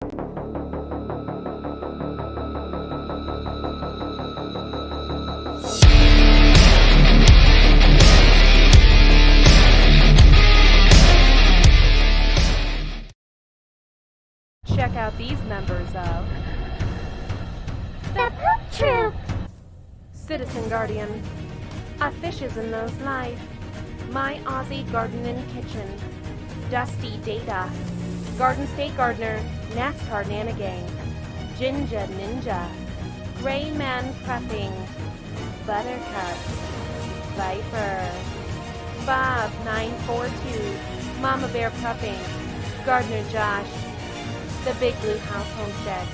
Check out these members of The Poop Troop! Citizen Guardian, A Fishes in Those Life, My Aussie Garden and Kitchen, Dusty Data, Garden State Gardener, NASCAR Nana Gang, Jinja Ninja, Gray Man Prepping, Buttercup, Viper, Bob 942, Mama Bear Prepping, Gardener Josh, The Big Blue House Homestead.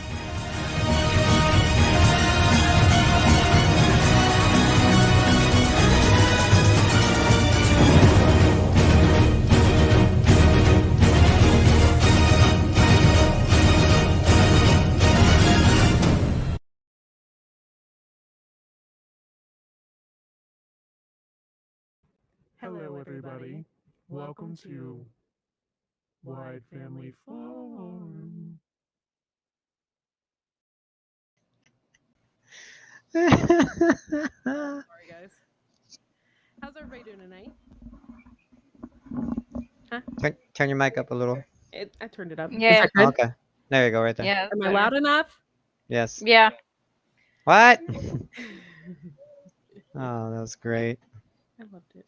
Hello, everybody. Welcome to Wide Family Farm. Sorry, guys. How's everybody doing tonight? Turn your mic up a little. I turned it up. Yeah. Is that good? Okay. There you go, right there. Yeah. Am I loud enough? Yes. Yeah. What? Oh, that was great. I loved it.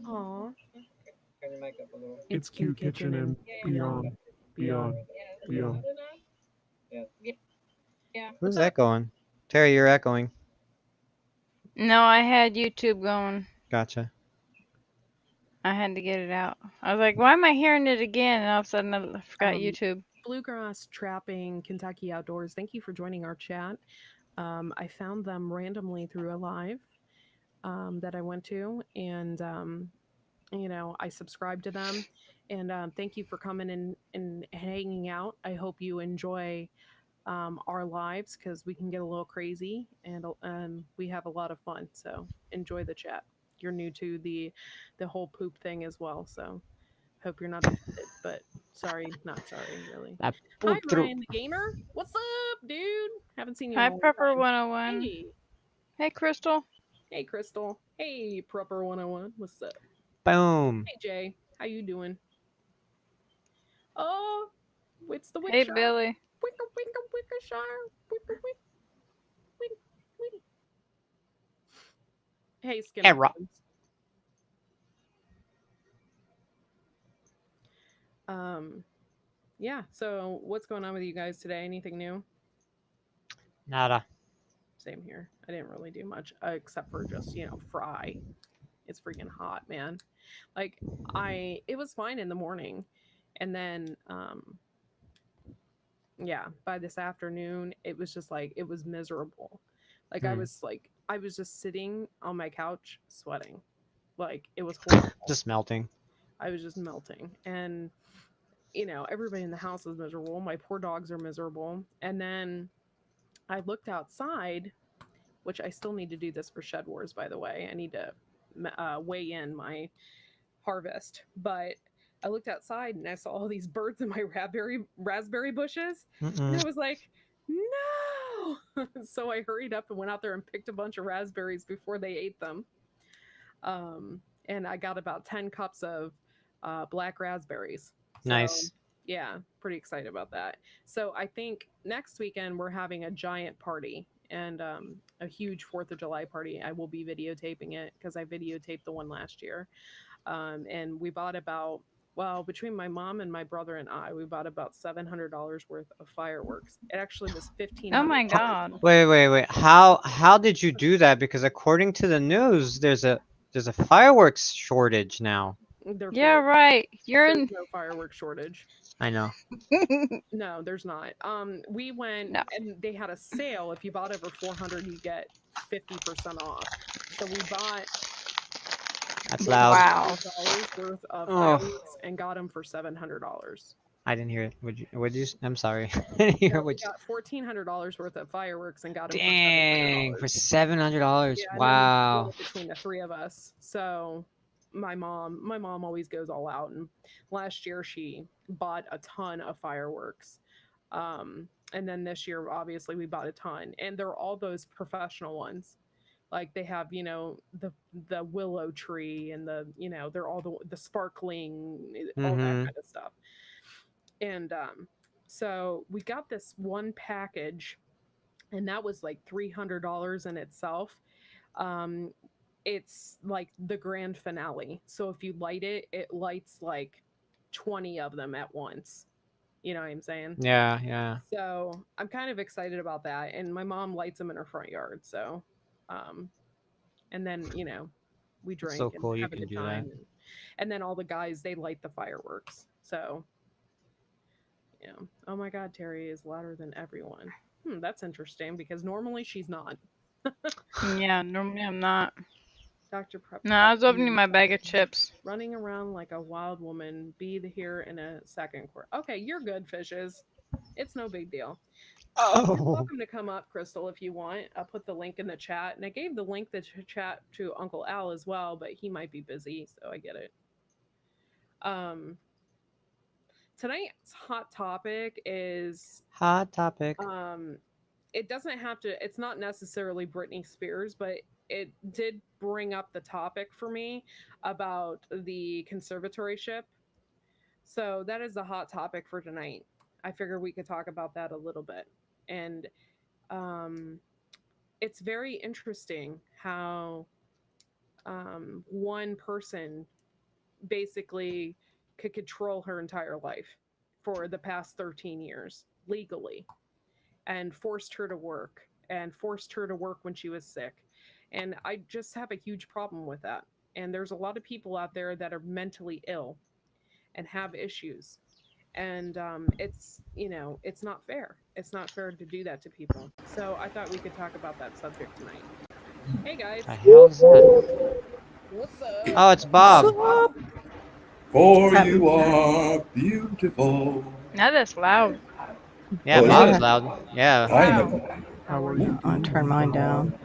Aw. Turn your mic up a little. It's Q Kitchen and beyond. Who's echoing? Terry, you're echoing. No, I had YouTube going. Gotcha. I had to get it out. I was like, why am I hearing it again? And all of a sudden I forgot YouTube. Bluegrass Trapping Kentucky Outdoors, thank you for joining our chat. I found them randomly through a live that I went to, and I subscribed to them. And thank you for coming and hanging out. I hope you enjoy our lives, because we can get a little crazy, and we have a lot of fun. So enjoy the chat. You're new to the whole poop thing as well, so hope you're not offended. But sorry, not sorry, really. Hi, Ryan the Gamer. What's up, dude? Haven't seen you. Hi, in a long Prepper time. 101. Hey. Hey, Crystal. Hey, Crystal. Hey, Prepper 101. What's up? Boom. Hey, Jay. How you doing? Oh, it's the Hey, Wickshire. Billy. Wickshire. Wick. Hey, Skin. Hey, Rob. Yeah, so what's going on with you guys today? Anything new? Nada. Same here. I didn't really do much except for just, fry. It's freaking hot, man. Like, it was fine in the morning. And then, by this afternoon, it was just like, it was miserable. Like, I was just sitting on my couch sweating. Like, it was horrible. Just melting. I was just melting. And, everybody in the house is miserable. My poor dogs are miserable. And then I looked outside, which I still need to do this for Shed Wars, by the way. I need to weigh in my harvest. But I looked outside and I saw all these birds in my raspberry bushes. And I was like, no! So I hurried up and went out there and picked a bunch of raspberries before they ate them. And I got about 10 cups of black raspberries. So, Nice. Yeah, pretty excited about that. So I think next weekend we're having a giant party and a huge 4th of July party. I will be videotaping it because I videotaped the one last year. And we bought between my mom and my brother and I, we bought about $700 worth of fireworks. It actually was $1,500. Oh my God. Wait. How did you do that? Because according to the news, there's a fireworks shortage now. Yeah, right. There's no fireworks shortage. I know. No, there's not. We went and they had a sale. If you bought over 400, you get 50% off. So we bought That's loud. Wow. $1,000 worth of fireworks and got them for $700. I didn't hear it. Would you? I'm sorry. I didn't hear We what you. got $1,400 worth of fireworks and got them Dang, for for $700. $700. Yeah, Wow. between the three of us. So my mom always goes all out, and last year she bought a ton of fireworks. And then this year obviously we bought a ton, and they're all those professional ones. Like they have, the willow tree and they're all the sparkling, all that Mm-hmm. kind of stuff. And so we got this one package, and that was like $300 in itself. Um, it's like the grand finale. So if you light it, it lights like 20 of them at once. You know what I'm saying? Yeah, yeah. So I'm kind of excited about that. And my mom lights them in her front yard. So, um, and then, we It's so drink and cool you have a can good do that. time. And then all the guys, they light the fireworks. So, yeah. Oh my God, Terry is louder than everyone. That's interesting because normally she's not. Yeah, normally I'm not. Dr. Prep No, I was opening my bag of chips. running around like a wild woman. Be here in a second. Okay, you're good, fishes. It's no big deal. You're Oh. welcome to come up, Crystal, if you want. I'll put the link in the chat, and I gave the link the chat to Uncle Al as well, but he might be busy, so I get it. Um, tonight's hot topic is Hot topic. it doesn't have to. It's not necessarily Britney Spears, but it did bring up the topic for me about the conservatorship. So that is the hot topic for tonight. I figure we could talk about that a little bit, and um, it's very interesting how one person basically could control her entire life for the past 13 years legally and forced her to work and forced her to work when she was sick. And I just have a huge problem with that. And there's a lot of people out there that are mentally ill and have issues. And it's not fair. It's not fair to do that to people. So I thought we could talk about that subject tonight. Hey guys, The hell is that? what's up? Oh, it's Bob. For you are beautiful. Now that's loud. Yeah, Oh, is Bob it? is loud. Yeah. I Wow. know. How are you? I'll turn mine down.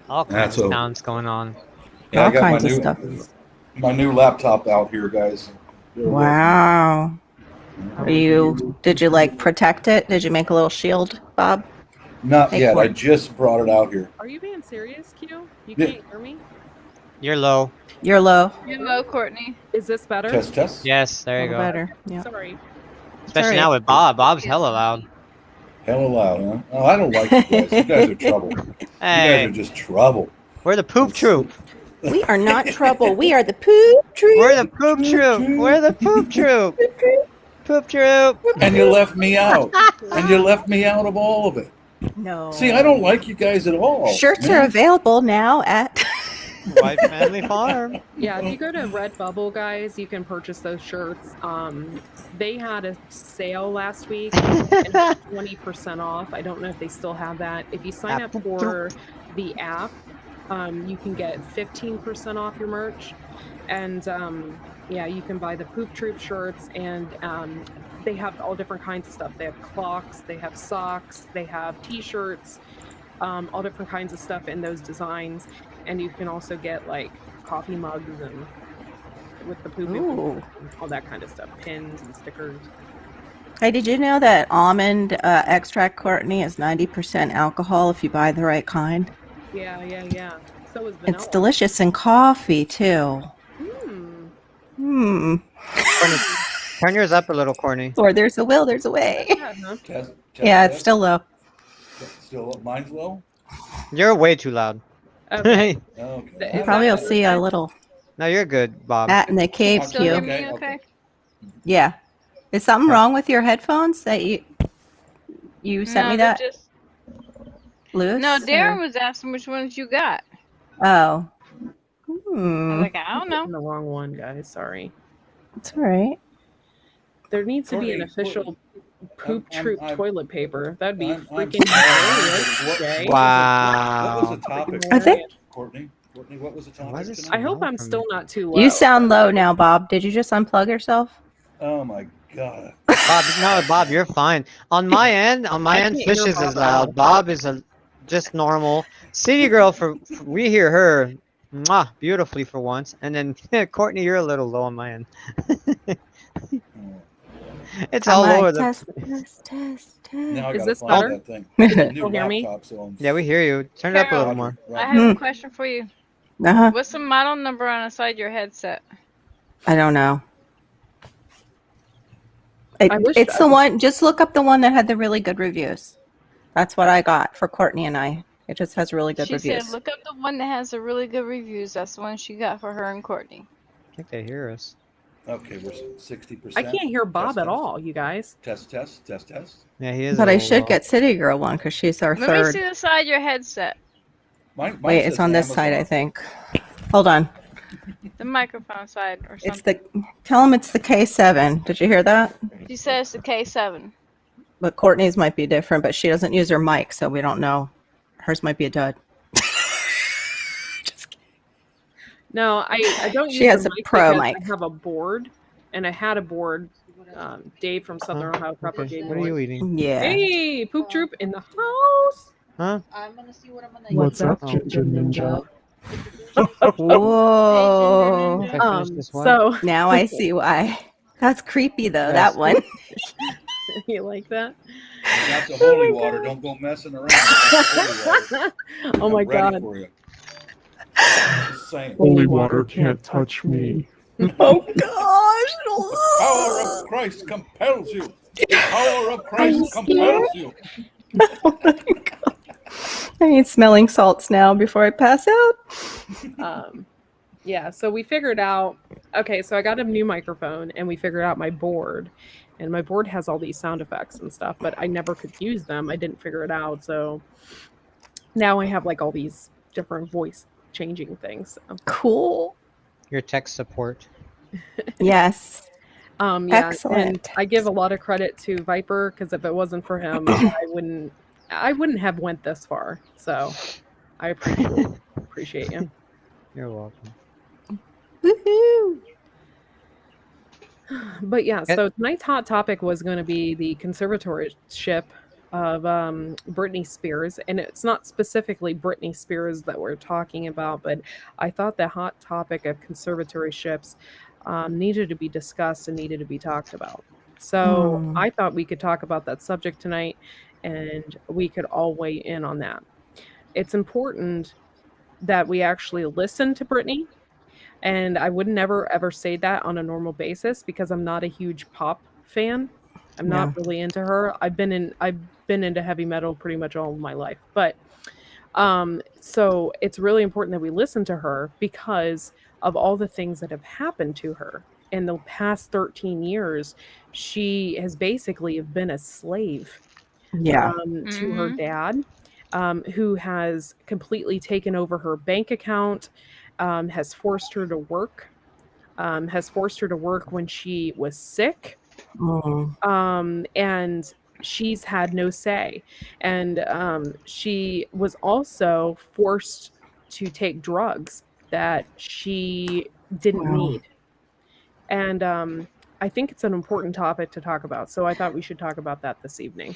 All kinds That's of a- sounds going on. Yeah, I All got kinds of stuff. my new laptop out here, guys. Wow. Did you like protect it? Did you make a little shield, Bob? Not Hey, yet. I Court. just brought it out here. Are you being serious, Q? You Yeah. can't hear me? You're low. You're low. Hello, Courtney. Is this better? Test, test. Yes, there A you little go. better. Yeah. Sorry. Especially alright. now with Bob. Bob's hella loud. Hella loud, huh? Oh, I don't like you guys. You guys are trouble. You guys Hey, are just trouble. we're the poop troop. We are not trouble. We are the poop tree. We're the poop troop. We're the poop troop. Poop troop. And you left me out. And you left me out of all of it. No. See, I don't like you guys at all. Shirts man. are available now at. White Family Farm. Yeah, if you go to Redbubble, guys, you can purchase those shirts. They had a sale last week and it was 20% off. I don't know if they still have that. If you sign up for the app, you can get 15% off your merch. And yeah, you can buy the Poop Troop shirts, and they have all different kinds of stuff. They have clocks, they have socks, they have t-shirts, all different kinds of stuff in those designs. And you can also get like coffee mugs and with the poop Ooh. and all that kind of stuff, pins and stickers. Hey, did you know that almond extract, Courtney, is 90% alcohol if you buy the right kind? Yeah. So is vanilla. It's delicious in coffee too. Turn yours up a little, Courtney. Or there's a will, there's a way. Test, test, Yeah, it's test. still low. Still up. Mine's low? You're way too loud. Okay. Okay. You probably will see a little No, you're good, Bob. bat in the cave Still hear queue. me Okay, okay? Yeah. Is something wrong with your headphones that you sent me they're that, just- Lewis? No, Darren or- was asking which ones you got. Oh. I was like, I don't know. The wrong one, guys. Sorry. It's all right. There needs to be an Courtney, official Poop I'm- Troop I'm- toilet paper. That'd be I'm freaking sorry, hilarious. but Jay. What Wow. was the topic? I think- Courtney, what was the topic? Why is it tonight? so I hope low I'm from still me? not too low. You sound low now, Bob. Did you just unplug yourself? Oh my god. Bob, no, Bob, you're fine. On my end, can't hear Fishes Bob is loud. now. Bob is just normal. City Girl, we hear her. Mwah, beautifully for once. And then Courtney, you're a little low on my end. It's I'm all like, over the. test, test, test, Now I Is gotta this find better? that thing. Can It's a you new still hear me? laptop, so Yeah, we hear you. Turn it up a little Carol, more. I Roger. have a Hmm. question for you. Uh-huh. What's the model number on the side of your headset? I don't know. I wish It's I the could- one. Just look up the one that had the really good reviews. That's what I got for Courtney and I. It just has really good She reviews. said, look up the one that has the really good reviews. That's the one she got for her and Courtney. I think they hear us. Okay, we're 60%. I can't hear Bob Test, at test. all, you guys. Test, test, test, test. Yeah, he is. But a I little should low. get City Girl one because she's our Let me third. see the side of your headset. Mine Wait, says it's on this side, I Amazon. think. Hold on. The microphone side or It's something. tell them it's the K7. Did you hear that? She says the K7. But Courtney's might be different, but she doesn't use her mic, so we don't know. Hers might be a dud. Just kidding. No, I don't She use has the a mic pro because mic. I have a board, and I had a board. Dave from Southern Ohio Prepper Okay. gave me What are one. you eating? Yeah. Hey, Poop Troop in the house. Huh? What's up, up, Ginger Ninja? Whoa. If I finish this one. So Now I see why. That's creepy, though, Yes. that one. you like that? That's a holy water. Don't go messing around. That's holy water. Oh my I'm ready god. for you. Just saying. Holy water can't touch me. Oh, Power gosh. of Christ compels you. Power of Christ compels you. Oh, my God. I need smelling salts now before I pass out. Yeah, so we figured out, okay, so I got a new microphone and we figured out my board. And my board has all these sound effects and stuff, but I never could use them. I didn't figure it out. So now I have like all these different voice changing things. So. Cool. Your tech support. Yes. Yeah, Excellent. and I give a lot of credit to Viper because if it wasn't for him, I wouldn't have went this far. So I appreciate you. You're welcome. Woohoo. But yeah, so tonight's hot topic was going to be the conservatorship of Britney Spears, and it's not specifically Britney Spears that we're talking about, but I thought the hot topic of conservatorships needed to be discussed and needed to be talked about. So I thought we could talk about that subject tonight, and we could all weigh in on that. It's important that we actually listen to Britney. And I would never ever say that on a normal basis because I'm not a huge pop fan. I'm not really into her. I've been into heavy metal pretty much all of my life. But so it's really important that we listen to her because of all the things that have happened to her in the past 13 years. She has basically been a slave Yeah. to her dad, who has completely taken over her bank account, has forced her to work, when she was sick, and she's had no say. And she was also forced to take drugs that she didn't need. And I think it's an important topic to talk about. So I thought we should talk about that this evening.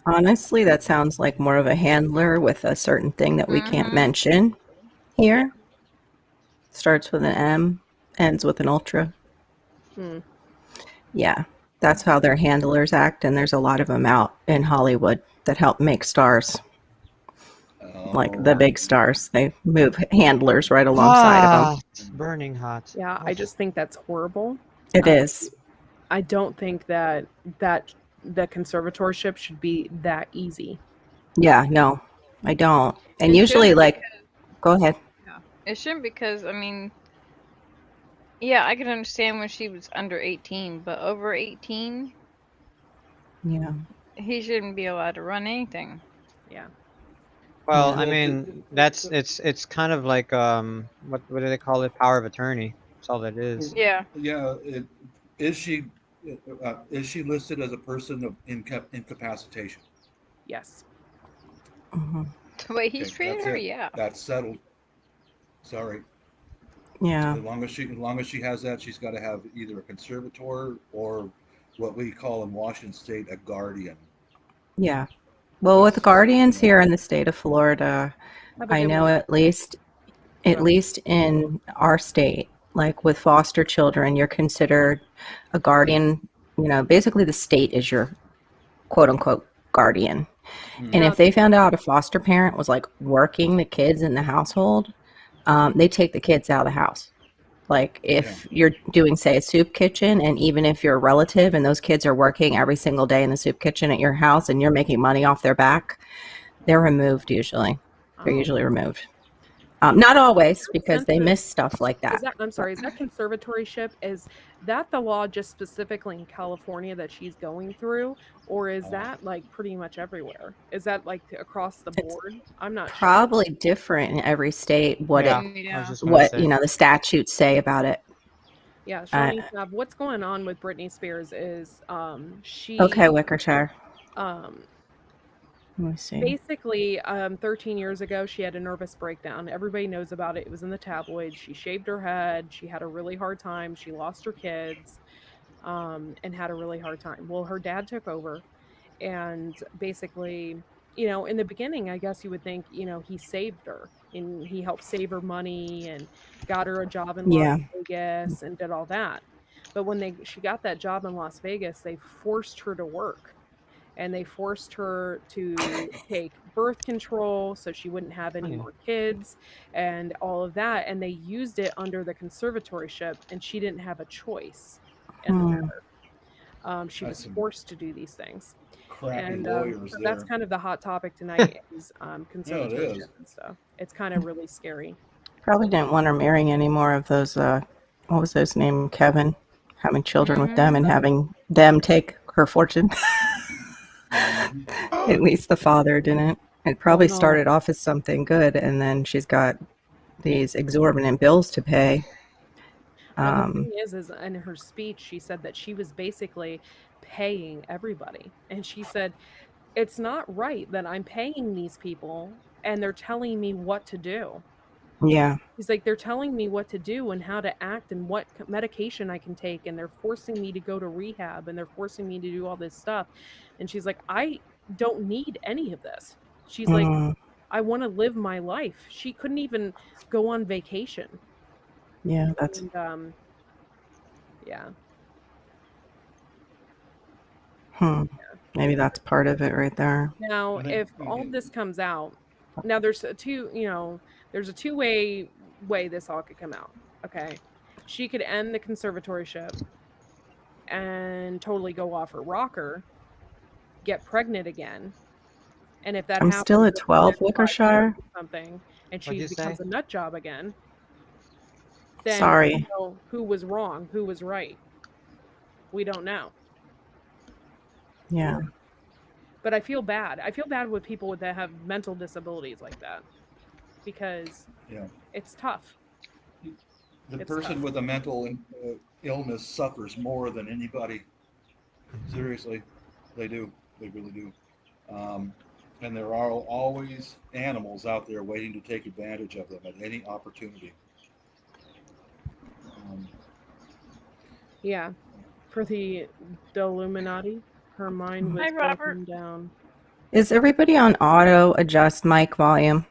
Honestly, that sounds like more of a handler with a certain thing that we can't mention here. Starts with an M, ends with an ultra. Yeah, that's how their handlers act, and there's a lot of them out in Hollywood that help make stars. Like the big stars. They move handlers right alongside of them. Burning hot. Yeah, I just think that's horrible. It is. I don't think that the conservatorship should be that easy. Yeah, no, I don't. And It usually, shouldn't like, because- go ahead. It shouldn't because, I mean, yeah, I can understand when she was under 18, but over 18, Yeah. he shouldn't be allowed to run anything. Yeah. Well, Yeah. I mean, it's kind of like what do they call it? Power of attorney. That's all that is. Yeah. Yeah. Is she listed as a person of incapacitation? Yes. The way he's Okay, treated that's her, it. yeah. That's settled. Sorry. Yeah. As long as she has that, she's got to have either a conservator or what we call in Washington State a guardian. Yeah. Well, with guardians here in the state of Florida, Have a I good know one. at least at least in our state, like with foster children, you're considered a guardian. You know, basically the state is your quote unquote guardian. And Now, if they found out a foster parent was like working the kids in the household, they take the kids out of the house. Like if you're doing, say, a soup kitchen, and even if you're a relative and those kids are working every single day in the soup kitchen at your house and you're making money off their back, they're removed usually. They're oh, usually removed. Not always, because they sense miss stuff like is that. that I'm sorry, is that conservatorship? Is that the law just specifically in California that she's going through, or is that like pretty much everywhere? Is that like across the It's board? I'm not sure. probably different in every state Yeah, I was Yeah. just gonna what say. the statutes say about it. Yeah, Shawnee Snav, what's going on with Britney Spears is she Okay, Wickershire. um Let me see. basically 13 years ago she had a nervous breakdown. Everybody knows about it. It was in the tabloids. She shaved her head. She had a really hard time. She lost her kids and had a really hard time. Well, her dad took over and basically, in the beginning, I guess you would think, he saved her and he helped save her money and got her a job in Las Yeah. Vegas and did all that. But when she got that job in Las Vegas, they forced her to work and they forced her to take birth control so she wouldn't have any more kids and all of that. And they used it under the conservatorship, and she didn't have a choice in the matter. She That's was some forced to do these things. crappy And lawyers so there. that's kind of the hot topic tonight is Yeah, it conservatorship is. and stuff. It's kind of really scary. Probably didn't want her marrying any more of those, what was his name, Kevin, having children with them and having them take her fortune. At least the father didn't. It probably no. started off as something good, and then she's got these exorbitant bills to pay. Well, the thing is in her speech, she said that she was basically paying everybody. And she said, it's not right that I'm paying these people and they're telling me what to do. Yeah. He's like, they're telling me what to do and how to act and what medication I can take. And they're forcing me to go to rehab and they're forcing me to do all this stuff. And she's like, I don't need any of this. She's like, I want to live my life. She couldn't even go on vacation. Yeah, that's. And, yeah. Maybe that's part of it right there. Now, if all this comes out, now there's a two-way way this all could come out. Okay. She could end the conservatorship and totally go off her rocker, get pregnant again. And if that I'm happens, still at 12, Wickershire. Something, and What'd she you becomes say? a nut job again. Then Sorry. we don't know who was wrong, who was right. We don't know. Yeah. But I feel bad. I feel bad with people that have mental disabilities like that because it's tough. The It's person tough. with a mental illness suffers more than anybody. Seriously, they do. They really do. And there are always animals out there waiting to take advantage of them at any opportunity. Yeah. For the Illuminati, her mind was Hi, Robert. broken down. Is everybody on auto adjust mic volume?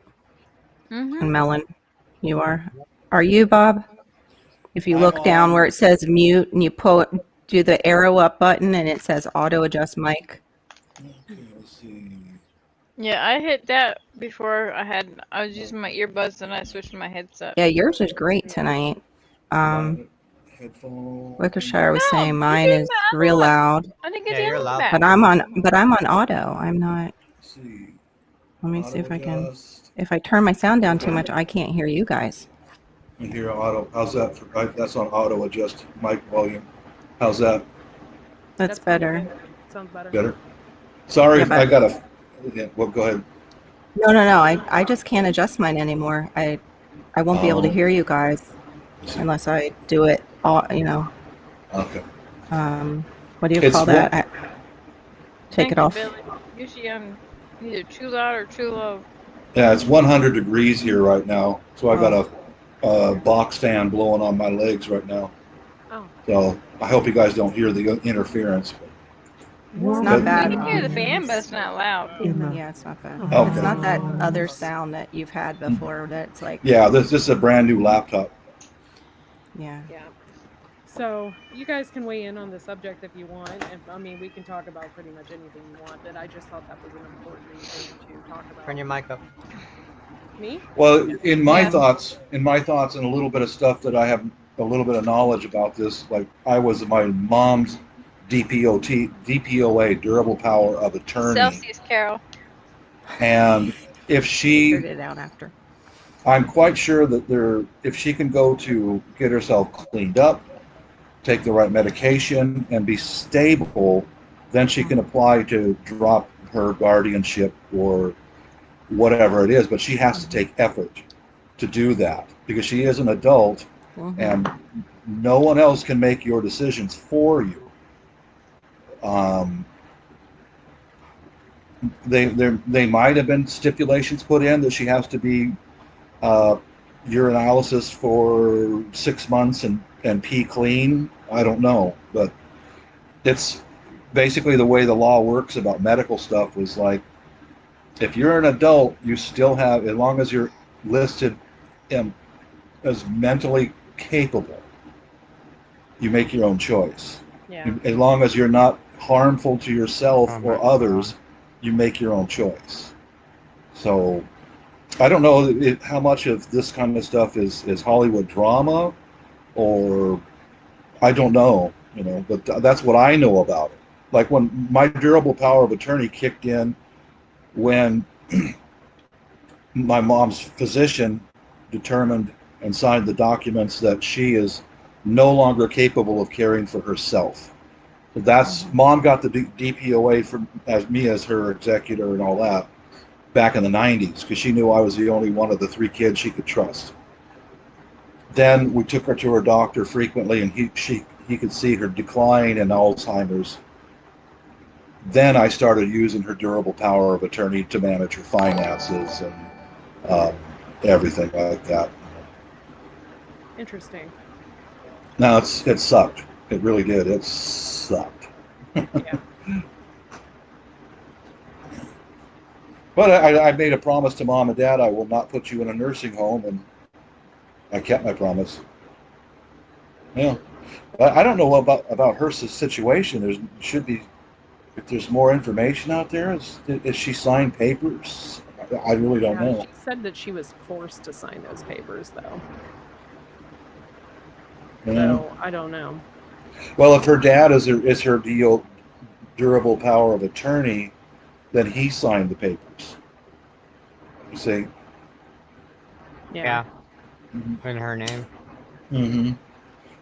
And Melon, you are. Are you, Bob? If you look down where it says mute and you do the arrow up button and it says auto adjust mic. Okay, let's see. Yeah, I hit that before I was using my earbuds and I switched to my headset. Yeah, yours is great tonight. Headphone. Wickershire was saying you mine gave is me the other real one. loud. I didn't get Yeah, the you're other one loud. back. But I'm on auto. I'm not. Let's see. Let me see if I can. Adjust. If I turn my sound down too much, I can't hear you guys. And here auto. How's that? That's on auto adjust mic volume. How's that? That's better. Sounds better. Better. Sorry, Yeah, I gotta. Yeah, well, go ahead. No. I just can't adjust mine anymore. I won't be able to hear you guys unless I do it all. Okay. What do you It's call that? Take it off. Billy. Usually I'm either too loud or too low. Yeah, it's 100 degrees here right now, so I got a box fan blowing on my legs right now. Oh. So I hope you guys don't hear the interference. It's not We bad. can hear the fan, but it's not loud. Yeah, it's not bad. Okay. It's not that other sound that you've had before. That's like, Yeah, this is a brand new laptop. yeah. Yeah. So you guys can weigh in on the subject if you want. I mean, we can talk about pretty much anything you want, but I just thought that was an important thing to talk about. Turn your mic up. Me? Well, in my Yeah. thoughts, and a little bit of stuff that I have a little bit of knowledge about this, like I was my mom's DPOA, durable power of attorney, Celsius, Carol. and if Figured she, it out after. I'm quite sure that if she can go to get herself cleaned up, take the right medication, and be stable, then she can apply to drop her guardianship or whatever it is. But she has to take effort to do that because she is an adult, and no one else can make your decisions for you. They might have been stipulations put in that she has to be urinalysis for 6 months and pee clean. I don't know, but it's basically the way the law works about medical stuff was like, if you're an adult, you still have, as long as you're listed as mentally capable, you make your own choice. Yeah. As long as you're not harmful to yourself Oh my or others, God. you make your own choice. So I don't know how much of this kind of stuff is Hollywood drama, or I don't know, but that's what I know about it. Like when my durable power of attorney kicked in when my mom's physician determined and signed the documents that she is no longer capable of caring for herself. So that's mom got the DPOA from as her executor and all that back in the 90s because she knew I was the only one of the 3 kids she could trust. Then we took her to her doctor frequently, and he could see her decline in Alzheimer's. Then I started using her durable power of attorney to manage her finances and everything like that. Interesting. Now it sucked. It really did. It sucked. Yeah. But I made a promise to mom and dad I will not put you in a nursing home, and I kept my promise. Yeah. I don't know about her situation. There should be, if there's more information out there. Is she signed papers? I really don't know. She said that she was forced to sign those papers, though. Yeah. So I don't know. Well, if her dad is her durable power of attorney, then he signed the papers. You see? Yeah. Mm-hmm. In her name. Mm-hmm.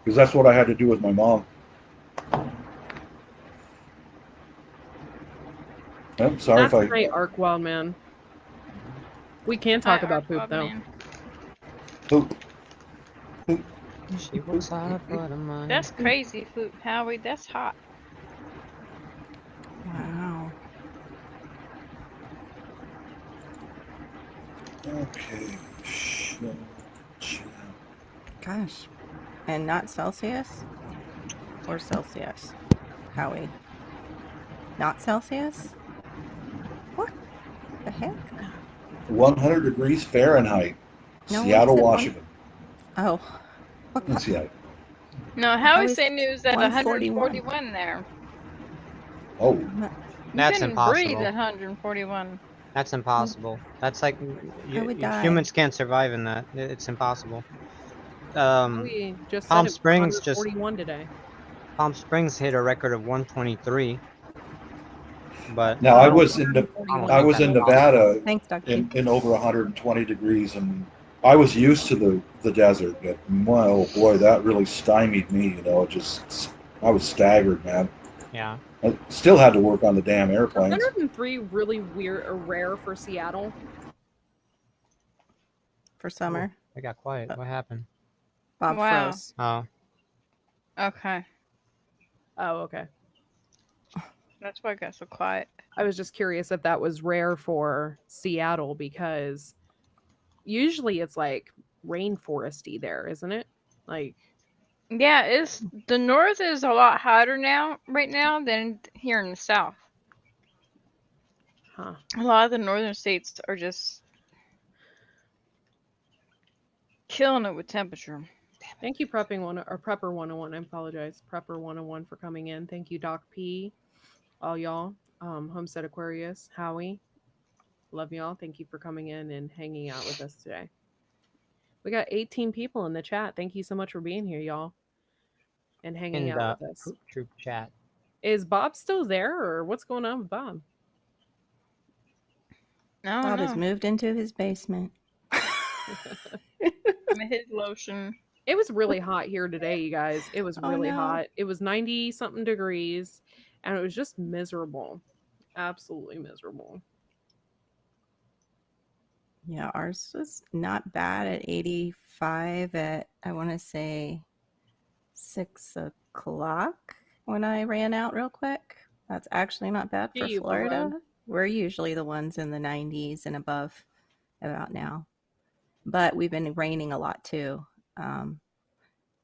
Because that's what I had to do with my mom. I'm sorry That's if I. great, Arc Wild Man. We can talk about poop, though. Poop. She was out for the money. That's crazy, Food Howie. That's hot. Wow. Okay. Gosh. And not Celsius? Or Celsius? Howie? Not Celsius? What the heck? 100 degrees Fahrenheit. No, Seattle, it's at Washington. Oh. In Seattle. No, Howie saying it was at 141 there. Oh. That's you couldn't impossible. breathe at 141. That's impossible. That's like I would die. humans can't survive in that. It's impossible. We just Palm said it was Springs 141 today. Palm Springs hit a record of 123. But Now I was in Nevada Thanks, Dr. in over 120 degrees, and I was used to the desert, but oh boy, that really stymied me. I was staggered, man. Yeah. I still had to work on the damn airplanes. 103 really weird or rare for Seattle. For summer. I got quiet. What happened? Bob froze. Oh. Okay. Oh, okay. That's why I got so quiet. I was just curious if that was rare for Seattle because usually it's like rainforesty there, isn't it? Like Yeah, it's the north is a lot hotter now, right now, than here in the south. Huh. A lot of the northern states are just killing it with temperature. Thank you, Prepping One or Prepper 101. I apologize, Prepper 101 for coming in. Thank you, Doc P. All y'all, Homestead Aquarius, Howie, love y'all. Thank you for coming in and hanging out with us today. We got 18 people in the chat. Thank you so much for being here, y'all, and hanging In out the with us. Poop Troop chat. Is Bob still there, or what's going on with Bob? I don't Bob know. has moved into his basement. His lotion. It was really hot here today, you guys. It was Oh, really no. hot. It was 90 something degrees, and it was just miserable. Absolutely miserable. Yeah, ours was not bad at 85 at, I want to say, 6 o'clock when I ran out real quick. That's actually not bad for Hey, you, Florida. Barone. We're usually the ones in the 90s and above about now. But we've been raining a lot too.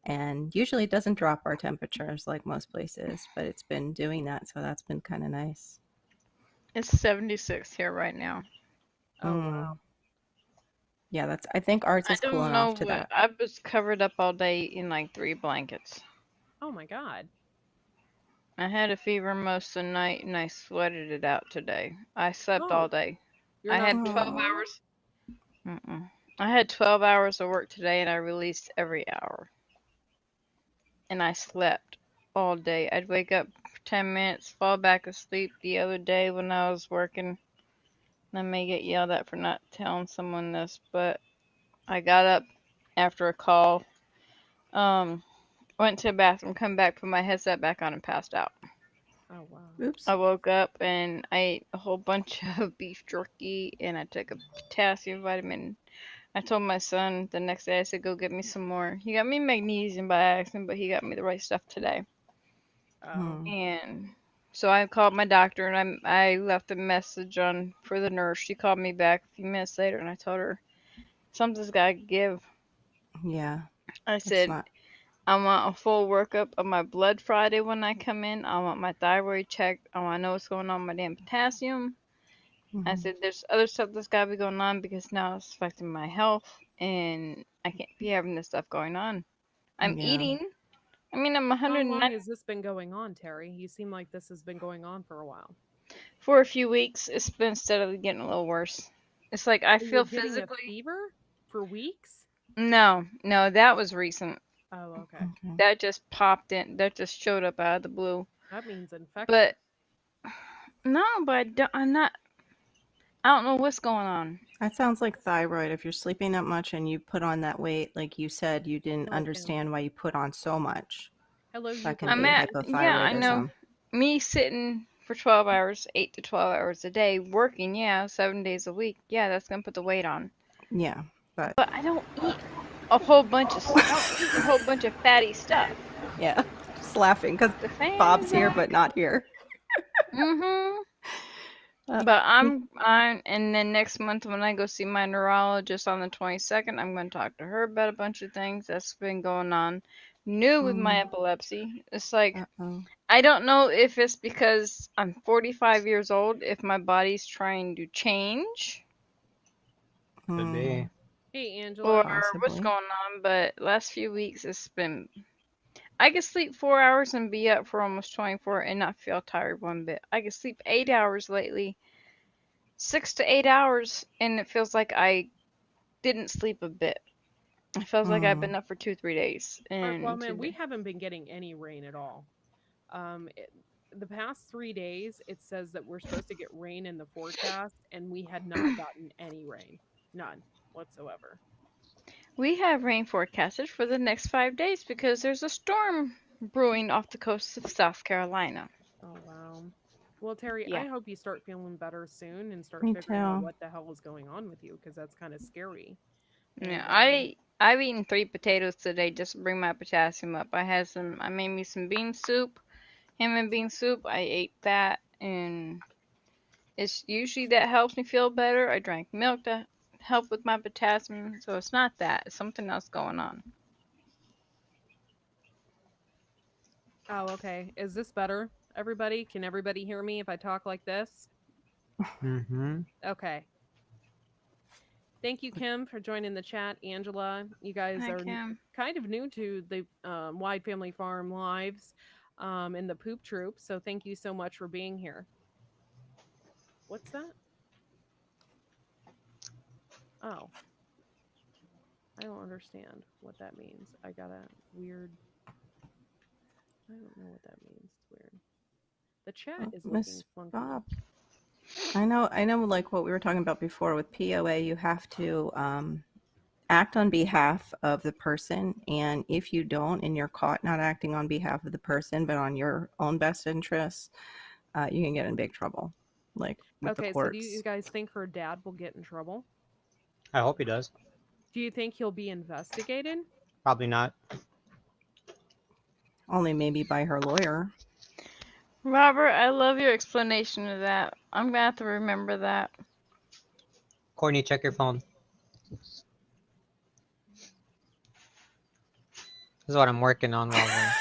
And usually it doesn't drop our temperatures like most places, but it's been doing that. So that's been kind of nice. It's 76 here right now. Oh, wow. Yeah, I think ours I is don't cooling know off to what. that. I was covered up all day in like 3 blankets. Oh, my God. I had a fever most of the night and I sweated it out today. I slept all Oh, day. you're I not had feeling 12 well? hours. Mm-mm. I had 12 hours of work today and I released every hour. And I slept all day. I'd wake up for 10 minutes, fall back asleep the other day when I was working. I may get yelled at for not telling someone this, but I got up after a call, went to the bathroom, come back, put my headset back on, and passed out. Oh, wow. Oops. I woke up and I ate a whole bunch of beef jerky and I took a potassium vitamin. I told my son the next day, I said, go get me some more. He got me magnesium by accident, but he got me the right stuff today. Oh. And so I called my doctor and I left a message on for the nurse. She called me back a few minutes later and I told her something's gotta give. Yeah, I it's said not. I want a full workup of my blood Friday when I come in. I want my thyroid checked. I want to know what's going on with my damn potassium. I said there's other stuff that's gotta be going on because now it's affecting my health and I can't be having this stuff going on. I'm Yeah. eating. I mean, I'm How 109 long has this been going on, Terry? You seem like this has been going on for a while. for a few weeks. It's been steadily getting a little worse. It's like I So you're feel getting a physically. fever for weeks? No, no, that was recent. Oh, okay. Okay. That just popped in. That just showed up out of the blue. That means infection. But no, but I'm not. I don't know what's going on. That sounds like thyroid. If you're sleeping that much and you put on that weight, like you said, you didn't Hello, Kim. understand why you put on so much. Hello, That can I'm be Yukon. at. Yeah, I know. hypothyroidism. Me sitting for 12 hours, 8 to 12 hours a day, working, yeah, 7 days a week. Yeah, that's gonna put the weight on. Yeah, but But I don't eat a whole bunch of. I don't eat a whole bunch of fatty stuff. yeah, just laughing because The Bob's fans here out. but not here. Mhm. Uh, But and then next month when I go see my neurologist on the 22nd, I'm going to talk to her about a bunch of things that's been going on. New with my epilepsy. It's like, uh-oh. I don't know if it's because I'm 45 years old, if my body's trying to change, Could be. Hey, Angela. or what's Possibly. going on, but last few weeks it's been. I could sleep 4 hours and be up for almost 24 and not feel tired one bit. I could sleep 8 hours lately, 6 to 8 hours, and it feels like I didn't sleep a bit. It feels like I've been up for 2, 3 days. Well, And man, we today, haven't been getting any rain at all. The past 3 days, it says that we're supposed to get rain in the forecast, and we had not gotten any rain. None whatsoever. we have rain forecasted for the next 5 days because there's a storm brewing off the coast of South Carolina. Oh, wow. Well, Terry, Yeah. I hope you start feeling better soon and start Me figuring out too. what the hell is going on with you, because that's kind of scary. Yeah, And I've eaten 3 potatoes today just to bring my potassium up. I made me some bean soup, ham and bean soup. I ate that, and it's usually that helps me feel better. I drank milk to help with my potassium, so it's not that. It's something else going on. Oh, okay. Is this better, everybody? Can everybody hear me if I talk like this? Mm-hmm. Okay. Thank you, Kim, for joining the chat. Angela, you guys Hi, are Kim. kind of new to the Wide Family Farm lives and the Poop Troop, so thank you so much for being here. What's that? Oh, I don't understand what that means. I got a weird. I don't know what that means. It's weird. The chat is looking Miss funky. Bob. I know, like what we were talking about before with POA, you have to act on behalf of the person. And if you don't, and you're caught not acting on behalf of the person, but on your own best interests, you can get in big trouble, like with the Okay, so do you courts. guys think her dad will get in trouble? I hope he does. Do you think he'll be investigated? Probably not. Only maybe by her lawyer. Robert, I love your explanation of that. I'm gonna have to remember that. Courtney, check your phone. This is what I'm working on while we're.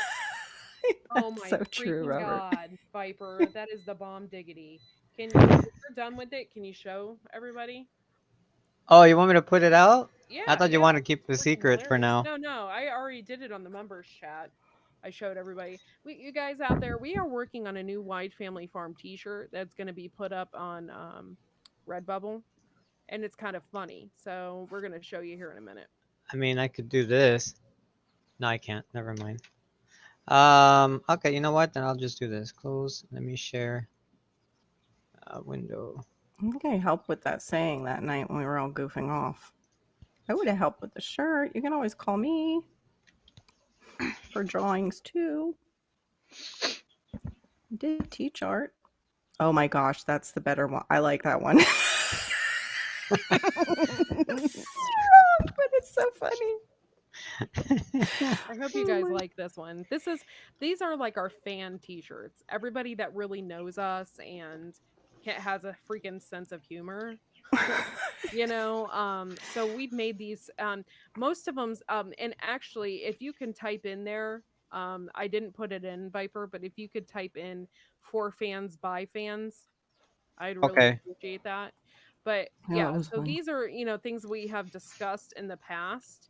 Oh That's my so true, freaking Robert. god, Viper, that is the bomb diggity. Can you, if you're done with it, can you show everybody? Oh, you want me to put it out? I Yeah, thought you yeah, wanted to keep it a it's freaking secret for hilarious. now. No, no, I already did it on the members chat. I showed everybody. You guys out there, we are working on a new Wide Family Farm T-shirt that's going to be put up on Redbubble, and it's kind of funny. So we're going to show you here in a minute. I mean, I could do this. No, I can't. Never mind. Okay, you know what? Then I'll just do this. Close. Let me share window. I think I helped with that saying that night when we were all goofing off. I would have helped with the shirt. You can always call me for drawings too. I did teach art. Oh my gosh, that's the better one. I like that one. It's wrong, but it's so funny. I hope you guys like this one. These are like our fan t-shirts. Everybody that really knows us and has a freaking sense of humor. So we've made these most of them and actually if you can type in there I didn't put it in Viper, but if you could type in for fans by fans, I'd really Okay. appreciate that. But Oh, yeah, that was so fun. these are, things we have discussed in the past.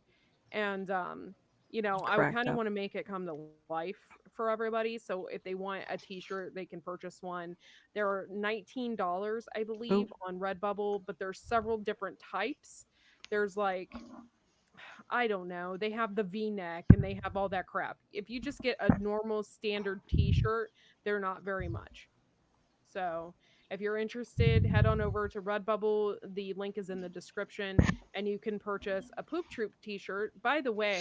And I would Correct. kind of want to make it come to life for everybody. So if they want a t-shirt, they can purchase one. There are $19, I believe, on Redbubble, but there's several different types. There's like I don't know. They have the V-neck and they have all that crap. If you just get a normal standard t-shirt, they're not very much. So if you're interested, head on over to Redbubble. The link is in the description, and you can purchase a Poop Troop t-shirt. By the way,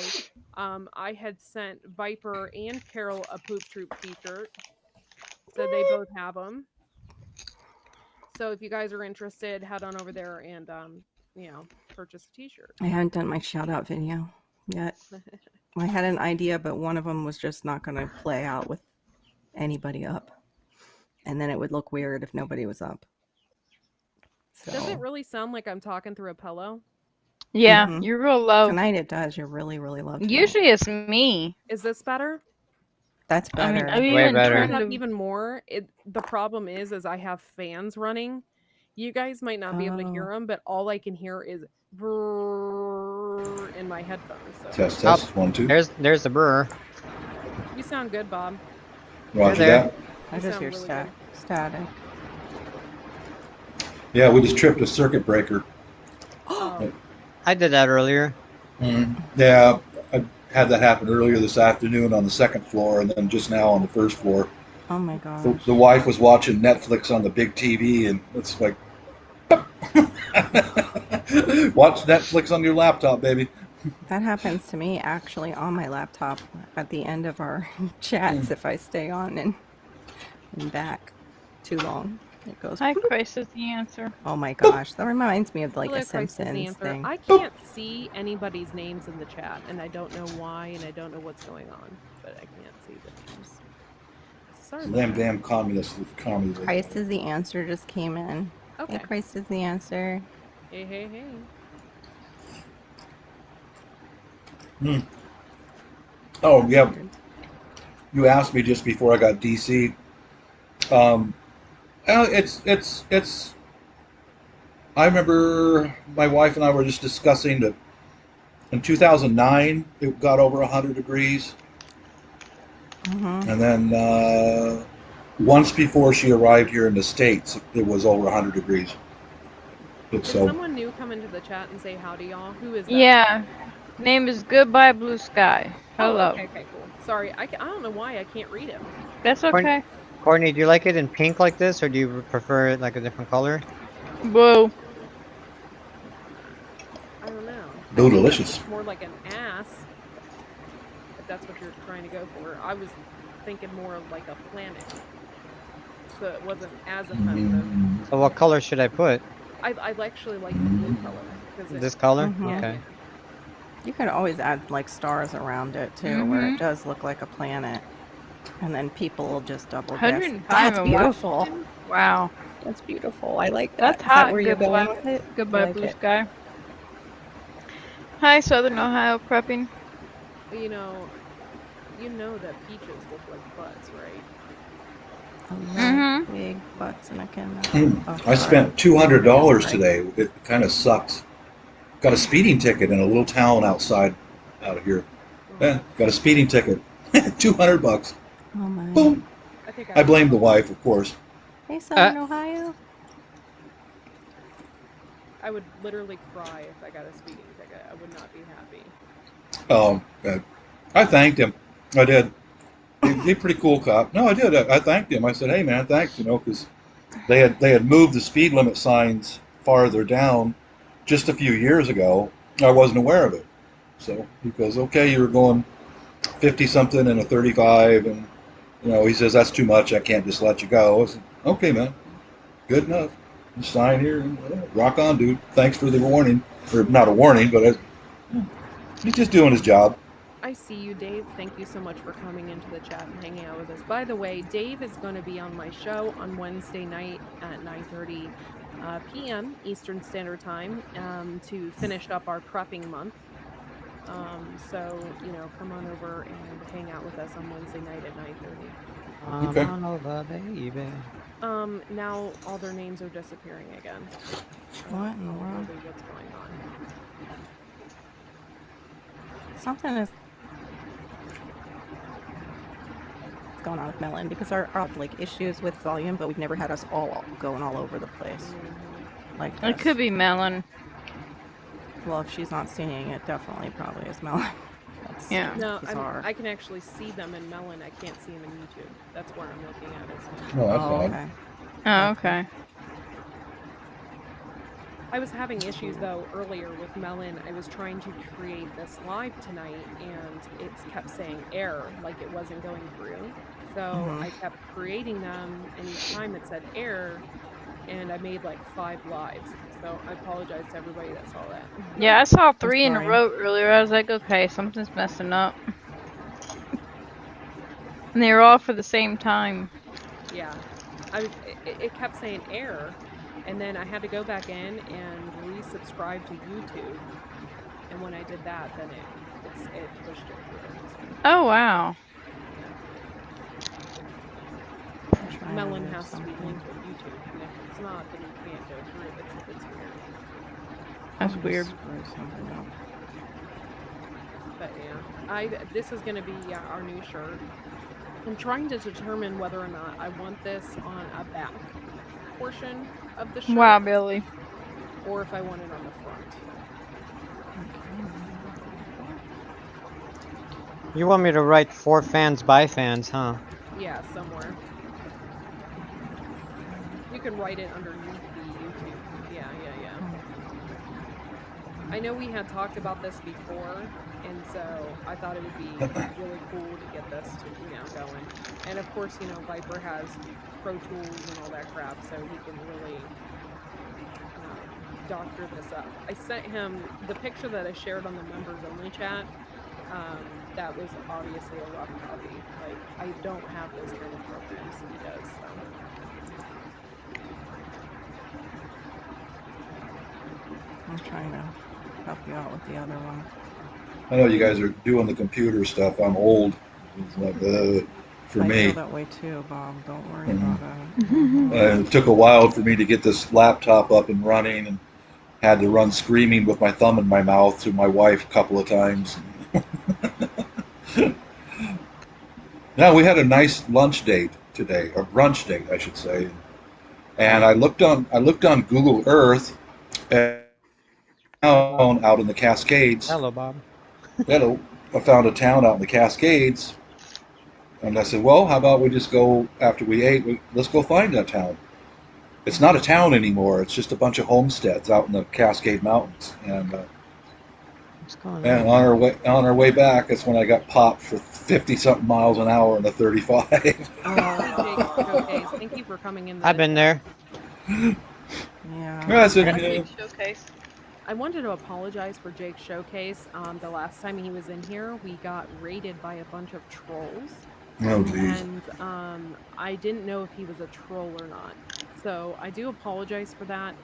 I had sent Viper and Carol a Poop Troop t-shirt, so they both have them. So if you guys are interested, head on over there and purchase a t-shirt. I haven't done my shout out video yet. I had an idea, but one of them was just not going to play out with anybody up. And then it would look weird if nobody was up. So, Does it really sound like I'm talking through a pillow? Yeah, you're real low. Tonight it does. You're really, really low. Tonight. Usually it's me. Is this better? That's I mean, better. I've Way even better. Turn turned it up to. even more. The problem is I have fans running. You guys might not be able to hear them, but all I can hear is brrrr in my headphones. So Test, Oh, 1, 2. there's the brewer. you sound good, Bob. Roger there. that. I You just sound hear really static. Yeah, we just tripped a circuit breaker. Oh, I did that earlier. Yeah, I had that happen earlier this afternoon on the second floor, and then just now on the first floor. Oh my gosh. The wife was watching Netflix on the big TV, and it's like, watch Netflix on your laptop, baby. That happens to me actually on my laptop at the end of our chats if I stay on and back too long. It goes. Hi, boop. Christ is the answer. Oh my gosh, that reminds me of like hello, a Christ is the Simpsons answer. thing. I can't see anybody's names in the chat, and I don't know why, and I don't know what's going on, but I can't see the names. Sorry about Them that. damn communists with communism. Christ is the answer just came in. Okay. Hey, Christ is the answer. Hey, hey, hey. Oh, That's yeah. weird. you asked me just before I got DC. It's. I remember my wife and I were just discussing that in 2009 it got over 100 degrees, and then once before she arrived here in the States, it was over 100 degrees. Did So someone new come into the chat and say howdy, y'all? Who is that? Yeah. Name is Goodbye Blue Sky. Oh, Hello. okay, cool. Sorry, I don't know why I can't read him. That's okay. Courtney, do you like it in pink like this, or do you prefer it like a different color? Blue. I don't know. no, I think it delicious. looks more like an ass, if that's what you're trying to go for. I was thinking more of like a planet, so it wasn't as offensive. So what color should I put? I actually like the blue color because This color? yeah, Okay. yeah. You could always add like stars around it too, where it does look like a planet, and then people will just double guess. 105 That's in beautiful. Washington? Wow. That's beautiful. I like that. That's Is that hot. where you're going with it? I Goodbye like Blue it. Sky. Hi, Southern Ohio prepping. You know that peaches look like butts, right? I love big butts, and I can. I spent $200 today. It kind of sucks. Got a speeding ticket in a little town out of here. Got a speeding ticket. $200. Oh my. Boom. I think I blame the wife, of course. Hey, Southern Ohio. I would literally cry if I got a speeding ticket. I would not be happy. Oh, I thanked him. I did. He's a pretty cool cop. No, I did. I thanked him. I said, "Hey, man, thanks." Because they had moved the speed limit signs farther down just a few years ago. I wasn't aware of it. So he goes, "Okay, you were going 50 something and a 35, and he says that's too much. I can't just let you go." I said, "Okay, man, good enough. You sign here. And, rock on, dude. Thanks for the warning, or not a warning, but he's just doing his job." I see you, Dave. Thank you so much for coming into the chat and hanging out with us. By the way, Dave is going to be on my show on Wednesday night at 9:30 p.m. Eastern Standard Time to finish up our prepping month. So, come on over and hang out with us on Wednesday night at 9:30. Okay. Come on over, baby. Now all their names are disappearing again. What in the world? Really what's going on? Something is going on with Melon because our like issues with volume, but we've never had us all going all over the place. Like It this. could be Melon. Well, if she's not seeing it, definitely probably is Melon. That's Yeah. No, bizarre. I can actually see them in Melon. I can't see them in YouTube. That's where I'm looking at it. Oh, that's odd. okay. Oh, okay. I was having issues though earlier with Melon. I was trying to create this live tonight and it kept saying error, like it wasn't going through. So I kept creating them and each time it said error and I made like 5 lives. So I apologize to everybody that saw that. Yeah, I saw 3 in a sorry. row earlier. I was like, okay, something's messing up. And they were all for the same time. Yeah. It kept saying error. And then I had to go back in and resubscribe to YouTube. And when I did that, then it pushed it through. Oh, wow. Melon has to be linked with YouTube, and if it's not, then you can't go through. It's weird. That's weird. But yeah, this is gonna be our new shirt. I'm trying to determine whether or not I want this on a back portion of the shirt. Wow, Billy. Or if I want it on the front. You want me to write for fans by fans, huh? Yeah, somewhere. You can write it underneath the YouTube. Yeah. I know we had talked about this before, and so I thought it would be really cool to get this going. And of course, Viper has Pro Tools and all that crap, so he can really doctor this up. I sent him the picture that I shared on the members only chat. That was obviously a rough copy. Like, I don't have those kind of programs he does. So. I'm trying to help you out with the other one. I know you guys are doing the computer stuff. I'm old. It's like, for I feel me. that way too, Bob. Don't worry Mhm. about it. Mhm. It took a while for me to get this laptop up and running, and had to run screaming with my thumb in my mouth to my wife a couple of times. Now we had a nice lunch date today, or brunch date, I should say. And I looked on Google Earth at a Hi, Bob. town out in the Cascades. Hello, Bob. Hello, I found a town out in the Cascades, and I said, "Well, how about we just go after we ate? Let's go find that town." It's not a town anymore. It's just a bunch of homesteads out in the Cascade Mountains. What's going And on? on our way back, that's when I got popped for 50 something miles an hour in a 35. Hey, Jake Showcase. Thank you for coming into I've the been chat. there. Yeah. That's Hi, okay. Jake Showcase. I wanted to apologize for Jake's Showcase. The last time he was in here, we got raided by a bunch of trolls. Oh, geez. And I didn't know if he was a troll or not. So I do apologize for that.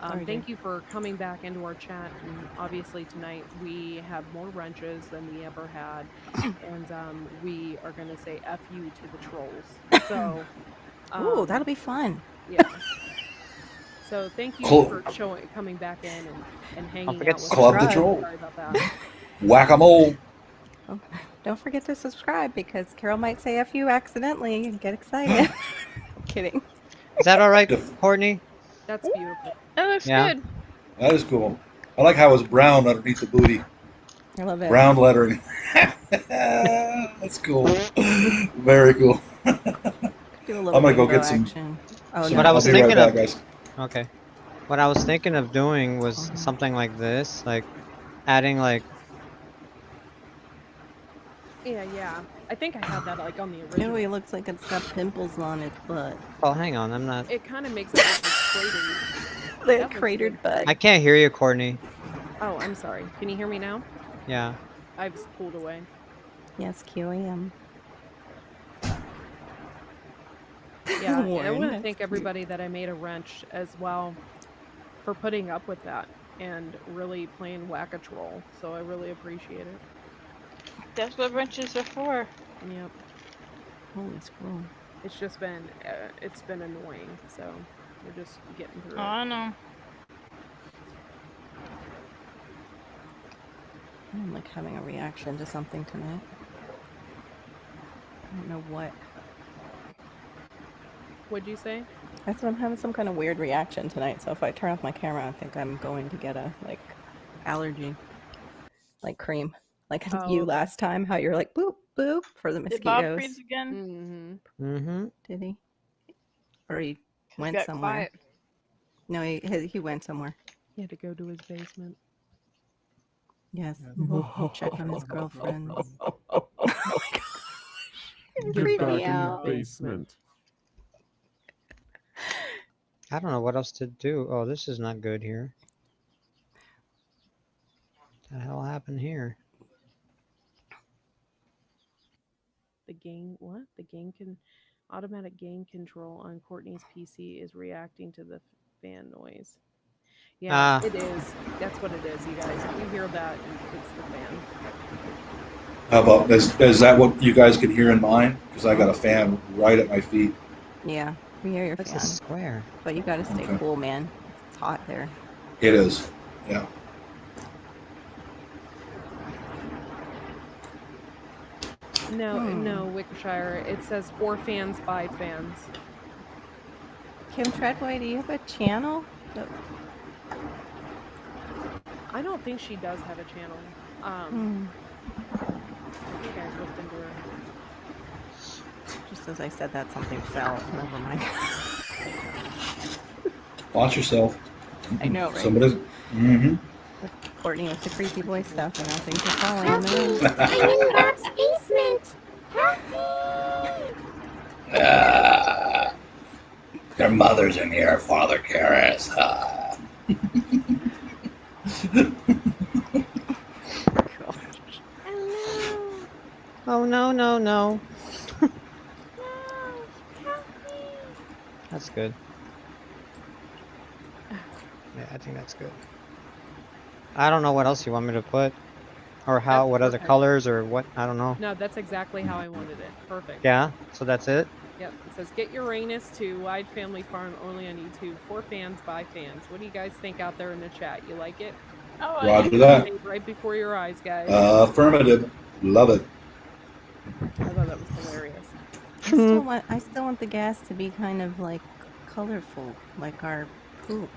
Sorry, Thank Jake. you for coming back into our chat. And obviously, tonight we have more wrenches than we ever had. And we are going to say F you to the trolls. So, Ooh, that'll um, be fun. yeah. So thank you Cl- for coming back in and Don't hanging forget out to with us. Club the subscribe. troll. Sorry about that. Whack-a-mole. Oh, don't forget to subscribe because Carol might say a few accidentally and get excited. Kidding. Is that all right, Def- Courtney? That's beautiful. That looks Yeah. good. That is cool. I like how it's brown underneath the booty. I love it. Brown lettering. That's cool. Very cool. Do a little I'm gonna go rainbow get some. action. Oh So what I I'll no. was be right thinking back, of, guys. okay, what I was thinking of doing was Oh. something like this, like adding like, Yeah. I think I had that like on the Oh, original. he looks like it's got pimples on its butt. oh, hang on, I'm not, It kind of makes it look like cratery. The That looks cratered good. butt. I can't hear you, Courtney. Oh, I'm sorry. Can you hear me now? Yeah. I've pulled away. Yes, QAM. Yeah, and I Warren, want to that's thank cute. everybody that I made a wrench as well for putting up with that and really playing whack-a-troll. So I really appreciate it. That's what wrenches are for. Yep. Holy scroll. It's been annoying. So we're just getting Oh, through it. I know. I'm like having a reaction to something tonight. I don't know what. What'd you say? I said I'm having some kind of weird reaction tonight. So if I turn off my camera, I think I'm going to get a allergy, like cream, like Oh, you okay. last time. How you're like boop boop for the Did Bob mosquitoes. freeze again? Mm-hmm. Mm-hmm. Did he? Or he He went got somewhere? quiet. No, he went somewhere. He had to go to his basement. Yes. Check on his girlfriend. Oh my gosh. Get Creep back me in your out. basement. I don't know what else to do. Oh, this is not good here. What the hell happened here? The gain can automatic gain control on Courtney's PC is reacting to the fan noise. Yeah, Ah, it is. That's what it is, you guys. If you hear that, it's the fan. How about is that what you guys can hear in mine? Because I got a fan right at my feet. Yeah, we hear your that's fan. a square. But you gotta stay Okay. cool, man. It's hot there. It is. Yeah. No, Wickershire. It says 4 fans, 5 fans. Kim Treadway, do you have a channel? I don't think she does have a channel. I think I looked into her. Just as I said that, something fell. Never mind. Watch yourself. I know, right? Somebody's. Mm-hmm. Courtney with the creepy voice stuff, and now things are falling in the I'm room. in Bob's basement. Help me! Your mother's in here, Father Karras. Gosh. Oh Oh, no. no. No. Help me. That's good. Yeah, I think that's good. I don't know what else you want me to put. Or how? That's What other perfect. colors or what? I don't know. No, that's exactly how I wanted it. Perfect. Yeah. So that's it. Yep. It says get Uranus to Wide Family Farm only on YouTube for fans by fans. What do you guys think out there in the chat? You like it? I like Roger it. that. Made right before your eyes, guys. Affirmative. Love it. I thought that was hilarious. I still want the gas to be kind of like colorful, like our poop.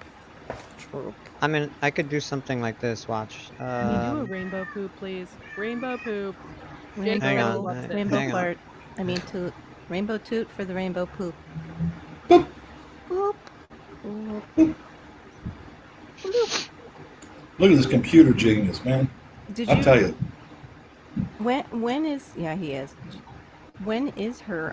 Troop. I mean, I could do something like this. Watch. Can you do a rainbow poop, please? Rainbow poop. Jake Hang already Rainbow, on. loves it. rainbow Hang on. fart. I mean toot. Rainbow toot for the rainbow poop. Boop. Boop. Boop. Boop. Bloop. Look at this computer genius, man. Did I you? tell you. When is? Yeah, he is. When is her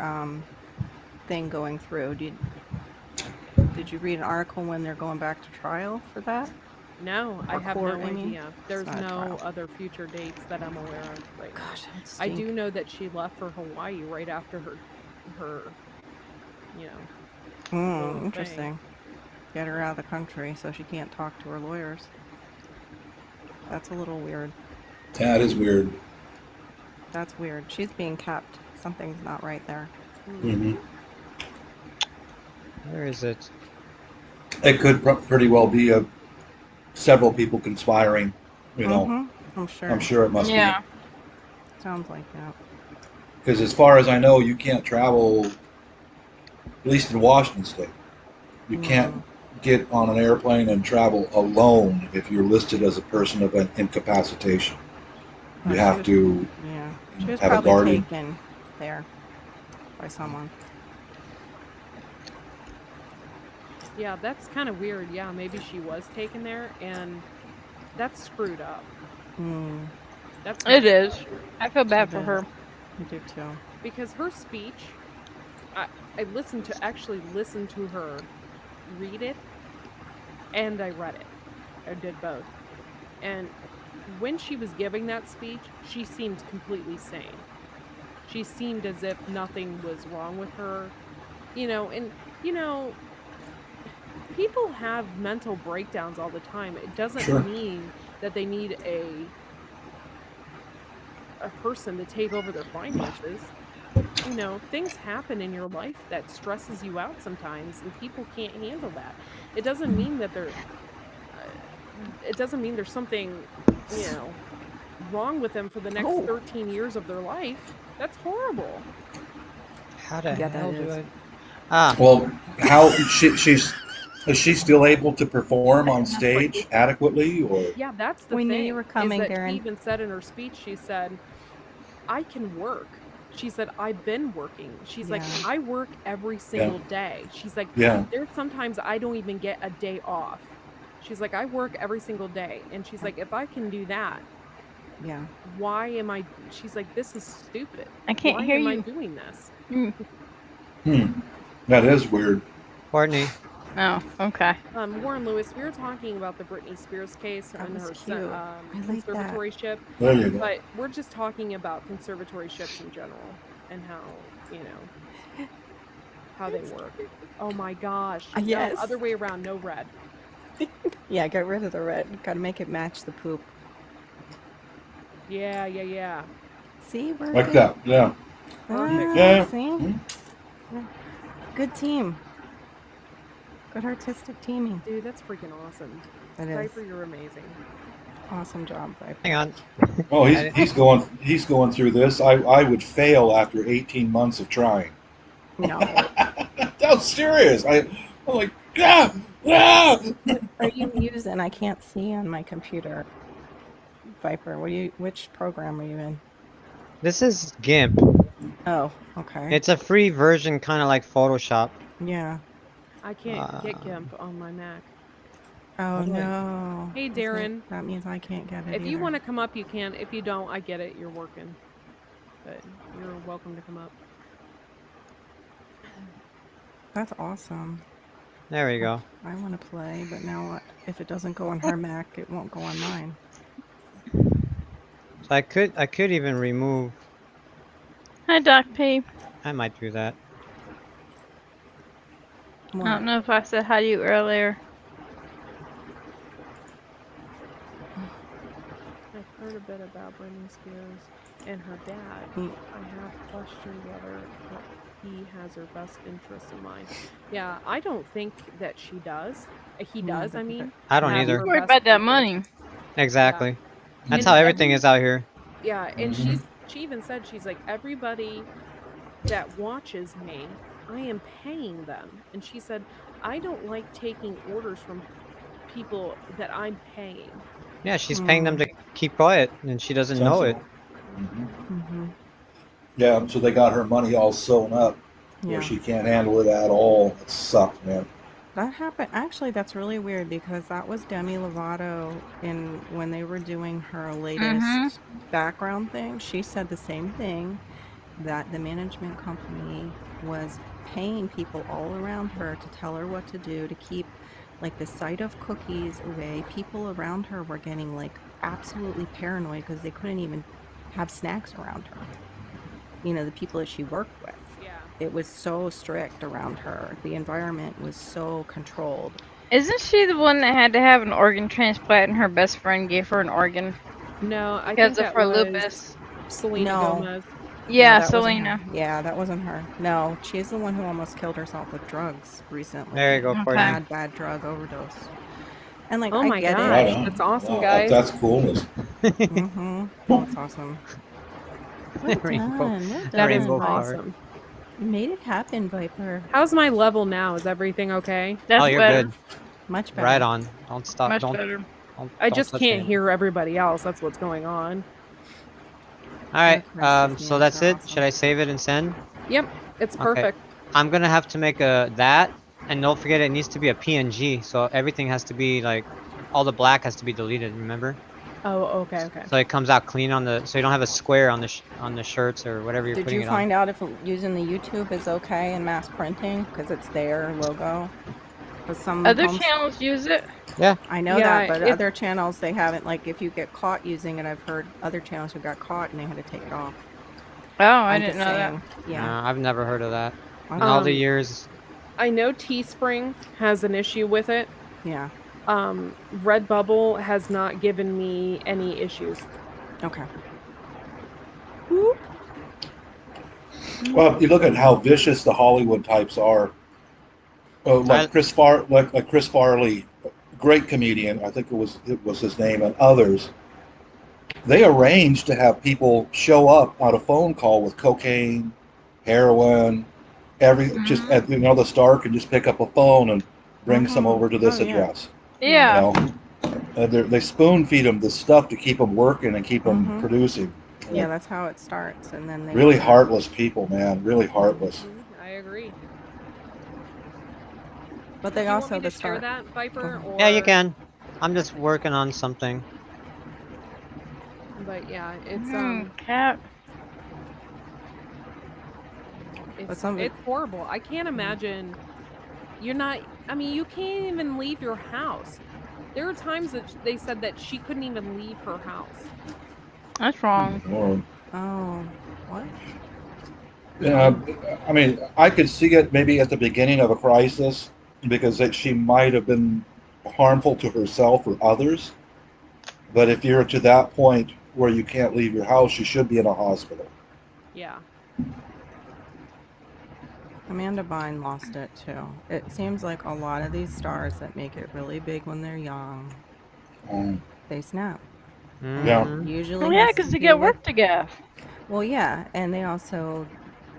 thing going through? Did you read an article when they're going back to trial for that? No, I Or have court, no I mean? idea. There's not a no trial. other future dates that I'm aware of right now. Gosh, that would I stink. do know that she left for Hawaii right after her you know, little thing. Interesting. Get her out of the country so she can't talk to her lawyers. That's a little weird. That is weird. That's weird. She's being kept. Something's not right there. Hmm. Where is it? It could pretty well be several people conspiring. You know, I'm sure. I'm sure it must Yeah. Sounds like that. be. Because as far as I know, you can't travel, at least in Washington State. You can't get on an airplane and travel alone if you're listed as a person of an incapacitation. You have to Yeah. She was have a probably guardian. taken there by someone. Yeah, that's kind of weird. Yeah, maybe she was taken there, and that's screwed up. That's It messed is. up. I feel bad It for is. her. I do too. Because her speech, I actually listened to her read it, and I read it. I did both. And when she was giving that speech, she seemed completely sane. She seemed as if nothing was wrong with her. And people have mental breakdowns all the time. It doesn't Sure. mean that they need a person to take over their finances. Things happen in your life that stresses you out sometimes, and people can't handle that. It doesn't mean that it doesn't mean there's something, wrong with them for the next 13 years of their life. That's horrible. How the Yeah, hell that do is. I? Ah. Well, how is she still able to perform on stage adequately, or? Yeah, that's the We knew thing. you were coming, is that Darren. She even said in her speech, she said, I can work. She said, I've been working. She's like, Yeah. I work every single day. She's like, Yeah. there's sometimes I don't even get a day off. She's like, I work every single day. And she's like, if I can do that, Yeah. why am I? She's like, this is stupid. I can't Why hear am I you. doing this? That is weird. Courtney. Oh, okay. Warren Lewis, we were talking about the Britney Spears case That and was her cute. I like that. conservatorship. There you go. But we're just talking about conservatorships in general and how, how they work. Oh my gosh. Yes. No, other way around, no red. Yeah, get rid of the red. Gotta make it match the poop. Yeah. See, we're Like good. that, yeah. Perfect. Yeah. See? Yeah. Good team. Good artistic teaming. Dude, that's freaking awesome. That is. Viper, you're amazing. Awesome job, Viper. Hang on. Oh, he's going through this. I would fail after 18 months of trying. No. I'm serious. I'm like, ah. What are you using? I can't see on my computer. Viper, which program are you in? This is GIMP. Oh, okay. It's a free version, kind of like Photoshop. Yeah. I can't get GIMP on my Mac. Oh no. Hey, Darren. That means I can't get it. If you want to come up, you can. If you don't, I get it. You're working. But you're welcome to come up. That's awesome. There we go. I want to play, but now if it doesn't go on her Mac, it won't go on mine. So I could even remove. Hi, Doc P. I might do that. I don't know if I said hi to you earlier. I've heard a bit about Britney Spears and her dad. Mm. I have questioned whether he has her best interests in mind. Yeah, I don't think that she does. He No, does, I mean, I don't no. have He's either. her worried best about that interest. money. Yeah. Exactly. That's And how Mhm. everything is out here. yeah, and Mhm. she even said she's like everybody that watches me, I am paying them. And she said, I don't like taking orders from people that I'm paying. Yeah, she's paying them Mm. to keep quiet, and she doesn't know it. Sensible. Mhm. Mhm. Yeah, so they got her money all sewn up where Yeah. she can't handle it at all. It sucks, man. That happened. Actually, that's really weird because that was Demi Lovato in when they were doing her Mm-hmm. latest background thing. She said the same thing, that the management company was paying people all around her to tell her what to do to keep like the sight of cookies away. People around her were getting like absolutely paranoid because they couldn't even have snacks around her. The people that she worked with. Yeah. It was so strict around her. The environment was so controlled. Isn't she the one that had to have an organ transplant and her best friend gave her an organ No, I because think of that her was lupus? Selena No, Gomez. no, Yeah, that wasn't her. Selena. Yeah, that wasn't her. No, she's the one who almost killed herself with drugs There you recently. go, Okay. Courtney. Bad drug overdose. And like, Oh I my get it. Right gosh, on. that's awesome, Wow, guys. that's coolness. Mm-hmm. Oh, it's awesome. We're Rainbow, done. We're That is rainbow done. car. awesome. You made it happen, Viper. How's my level now? Is everything okay? Oh, That's you're better. good. Much Right better. on. Don't stop. Much Don't better. don't I don't just touch can't anything. hear everybody else. That's what's going on. All Our right. crisis So memes that's are it. Should awesome. I save it and send? Yep, it's Okay. perfect. I'm gonna have to make a that, and don't forget it needs to be a PNG. So everything has to be like, all the black has to be deleted. Remember? Oh, okay, okay. So it comes out clean on the. So you don't have a square on the on the shirts or whatever you're Did putting you it on. find out if using the YouTube is okay in mass printing because it's their logo? Because some Other homes, channels use it. Yeah. I know that, Yeah, but it other channels they haven't. Like if you get caught using it, I've heard other channels who got caught and they had to take it off. Oh, I I'm didn't just know that. saying. Yeah. I've never heard of that. In Okay. all the um years. I know Teespring has an issue with it. Yeah. Redbubble has not given me any issues. Okay. Boop. Well, if you look at how vicious the Hollywood types are. I Like Chris Farley, great comedian. I think it was his name, and others. They arranged to have people show up on a phone call with cocaine, heroin, just Mm-hmm. at the star can just pick up a phone and bring some Mm-hmm. over to Oh this yeah. address. Yeah. You Yeah. know, they spoon feed them the stuff to keep them working and keep them Mm-hmm. producing. Yeah, that's how it starts, and then they Really end up. heartless people, man. Really heartless. I agree. But Do they you want me also to the share start. that, Go Viper, ahead. Yeah, you or can. I'm just working on something. but yeah, it's Cat. But some of it. it's horrible. I can't Mhm. imagine you're not I mean, you can't even leave your house. There are times that they said that she couldn't even leave her house. That's wrong. Or, Oh, what? yeah, I mean, I could see it maybe at the beginning of a crisis because she might have been harmful to herself or others. But if you're to that point where you can't leave your house, you should be in a hospital. Yeah. Amanda Bynes lost it too. It seems like a lot of these stars that make it really big when they're young, Um, they snap. And yeah. it Mm-hmm. usually Well, yeah, has because to they do get with, work together. well, yeah, and they also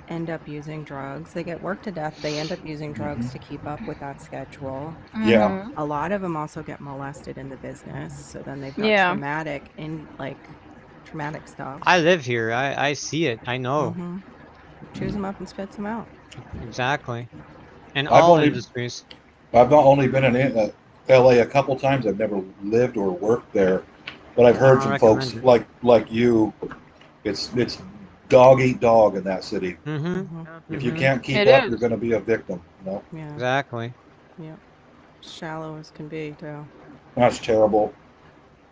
end up using drugs. They get worked to death. They end up using drugs to keep up with that schedule. Yeah. Mm-hmm. A lot of them also get molested in the business. So then they've got Yeah. traumatic stuff. I live here. I see it. I know. Mm-hmm. Chews them up and spits them out. Exactly. In I've all only industries. I've not only been in L.A. a couple times. I've never lived or worked there, but I've I heard don't from recommend folks it. like you. It's dog eat dog in that city. Mm-hmm. Mm-hmm. Yeah. If you Mm-hmm. can't keep It up, you're is. going to be a victim. Yeah. Exactly. Yep. Shallow as can be too. That's terrible.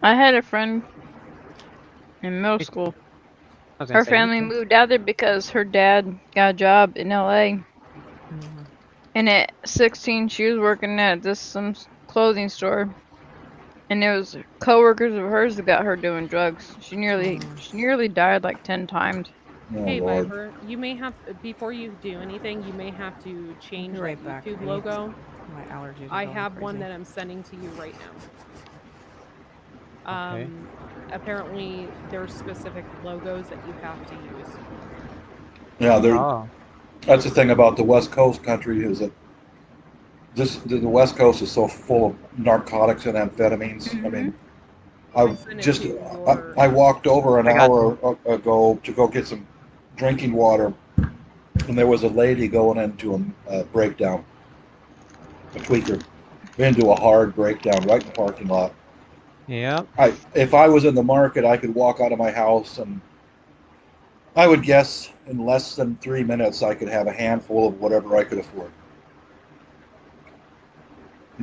I had a friend in middle I school. was gonna Her say me family too. moved out there because her dad got a job in LA. Mm-hmm. And at 16, she was working at this some clothing store. And there was coworkers of hers that got her doing drugs. She nearly died like 10 times. Oh Hey, Lord. Viper, you may have before you do anything, you may have to change right that back. YouTube I need logo. My allergies are I going have one crazy. that I'm sending to you right now. Okay. Apparently there's specific logos that you have to use. Yeah, Oh. that's the thing about the West Coast country is that the West Coast is so full of narcotics and amphetamines. I Mm-hmm. mean, I I sent it just to your I walked over an I got hour ago to go get some drinking water, and there was a lady going into a breakdown, a tweaker, into a hard breakdown right in the parking lot. Yep. If I was in the market, I could walk out of my house, and I would guess in less than 3 minutes I could have a handful of whatever I could afford.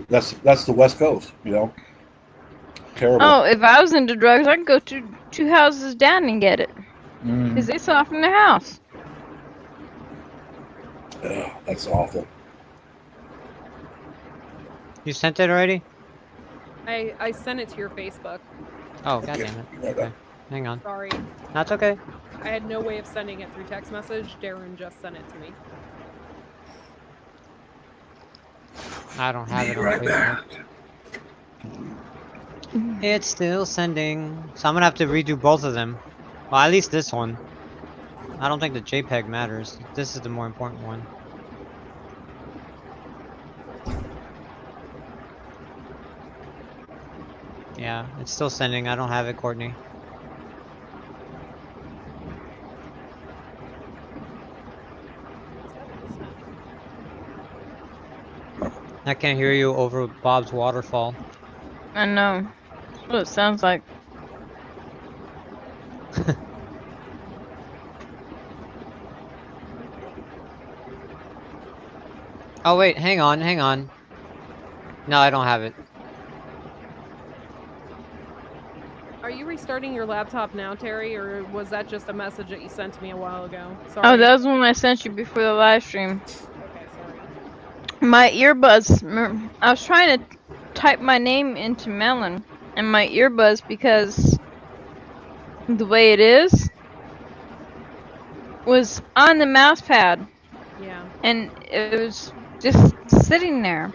That's the West Coast, you know. Terrible. Oh, if I was into drugs, I could go to 2 houses down and get it. Because they sell it from their house. Ugh, that's awful. You sent it already? I sent it to your Facebook. Oh, Okay. god damn it. Right Okay. back. Hang on. Sorry. That's okay. I had no way of sending it through text message. Darren just sent it to me. I don't have Be it on right Facebook. back. It's still sending. So I'm gonna have to redo both of them. Well, at least this one. I don't think the JPEG matters. This is the more important one. Yeah, it's still sending. I don't have it, Courtney. I can't hear you over Bob's waterfall. I know. That's what it sounds like. Oh wait, hang on, hang on. No, I don't have it. Are you restarting your laptop now, Terry, or was that just a message that you sent to me a while ago? Oh, Sorry. that was one I sent you before the live stream. Okay, sorry. My earbuds. I was trying to type my name into Melon, and my earbuds, because the way it is, was on the mouse pad, Yeah. and it was just sitting there,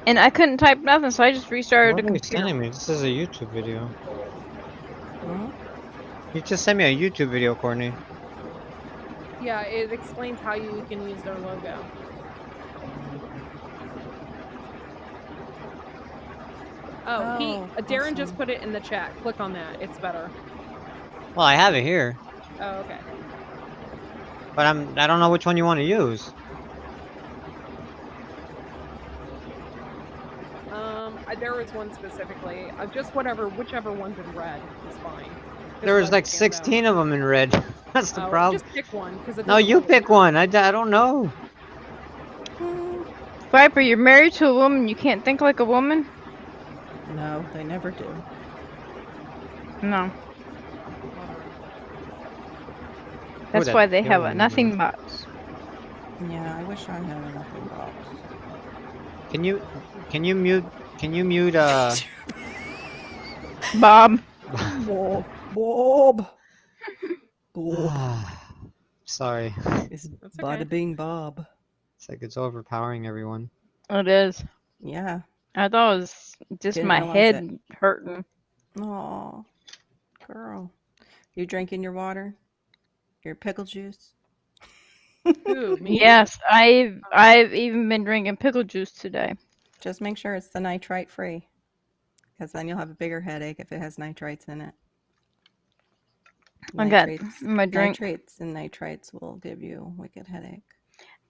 and I couldn't type nothing, so I just restarted What the are you computer. sending me? This is a YouTube video. Hmm? You just sent me a YouTube video, Courtney. Yeah, it explains how you can use their logo. Oh, Darren just awesome. put it in the chat. Click on that. It's better. Well, I have it here, Oh, okay. but I don't know which one you want to use. There was one specifically. Just whichever one's in red is fine. There was like 16 of them in red. That's the problem. Just pick one because it No, doesn't you really pick matter. one. I don't know. Viper, you're married to a woman. You can't think like a woman. No, they never do. No. Hold on. That's that why they have a billion nothing is. box. Yeah, I wish I had a nothing box. Can you mute Bob. Bob. Bob. Bob. Sorry. It's That's okay. Bada Bing Bob. It's like it's overpowering everyone. It is. Yeah. I thought it was just Didn't my realize head hurting. Aw, girl. You drinking your water? Your pickle juice? Who, me? Yes, I've even been drinking pickle juice today. Just make sure it's the nitrite free, because then you'll have a bigger headache if it has nitrites in it. I got my drink. Nitrates and nitrites will give you a wicked headache.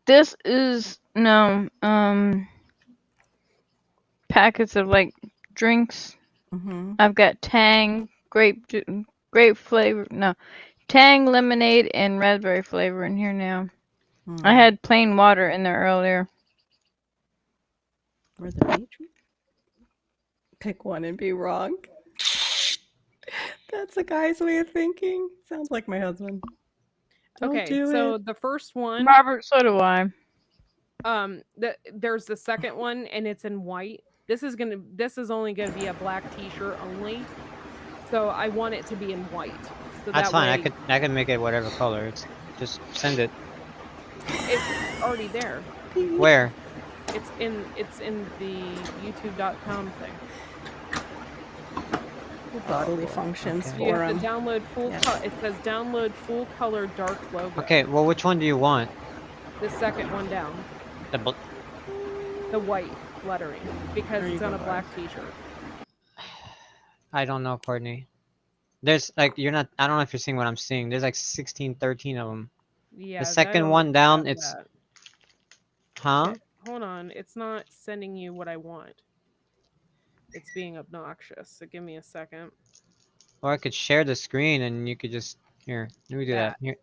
This is packets of like drinks. Mm-hmm. I've got Tang grape flavor. No, Tang lemonade and raspberry flavor in here now. I had plain water in there earlier. Where the beetroot? Pick one and be wrong. That's a guy's way of thinking. Sounds like my husband. Okay, so the first one. Robert, so do I. There's the second one, and it's in white. This is only gonna be a black T-shirt only. So I want it to be in white. So That's that fine. way I can make it whatever color. It's just send it. it's already there. Where? It's in the YouTube.com thing. Bodily functions Okay. So you have to forum. download full. Yeah. It says download full color dark logo. Okay. Well, which one do you want? The second one down, The bl- the white lettering, because There you it's on go, a black T-shirt. I don't know, Courtney. There's like you're not. I don't know if you're seeing what I'm seeing. There's like 16, 13 of them. Yeah. The I second don't one down, have it's that. huh? Okay, hold on. It's not sending you what I want. It's being obnoxious. So give me a second. Or I could share the screen and you could just here. Let me do that. Here.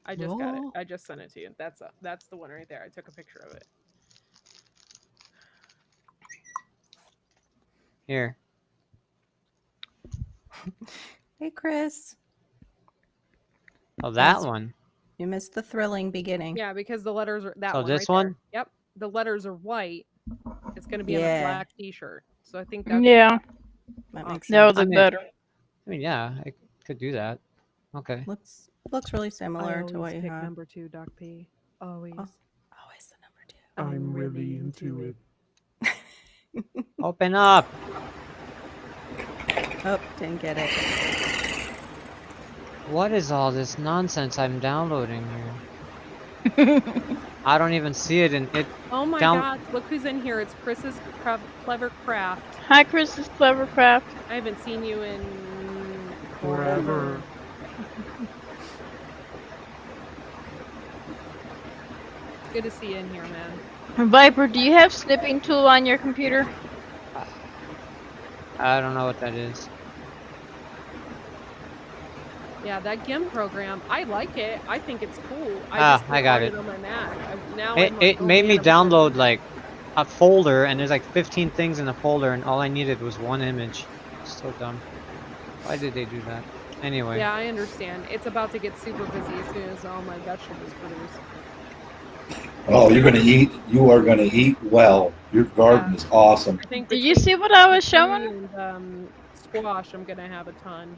I just got it. Oh. I just sent it to you. That's the one right there. I took a picture of it. Here. Hey, Chris. Oh, that That's- one. You missed the thrilling beginning. Yeah, because the letters are that So one. this right there. one? Yep. The letters are white. It's going to be on a Yeah. black T-shirt. So I think that's Yeah, That makes that would sense. look mean- better. I mean, yeah, I could do that. Okay. Looks really I similar to what always you pick have. number 2, Doc P. Always. Oh. Always the number 2. I'm really into it. Open up. Oh, didn't get it. What is all this nonsense I'm downloading here? I don't even see it in it. Oh my Down- God! Look who's in here. It's Chris's Clever Craft. Hi, Chris's Clevercraft. I haven't seen you in Forever. Good to see you in here, man. Viper, do you have snipping tool on your computer? I don't know what that is. Yeah, that GIMP program, I like it. I think it's cool. Ah, just I don't got want it. on my Mac. Now It, I'm like, it oh, made me man, I'm gonna- download like a folder and there's like 15 things in the folder and all I needed was one image. So dumb. Why did they do that? Anyway. Yeah, I understand. It's about to get super busy as soon as all my vegetables produce. Oh, you're gonna eat. You are gonna eat well. Your garden is awesome. I think Did you between see what I was zucchini showing? and squash, I'm gonna have a ton.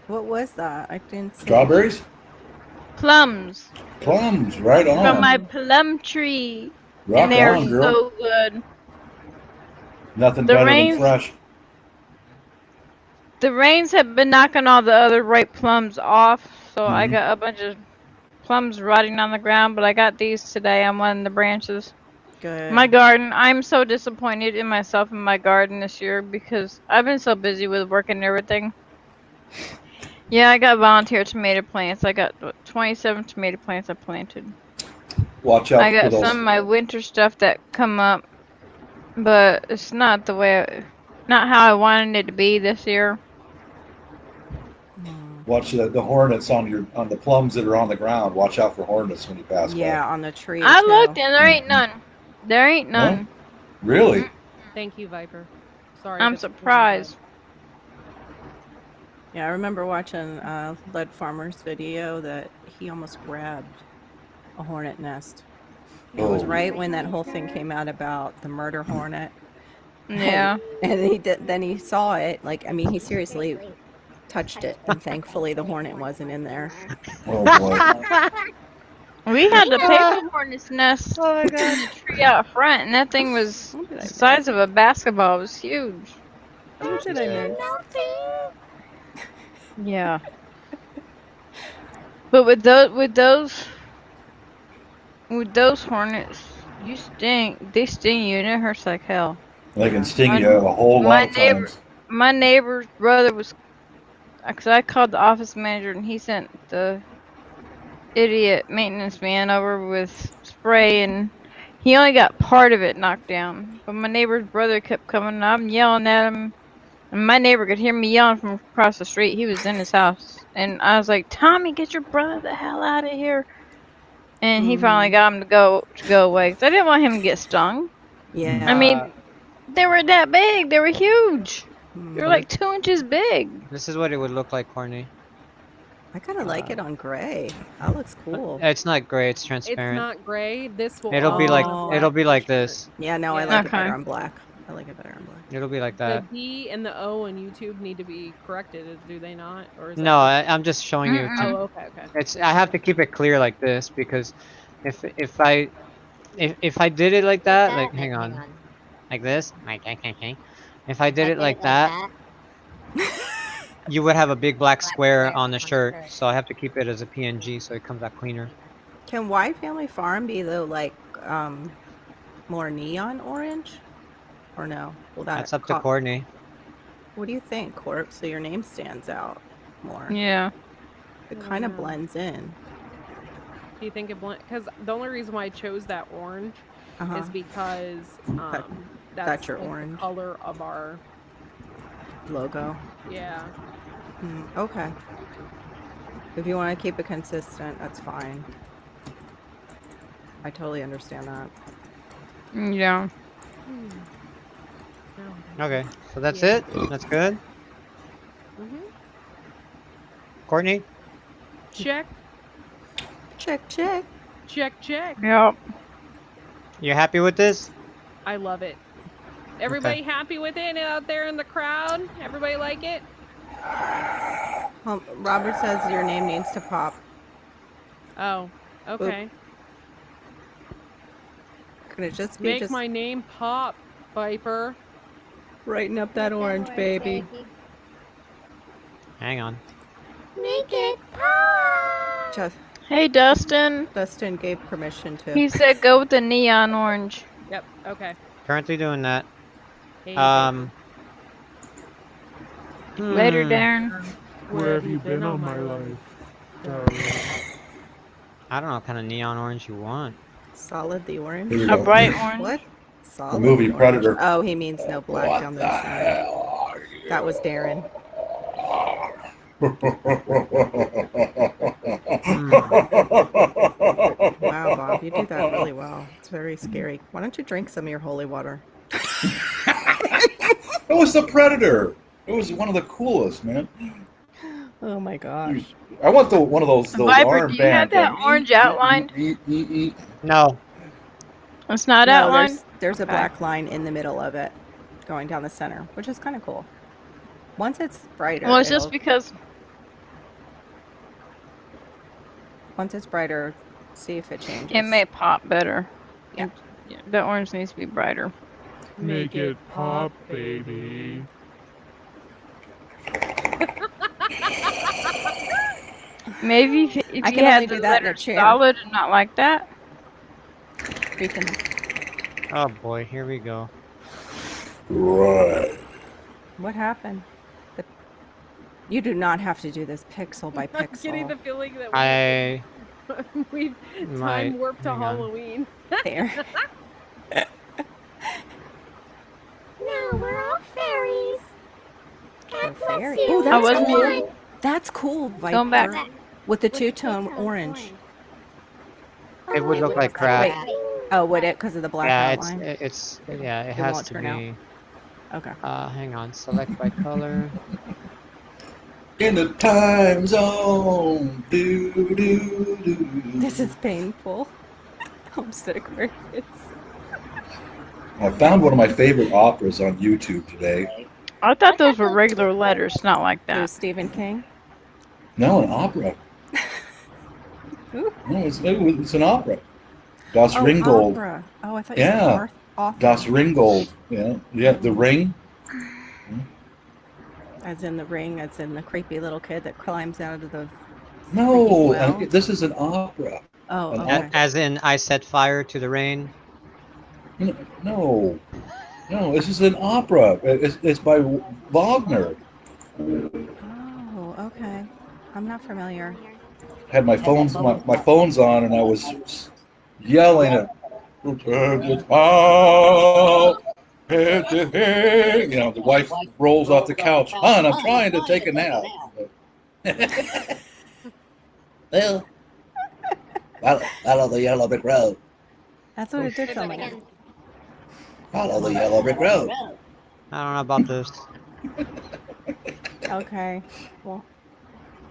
What was that? I didn't see. Strawberries, Plums plums, right from on. my plum tree. Rock And they're on, girl. so good. Nothing the better rains- than fresh. The rains have been knocking all the other ripe plums off, so I Mhm. got a bunch of plums rotting on the ground, but I got these today on one of the branches. Good. My garden, I'm so disappointed in myself and my garden this year because I've been so busy with work and everything. Yeah, I got volunteer tomato plants. I got 27 tomato plants I planted. Watch out I for got those. some of my winter stuff that come up, but it's not the way, not how I wanted it to be this year. Watch the hornets on the plums that are on the ground. Watch out for hornets when you pass Yeah, by. on the tree. I too. looked and there ain't none. There ain't No? none. Really? Thank you, Viper. Sorry. I'm that's really surprised. Yeah, I remember watching Lead Farmer's video that he almost grabbed a hornet nest. It was Oh. right when that whole thing came out about the murder hornet. Yeah. And he did, then he saw it. Like, I mean, he seriously touched it, and thankfully the hornet wasn't in there. Oh boy. We had a paper hornet's nest in the tree out front, and that thing was the size of a basketball. It was huge. What did I miss? Yeah. But with those hornets, you stink. They sting you, and it hurts like hell. They can sting you a whole lot of times. My neighbor's brother was, because I called the office manager, and he sent the idiot maintenance man over with spray, and he only got part of it knocked down. But my neighbor's brother kept coming, and I'm yelling at him. And my neighbor could hear me yelling from across the street. He was in his house. And I was like, Tommy, get your brother the hell out of here. And he finally got him to go away. 'Cause I didn't want him to get stung. Yeah. I mean, they were that big. They were huge. They were like 2 inches big. This is what it would look like, Courtney. I kind of like it on gray. That looks cool. It's not gray, it's It's transparent. not gray. This will. It'll be all like be Oh. black it'll be like T-shirt. this. Yeah, no, I Yeah. like it Okay. better on black. I like it better in black. It'll be like The that. D and the O in YouTube need to be corrected, do they not? Or is that No, just... I'm just showing you. Mm-mm. Oh, To, okay, okay. I have to keep it clear like this because if I did it like that, like hang on, like this, if I did it like that, you would have a big black square on the shirt. So I have to keep it as a PNG so it comes out cleaner. Can White Family Farm be though like more neon orange, or no? Will that That's up to Courtney. What do you think, Corp? So your name stands out more. Yeah. It I kind of don't know. blends in. Do you think it blend? Because the only reason why I chose that orange is because that's your like orange. the color of our Logo. yeah. Okay. If you want to keep it consistent, that's fine. I totally understand that. Yeah. Okay, so that's Yeah. it. That's good. Mhm. Courtney, Check, Check, check. check, check. Yep. you happy with this? I love it. Everybody happy with it out there in the crowd? Everybody like it? Robert says your name needs to pop. Oh, okay. Could it just be Make just my name pop, Viper. brighten up that orange, baby? Hang on. Make it pop. Just Hey, Dustin. Dustin gave permission to. He said go with the neon orange. Yep. Okay. Currently doing that. Hey, Later, Darren. Where have you been all my life, darling? I don't know what kind of neon orange you want. Solid the orange. Here we A go. bright orange. What? The Solid movie orange. Predator. Oh, he means no black What down the the center. hell are you? That was Darren. Wow, Bob, you do that really well. It's very scary. Why don't you drink some of your holy water? It was the Predator. It was one of the coolest, man. Oh my gosh. I want one of those Viper, arm do you have bands. that orange outlined? No. It's not No, outlined? there's a Okay. black line in the middle of it going down the center, which is kind of cool. Once it's brighter, Well, it's just because once it's brighter, see if it changes. it may pop better. Yeah. The orange needs to be brighter. Make it pop, baby. Maybe if I you can had only the do that in a letter chair. solid and not like that. We can. Oh boy, here we go. Right. What happened? You do not have to do this pixel by I'm pixel. getting the feeling that we've time warped to Halloween. There. No, we're all fairies. God bless Fairy. you. Oh, that's wasn't cool. even- That's cool, Viper. Going back. With the two-tone orange. It would look like crap. Wait. Oh, would it? Because of the black Yeah, outline? it It has won't to turn be. Okay. Hang on. Select by color. In the time zone. Do, do, do, do. This is painful. Homestead Aquarius. I found one of my favorite operas on YouTube today. I thought those were regular letters, not like It was that. Stephen King. No, an opera. Ooh. No, it's an opera. Das Oh, Ringgold. opera. Oh, I thought you Yeah. said opera. Das Ringgold. Yeah, the ring. As in the ring, as in the creepy little kid that climbs out of the... No, Freaking well. this is an opera. Oh, An okay. As in, I set fire to the rain. No, this is an opera. It's by Wagner. Oh, okay. I'm not familiar. Had my phones on, and I was yelling at. The wife rolls off the couch. Hon, I'm trying to take a nap. Well, follow the yellow brick road. That's what it did for me. Follow the yellow brick road. I don't know about this. Okay. Well,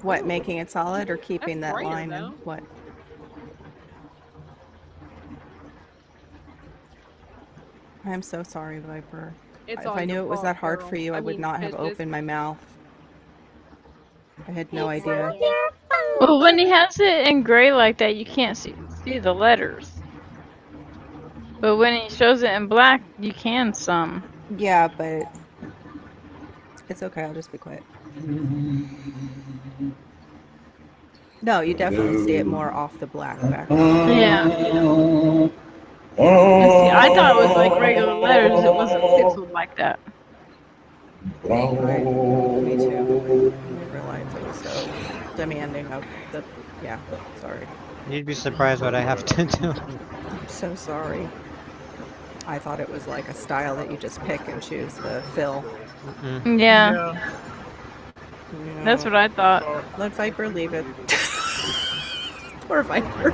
what, making it solid or keeping That's that brighter, line? And though. what? I'm so sorry, Viper. It's If all I your knew it was fault, that hard Carol. for you, I would mean, not have this opened my mouth. I had no It's idea. all your fault. Well, when he has it in gray like that, you can't see the letters. But when he shows it in black, you can some. Yeah, but it's okay. I'll just be quiet. No, you definitely see it more off the black background. Yeah. And see, I thought it was like regular letters. It wasn't pixeled like that. Right. Me too. I didn't realize it was so demanding of the. Yeah. Sorry. You'd be surprised what I have to do. I'm so sorry. I thought it was like a style that you just pick and choose the fill. Yeah. You That's know, what I thought. let Viper leave it. Poor Viper.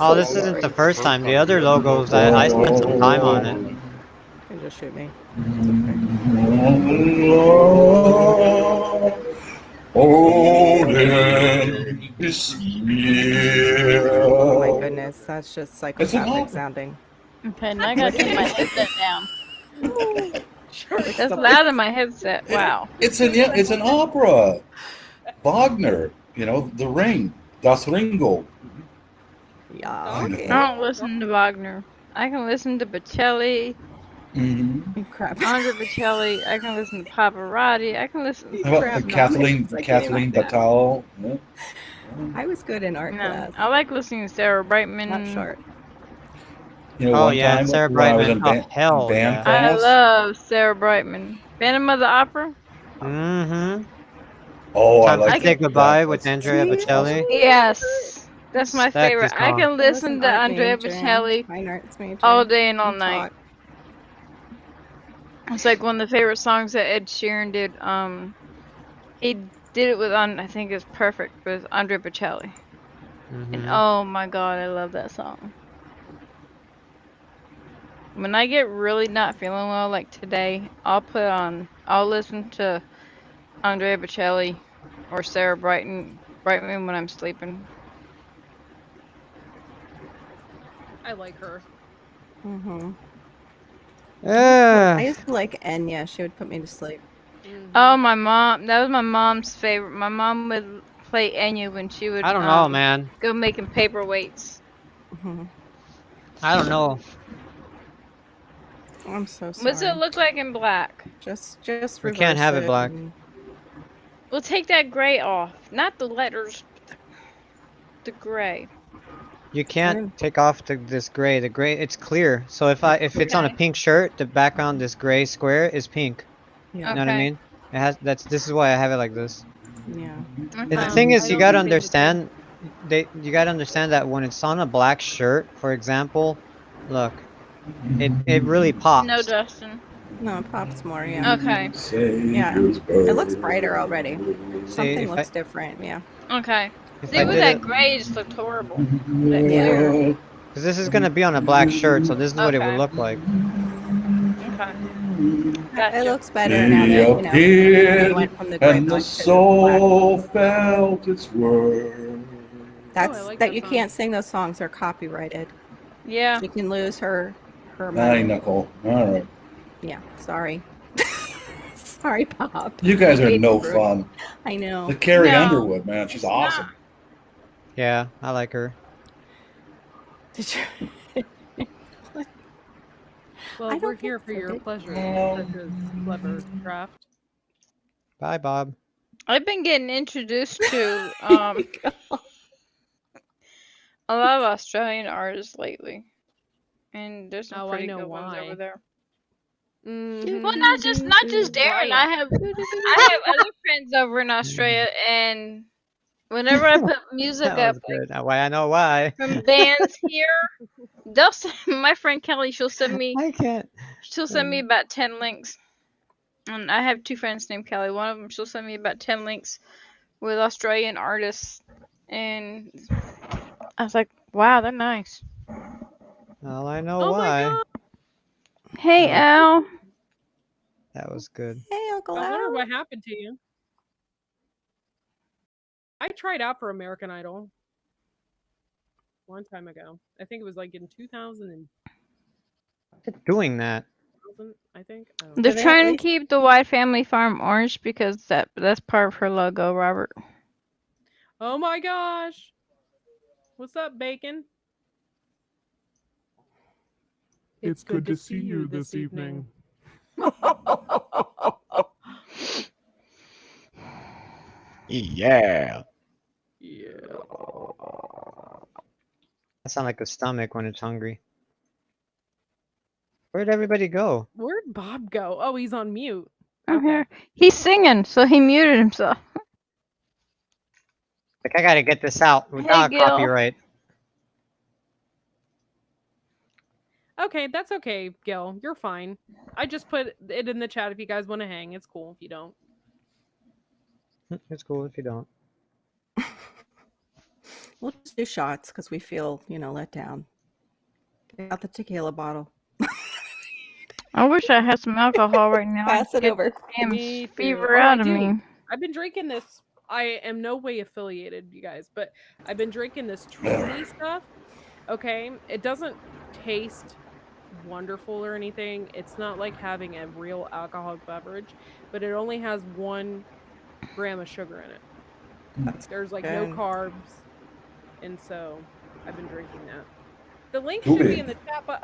Oh, this isn't the first time. The other logos, I spent some time on it. You can just shoot me. It's okay. Oh my goodness, that's just psychopathic sounding. Okay, now I gotta take my headset down. Sure. That's loud in my headset. Wow. It's an opera. Wagner, The Ring, Das Ringo. Yeah. I Okay. don't listen to Wagner. I can listen to Bocelli, Crap. Andre Bocelli. I can listen to Pavarotti. I can listen. How about Kathleen Battal? Yeah. I was good in art class. I like listening to Sarah Brightman. Not short. One time Sarah when I was Brightman. in Hell band yeah. I class. love Sarah Brightman. Phantom of the Opera. Mm-hmm. Oh, Time I like to Say that. Goodbye with Andrea That's Bocelli. awesome. Yes, that's my favorite. I song. can listen to Andrea Bocelli all day and all night. It's like one of the favorite songs that Ed Sheeran did. He did it with I think it's perfect with Andrea Bocelli. And oh my god, I love that song. When I get really not feeling well, like today, I'll listen to Andrea Bocelli or Sarah Brightman when I'm sleeping. I like her. Mm-hmm. I used to like Enya. She would put me to sleep. Oh, my mom. That was my mom's favorite. My mom would play Enya when she would. I don't know, man. Go making paperweights. I don't know. I'm so sorry. What's it look like in black? Just We can't have it black. We'll take that gray off. Not the letters. The gray. You can't take off this gray. The gray, it's clear. So if it's on a pink shirt, the background, this gray square is pink. Yeah. You know what I mean? It has. This is why I have it like this. Yeah. The thing is, you gotta understand. You gotta understand that when it's on a black shirt, for example, look, it really pops. No, Dustin. No, it pops more. Yeah. Okay. Yeah. It looks brighter already. Something looks different. Yeah. Okay. See, with that gray, it just looked horrible. Yeah. Because this is gonna be on a black shirt, so this is what it would look like. Okay. It looks better now that we went from the gray And the black soul felt its worth. That you can't sing those songs; they're copyrighted. Yeah. She can lose her money. Aye, Nicole. All right. Yeah. Sorry. Sorry, Pop. You guys are no fun. I know. The Carrie Underwood, man, she's awesome. Yeah, I like her. Did you? Well, we're here for your pleasure, such as clever craft. Bye, Bob. I've been getting introduced to a lot of Australian artists lately, and there's some pretty good ones over there. Well, not just Darren. I have other friends over in Australia, and whenever I put music That up, was good. Why I know why. from bands here, my friend Kelly, she'll send me. I can't. She'll send me about 10 links, and I have two friends named Kelly. One of them, she'll send me about 10 links with Australian artists, and I was like, wow, they're nice. Well, I know why. Hey, Al. That was good. Hey, Uncle I wonder Al. what happened to you. I tried out for American Idol one time ago. I think it was like in 2000. Doing that. 1,000, I think. I don't know. They're Do they at trying to least- keep the White Family Farm orange because that's part of her logo, Robert. Oh my gosh! What's up, Bacon? It's good to see you this evening. Yeah. Yeah. That sounds like a stomach when it's hungry. Where'd everybody go? Where'd Bob go? Oh, he's on mute. I'm Okay. here. He's singing, so he muted himself. Like, I gotta get this out without Gil. copyright. Okay, that's okay, Gil. You're fine. I just put it in the chat if you guys want to hang. It's cool if you don't. It's cool if you don't. We'll just do shots because we feel, let down. Get out the tequila bottle. I wish I had some alcohol right now. Pass I'd it get over. this damn Me too. fever Oh, I out of do. me. I've been drinking this. I am no way affiliated, you guys, but I've been drinking this Truly stuff. Okay, it doesn't taste wonderful or anything. It's not like having a real alcoholic beverage, but it only has 1 gram of sugar in it. There's like no good. carbs, and so I've been drinking that. The link Too should be big. in the chat, but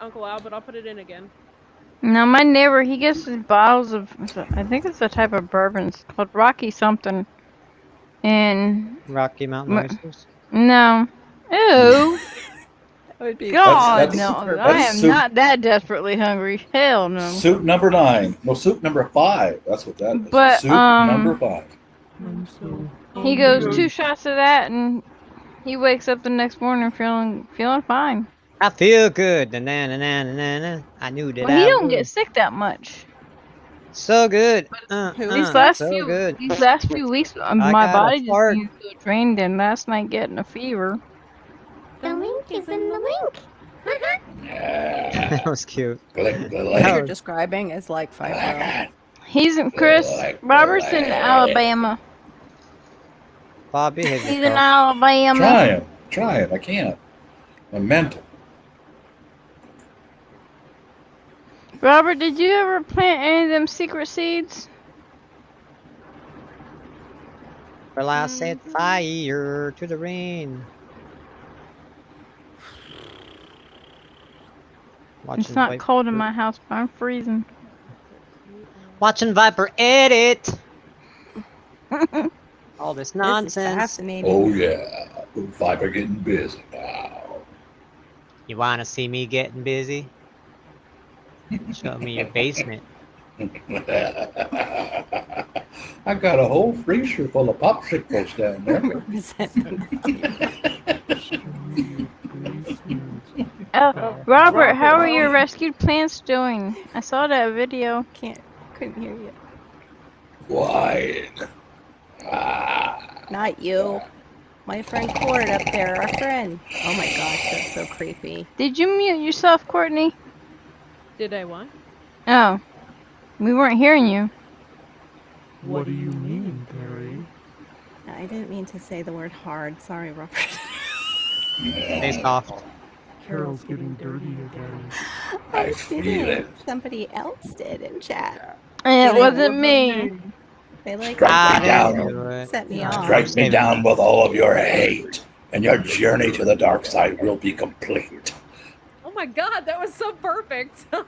Uncle Al, but I'll put it in again. No, my neighbor, he gets these bottles of, I think it's a type of bourbon. It's called Rocky something. And, Rocky Mountain Oysters. no. Ew. That would be God, that's- no. that's I am soup. not that desperately hungry. Hell no. Soup number 9. No, soup number 5. That's what that is. But, soup number 5. I'm so He goes hungry. 2 shots of that and he wakes up the next morning feeling fine. I feel good. Na-na-na-na-na-na. I knew that Well, he I don't would. get sick that much. So good. These last so few good. weeks, I my got a body just fart. being so drained, and last night getting a fever. The link is in the link. That was cute. What That you're was- describing is like fibro. He's in Robert's in Alabama. Bob, behave He's in yourself. Alabama. Try it. I can't. I'm mental. Robert, did you ever plant any of them secret seeds? Well, I set fire to the rain. It's not cold in my house, but I'm freezing. Watching Viper edit. All this This is nonsense. fascinating. Oh yeah, Viper getting busy now. You want to see me getting busy? Show me your basement. I got a whole freezer full of popsicles down there. Robert, how are your rescued plants doing? I saw that video. Couldn't hear you. Wine. Not you. My friend Cord up there, our friend. Oh my gosh, that's so creepy. Did you mute yourself, Courtney? Did I what? Oh, we weren't hearing you. What do you mean, Perry? I didn't mean to say the word hard. Sorry, Robert. Stay soft. Carol's getting dirty again. I feel it. Somebody else did in chat. And it They wasn't me. They like Strike me down. set me off. Strike me down with all of your hate, and your journey to the dark side will be complete. Oh my god, that was so perfect. Oh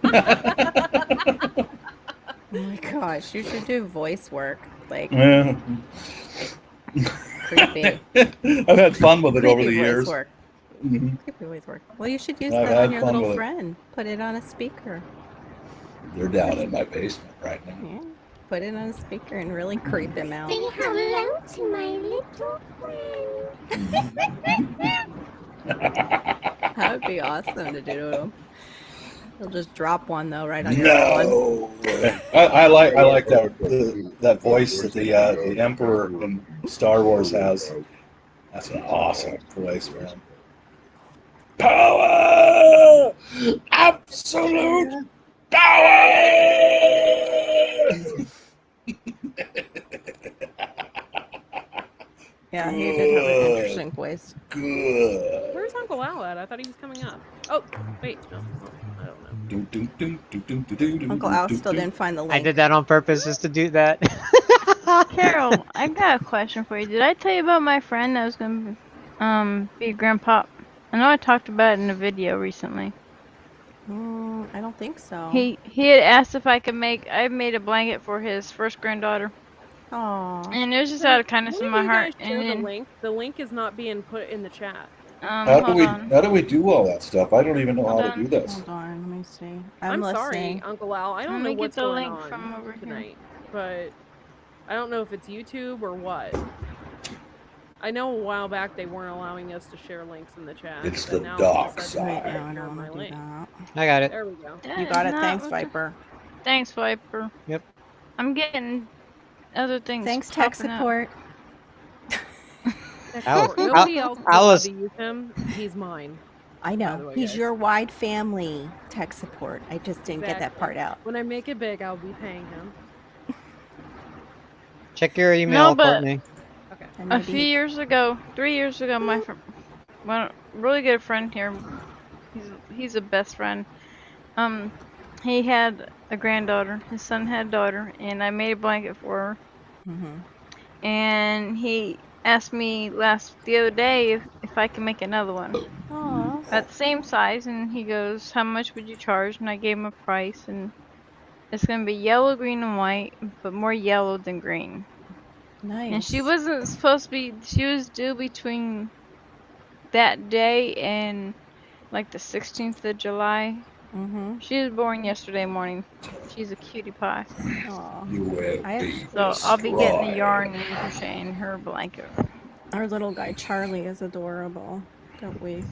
my gosh, you should do voice work. Like creepy. I've had fun with it over the Creepy voice years. work. Mhm. Creepy voice work. Well, you should use I've that had on your fun little with it. friend. Put it on a speaker. They're down in my basement right now. Yeah. Put it on a speaker and really creep him out. Say hello to my little friend. That would be awesome to do to him. He'll just drop one though, right on your lawn. No, I like that voice that the Emperor in Star Wars has. That's an awesome voice, man. Power, absolute power. Yeah, he did have an interesting voice. Good. Where's Uncle Al at? I thought he was coming up. Oh, wait. No, I don't know. Uncle Al still didn't find the link. I did that on purpose just to do that. Carol, I got a question for you. Did I tell you about my friend that was gonna be a grandpa? I know I talked about it in a video recently. I don't think so. He had asked if I could make. I made a blanket for his first granddaughter, Aw. and it was just out of kindness in my heart. Share And the then, link. The link is not being put in the chat. hold on. How do we do all that stuff? I don't even know Hold how to on. do this. Hold on, let me see. I'm sorry, listening. Uncle Al. I don't Let know me get what's the going link on from over here. tonight, but I don't know if it's YouTube or what. I know a while back they weren't allowing us to share links in the chat. It's but the now all of a dark sudden Wait, I side. no, I can share don't my want to do link. that. I got it. There we go. You got it. Thanks, What the- Viper. Thanks, Viper. Yep. I'm getting other things. Thanks, tech popping up. support. Nobody else is I allowed was- to use him. He's mine. I By know. the way, He's guys. your wide family tech support. I just didn't get that part out. When I make it big, I'll be paying him. Check your email, but- Courtney. Okay. And A maybe few years ago, 3 years ago, my one really good friend here, he's a best friend. He had a granddaughter. His son had a daughter, and I made a blanket for her. Mhm. And he asked me the other day if I can make another one Aw. at the same size, and he goes, "How much would you charge?" And I gave him a price, and it's gonna be yellow, green, and white, but more yellow than green. Nice. And she wasn't supposed to be. She was due between that day and like the 16th of July. Mhm. She was born yesterday morning. She's a cutie pie. Aw. You will I- be So I'll be getting the destroyed. yarn and crocheting her blanket. Our little guy Charlie is adorable. Don't we?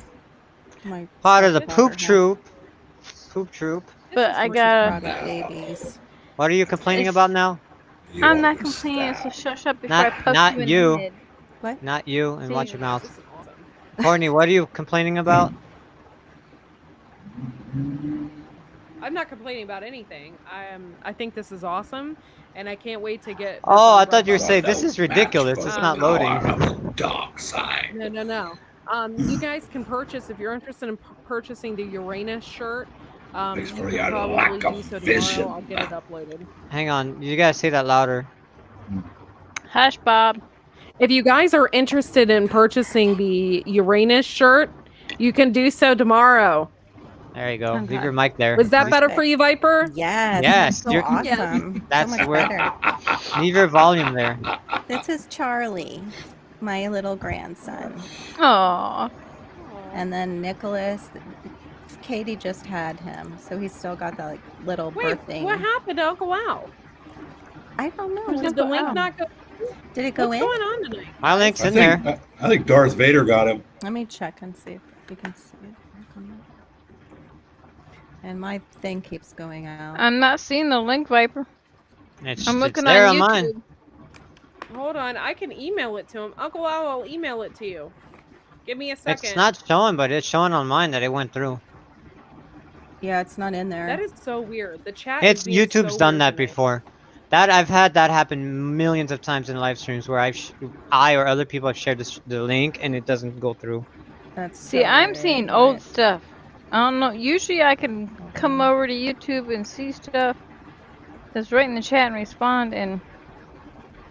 My Part of the stepdaughter poop had- troop. Poop troop. But I She got. brought up babies. What are you complaining It's- about now? You I'm not complaining, so understand. shush up before I poke Not you in you. the head. What? Not you, and watch your See, mouth. This is awesome. Courtney, what are you complaining about? I'm not complaining about anything. I think this is awesome, and I can't wait to get. This Oh, on I thought you were Redbubble. saying this is ridiculous. It's not loading. Dark side. No. You guys can purchase if you're interested in purchasing the Uranus shirt. Thanks You for can your probably lack do of so vision. tomorrow. I'll get it uploaded. Hang on, you gotta say that louder. hush, Bob. If you guys are interested in purchasing the Uranus shirt, you can do so tomorrow. There you go. Okay. Leave your mic there. Was that better for you, Viper? Yes. Yes, That's so you're- awesome. That's so much where- better. Leave your volume there. This is Charlie, my little grandson. Aww. And then Nicholas, Katie just had him, so he's still got that like little Wait, birthing. what happened to Uncle Al? I don't know. Where's Did the Uncle link Al? not go? Did it go What's in? going on tonight? My link's I in there. think Darth Vader got him. Let me check and see if we can see it. And my thing keeps going out. I'm not seeing the link, Viper. It's I'm looking there on on YouTube. mine. Hold on, I can email it to him. Uncle Al, I'll email it to you. Give me a second. It's not showing, but it's showing on mine that it went through. Yeah, it's not in there. That is so weird. The chat. It's is being YouTube's so done weird that tonight. before. That I've had that happen millions of times in live streams where I or other people have shared the link and it doesn't go through. That's See, so I'm weird. seeing Why- old stuff. I don't know. Usually I can come over to YouTube and see stuff that's right in the chat and respond. And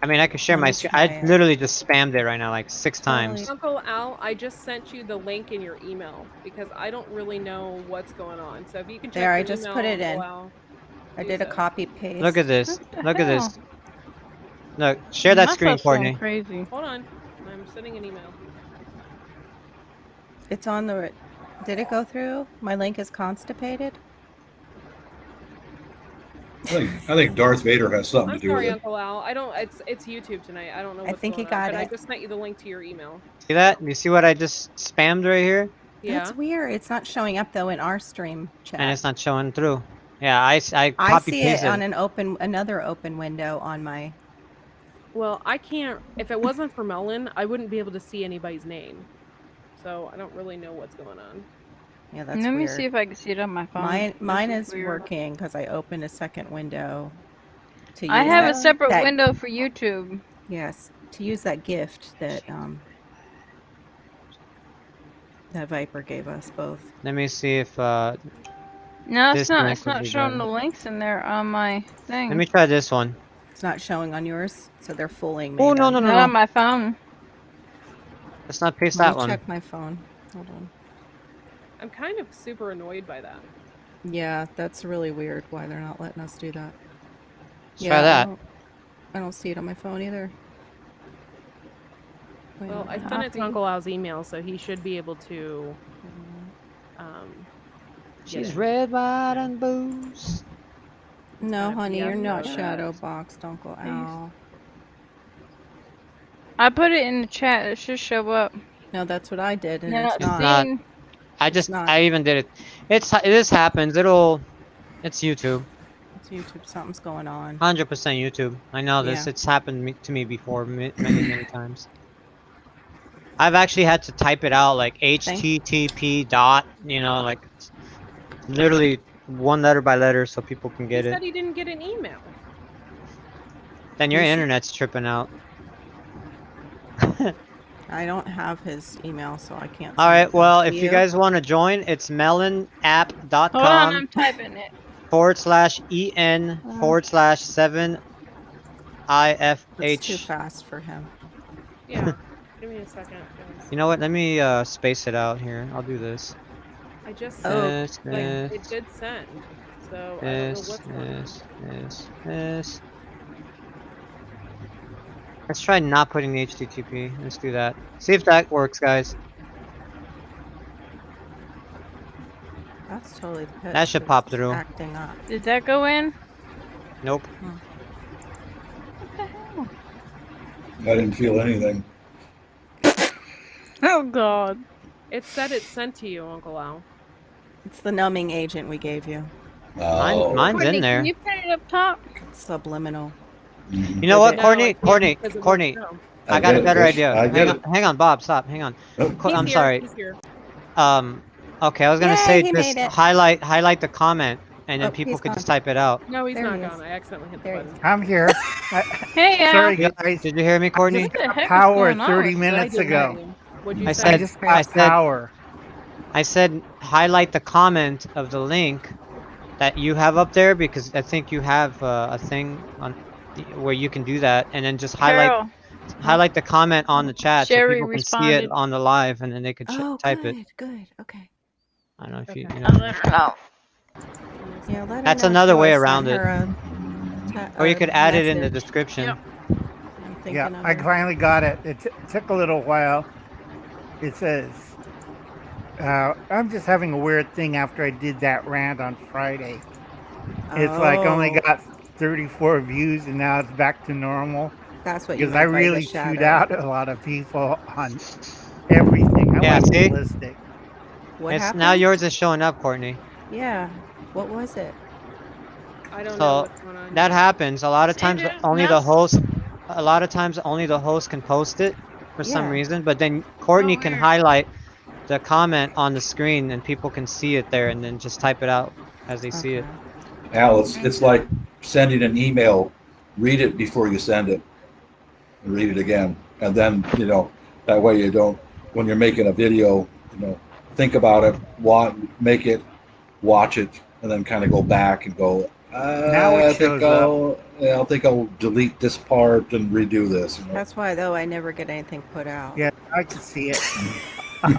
I mean, I could share Let my me screen. try I it. literally just spammed it right now like 6 times. Uncle Al, I just sent you the link in your email because I don't really know what's going on. So if you can check There, I your just email, put it Uncle in. Al, I do did a so. copy paste. Look at this. What the Look at this. hell? Look, share that My screen, stuff's going Courtney. crazy. Hold on, I'm sending an email. It's on the. Did it go through? My link is constipated. I think Darth Vader has something I'm to do sorry, with it. Uncle Al. I don't. It's YouTube tonight. I don't know I what's think he going on. got But I it. just sent you the link to your email. See that? You see what I just spammed right here? Yeah. That's weird. It's not showing up though in our stream chat. And it's not showing through. Yeah, I I copy see it pasted. on another open window on my. Well, I can't. If it wasn't for Melon, I wouldn't be able to see anybody's name. So I don't really know what's going on. Yeah, that's Let me weird. see if I can see it on my phone. Mine This is weird. working because I opened a second window. To I use have that- a separate that- window for YouTube. Yes, to use that gift that that Viper gave us both. Let me see if No, it's This not. link It's would not be showing better. the links in there on my thing. Let me try this one. It's not showing on yours, so they're fooling me. Oh no no then. no Not on no! my phone. Let's not paste Let that me one. check my phone. Hold on. I'm kind of super annoyed by that. Yeah, that's really weird. Why they're not letting us do that? Let's try that. I don't see it on my phone either. Wait a Well, I minute. sent it to Copy. Uncle Al's email, so he should be able to. Wait a minute. Get She's in. red, white, and booze. No, Kinda honey, you're not fiasco. shadow boxed, Uncle Al. I put it in the chat. It should show up. No, that's what I did, and You're it's not not. not. seeing. It's not. I even did it. This happens. It's YouTube. It's YouTube. Something's going on. 100% YouTube. I know this. Yeah. It's happened to me before many times. I've actually had to type it out like HTTP dot, like literally one letter by letter so people can He get it. said he didn't get an email. Then your You should- internet's tripping out. I don't have his email, so I can't. All send right. it Well, to if you guys want to join, it's Hold on, melonapp.com I'm typing it. /en/7IFH. It's too fast for him. Yeah. Give me a second, guys. You know what? Let me space it out here. I'll do this. I just Oh, sent, This, it did send. So I don't know this, what's going on. this. Let's try not putting the HTTP. Let's do that. See if that works, guys. That's totally the pitch. That should that's pop through. Acting up. Did that go in? Nope. What the hell? I didn't feel anything. Oh God. It said it sent to you, Uncle Al. It's the numbing agent we gave you. Oh. Mine's Courtney, in there. Can you put it up top? It's subliminal. Mhm. You know what, No, I Courtney? can't Courtney, because it won't Courtney. show. I got get a it, better Fish. idea. I get Hang on, Bob. Stop. Hang on. Oh. He's I'm here, sorry. He's here. Okay, I was gonna Yay, say he just made it. highlight the comment, and then Oh, people he's could gone. just type it out. No, he's There not he is. gone. I accidentally hit the There he button. I'm here. Hey, Al. Sorry, Did, guys. did you hear me, Courtney? What the heck is Power going on 30 with you? minutes I did ago. hear you. What'd you I say? I said- just passed said- power. I said highlight the comment of the link that you have up there because I think you have a thing on where you can do that, and then just Carol. highlight the comment on the chat Sherry so people can see it responded. on the live, and then they could Oh, type good, it. good. Okay. I don't know if you Okay. know. I'll let her know. Yeah, let her That's know, another too. way I around sent it. her Or you could add it in the message. description. Yep. I'm thinking Yeah, of I her. finally got it. It took a little while. It says, I'm just having a weird thing after I did that rant on Friday. It's like only Oh, got 34 views and now it's back to normal. that's what you Because I meant by the really chewed shadow. out a lot of people on everything. I Yeah, went see? ballistic. What It's happened? now yours is showing up, Courtney. Yeah. What was it? I don't know So what's going on. that happens a lot of See, times. there's Only the nothing. host. A lot of times, only the host can post it for some Yeah. reason. But then Courtney Oh, can weird. highlight the comment on the screen, and people can see it there, and then just type it out as they see it. Okay. Al, it's like sending an email. Read it before you send it. And read it again. And then, that way you don't, when you're making a video, think about it, make it, watch it, and then kind of go back and go, Now it I think shows I think I'll delete this part and redo this. That's why, though, I never get anything put out. Yeah, I can see it on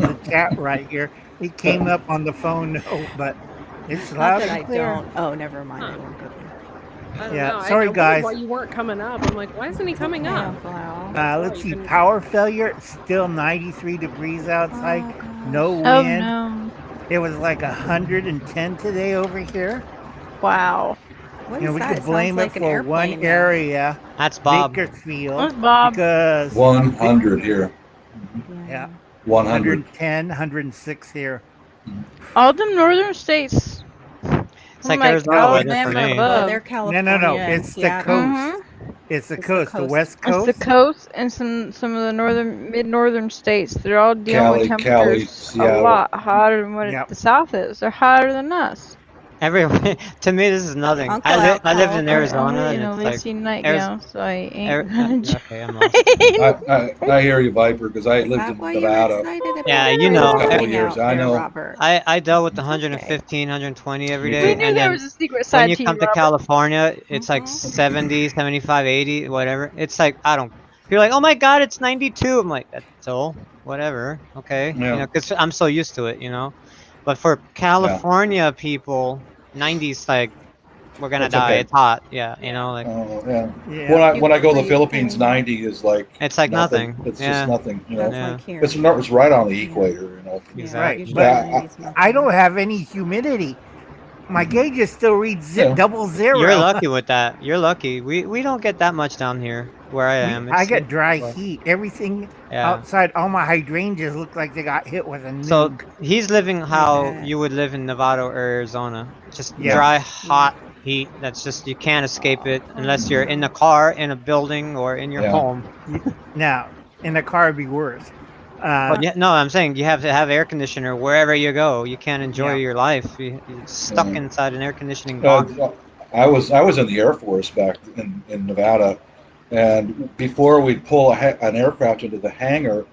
the chat right here. It came up on the phone note, but it's Not loud that and I clear. don't. Oh, never mind. Huh. I won't go there. I don't Yeah, know. sorry, I wondered guys. why you weren't coming up. I'm like, why isn't he coming Hey, up? Uncle Al. Let's see, power failure. It's still 93 degrees outside. Oh, gosh. No Oh wind. no. It was like 110 today over here. Wow. What And is we that? could It blame sounds it like an for airplane one now. area, That's Bob. Bakersfield, Where's Bob? because 100 here. yeah, 100. 110, 106 here. All them northern states. It's like like Arizona weather for Alabama me. above. Well, they're No, California. no, no. and It's the Seattle. coast. Mhm. It's the It's the coast. The coast. West It's Coast. the coast and some of the mid-northern states. They're all dealing with Cali, temperatures a Seattle. lot hotter than what Yep. the South is. They're hotter than us. Everywhere. To me, this is nothing. Uncle I lived Axel. in I'm Arizona, and in a it's like lacy Arizona. nightgown, so I ain't gonna Okay, I'm lost. I hear you, Viper, because I Is lived that in why you were Nevada excited Yeah, about you for a know, couple of driving years. out I there, know. Robert? I dealt with It's okay. 115, 120 every Me We day, too. knew and there then was a secret when side you to you, come to Robert. California, it's like Mm-hmm. 70, 75, 80, whatever. It's like I don't. You're like, oh my God, it's 92. I'm like, that's so whatever, okay, Yeah. because I'm so used to it, But for Yeah. California people, 90's like we're gonna It's die. okay. It's hot, yeah, Yeah. like Yeah. Yeah. When I go to the Are you Philippines, pulling up? 90 is like it's like nothing. nothing, It's just yeah, nothing. That's yeah, like here. It's right on the Yeah. equator. Yeah. Right. exactly. Usually But Yeah. 90's I nothing. don't have any humidity. My gauges still read Yeah. double You're zero. lucky with that. You're lucky. We don't get that much down here where I am. I It's get dry like heat. Everything yeah. outside, all my hydrangeas look like they got hit with a So nuke. he's living I how bet. you would live in Nevada or Arizona. Just Yeah. Yeah. dry, Yeah. hot heat. That's just you can't escape Oh, it poor unless you're in the Mom. car, in a building, or in your Yeah. home. Now, in the car, it'd be worse. But yeah, no, I'm saying you have to have air conditioner wherever you go. You can't enjoy Yeah. your life. You're stuck Yeah. inside an air conditioning box. Uh, I was in the Air Force back in Nevada, and before we'd pull an aircraft into the hangar,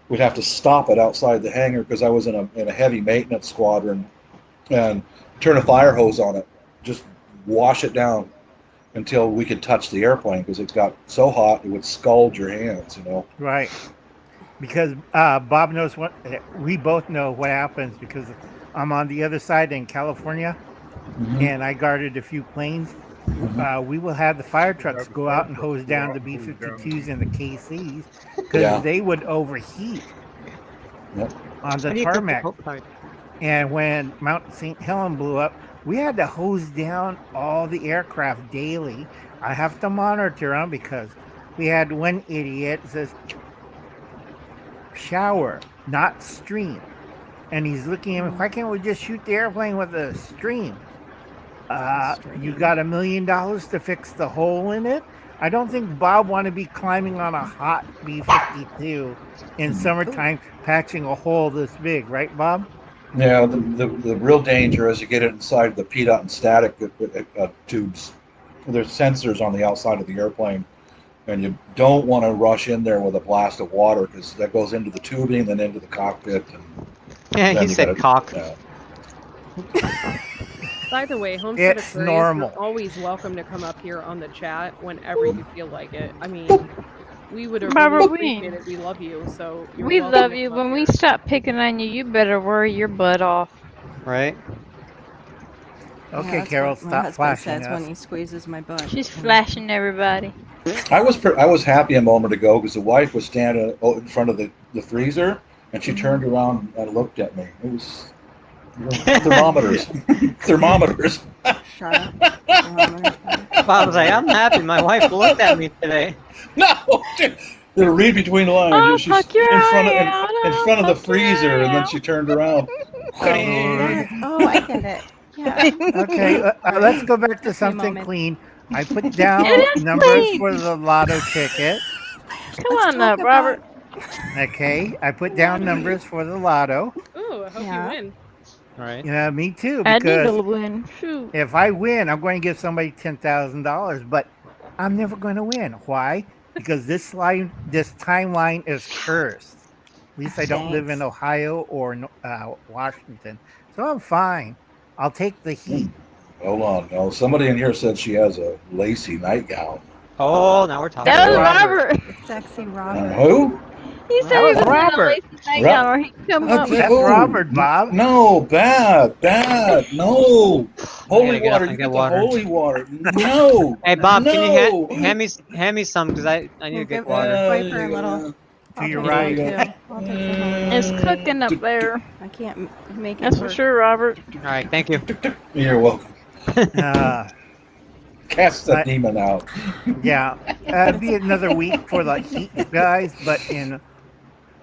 we'd have to stop it outside the hangar because I was in a heavy maintenance squadron, and turn a fire hose on it, just wash it down until we could touch the airplane because it got so hot it would scald your hands. Right. Because Bob knows what we both know what happens because I'm on the other side in California Hmm. and I guarded a few planes. Hmm. We will have the fire trucks go out and hose down the B-52s and the KCs because Yeah. they would overheat Yep. on the How do you cook the tarmac. Coke pipe? And when Mount St. Helen blew up, we had to hose down all the aircraft daily. I have to monitor them because we had one idiot says shower, not stream. And he's looking at me, why can't we just shoot the airplane with a stream? You got $1 million to fix the hole in it? I don't think Bob want to be climbing on a hot B-52 in summertime, patching a hole this big, right, Bob? Yeah, the real danger is you get it inside the PDOT and static tubes. There's sensors on the outside of the airplane, and you don't want to rush in there with a blast of water because that goes into the tubing, then into the cockpit, and Yeah, he then you got said cock. to. By the way, Homestead It's Aquarius, you're normal. always welcome to come up here on the chat whenever you feel like it. I mean, we would have Robert, really we appreciated it. We love you, so you're we welcome love to you. come up When we here. stop picking on you, you better worry your butt off. Right? Yeah, Okay, that's Carol, what my stop husband flashing says when us. he squeezes my butt. She's flashing everybody. I was happy a moment ago because the wife was standing in front of the freezer, and she turned around and looked at me. It was thermometers, thermometers. Shut up. Thermometer, shut up. Bob was like, I'm happy. My wife looked at me today. No, to read between the I'll lines. She's poke your in front of eye out. in I'll front of the poke your freezer, eye and then out. she turned around. Oh, Lord. yes. Oh, I get it. Yeah. Okay, All let's right. go back to Took me a something moment. clean. I put It down is numbers clean. for the lotto ticket. Come Let's on talk up, Robert. Okay, I put down numbers for the lotto. Ooh, I hope you Yeah. win. Right? Yeah, me too, I need because a win. Shoot. if I win, I'm going to give somebody $10,000, but I'm never going to win. Why? Because this timeline is cursed. At least I don't live in Thanks. Ohio or Washington, so I'm fine. I'll take the heat. Hold on, no. Somebody in here said she has a lacy nightgown. Oh, now we're talking. That was Robert. Robert. Sexy Robert. Who? He said That he was was in a Robert. lacy nightgown or he'd come up. That's Robert, Bob. No, bad. No, I gotta holy get up water. and You get get the water. holy water. No, Hey Bob, can you no. hand me some because I need We'll to get give water. Viper a little. To I'll your take right. some too. I'll take some home. It's cooking up there. I can't make it That's for work. sure, Robert. All right, thank you. You're welcome. Uh, Cast the I- demon out. yeah, it'd be another week for the heat, guys. But in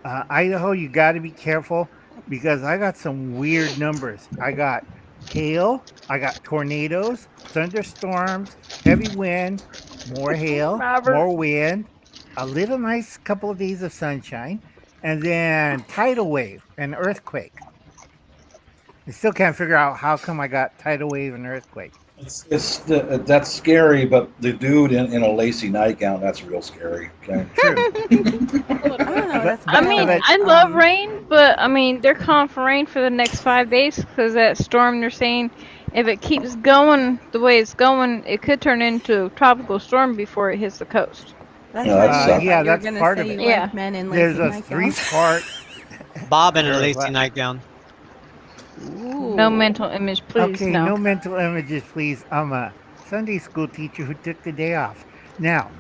Idaho, you got to be careful because I got some weird numbers. I got hail, I got tornadoes, thunderstorms, heavy wind, more hail, Robert. more wind, a little nice couple of days of sunshine, and then tidal wave and earthquake. I still can't figure out how come I got tidal wave and earthquake. That's scary, but the dude in a lacy nightgown, that's real scary. Okay. True. I don't know. But- That's I bad. mean, but, I love rain, but I mean, they're calling for rain for the next 5 days because that storm they're saying if it keeps going the way it's going, it could turn into a tropical storm before it hits the coast. That's No, why that I sucks. thought Yeah, you were that's gonna part say of you it. Yeah. like men in There's lacy a nightgowns. 3-part. Bob in a Or lacy what? nightgown. No mental image, please. Okay, no. no mental images, please. I'm a Sunday school teacher who took the day off. Now,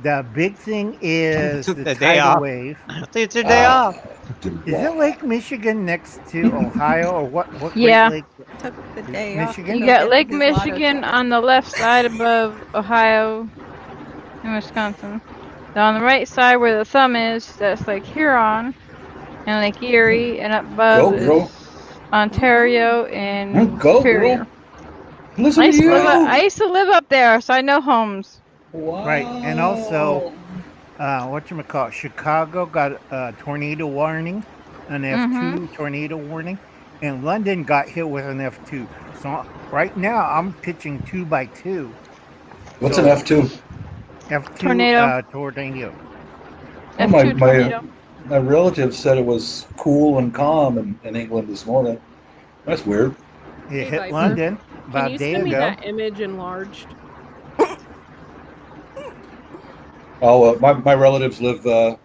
the big thing is Took the the day tidal off. wave. It's your day off. Is it Lake Michigan next to Ohio, or what? What Yeah. Great Lake? Took the Is day off to Michigan? You go got get Lake his lotto Michigan ticket. on the left side above Ohio and Wisconsin. Then on the right side where the thumb is, that's Lake Huron and Lake Erie, and up above Go, girl. is Ontario and Go, Superior. girl. Listen I to used, to you. I used to live up there, so I know homes. Wow. Right, and also, whatchamacallit, Chicago got a tornado warning, an F2 tornado warning, and London got hit with an F2. So right now, I'm pitching 2 by 2. What's So an F2? F2 Tornado. tornado. Oh, F2 tornado. my relative said it was cool and calm in England this morning. That's weird. It Hey, hit Viper, London Can about a you day send me ago. that image enlarged? Oh, my relatives live in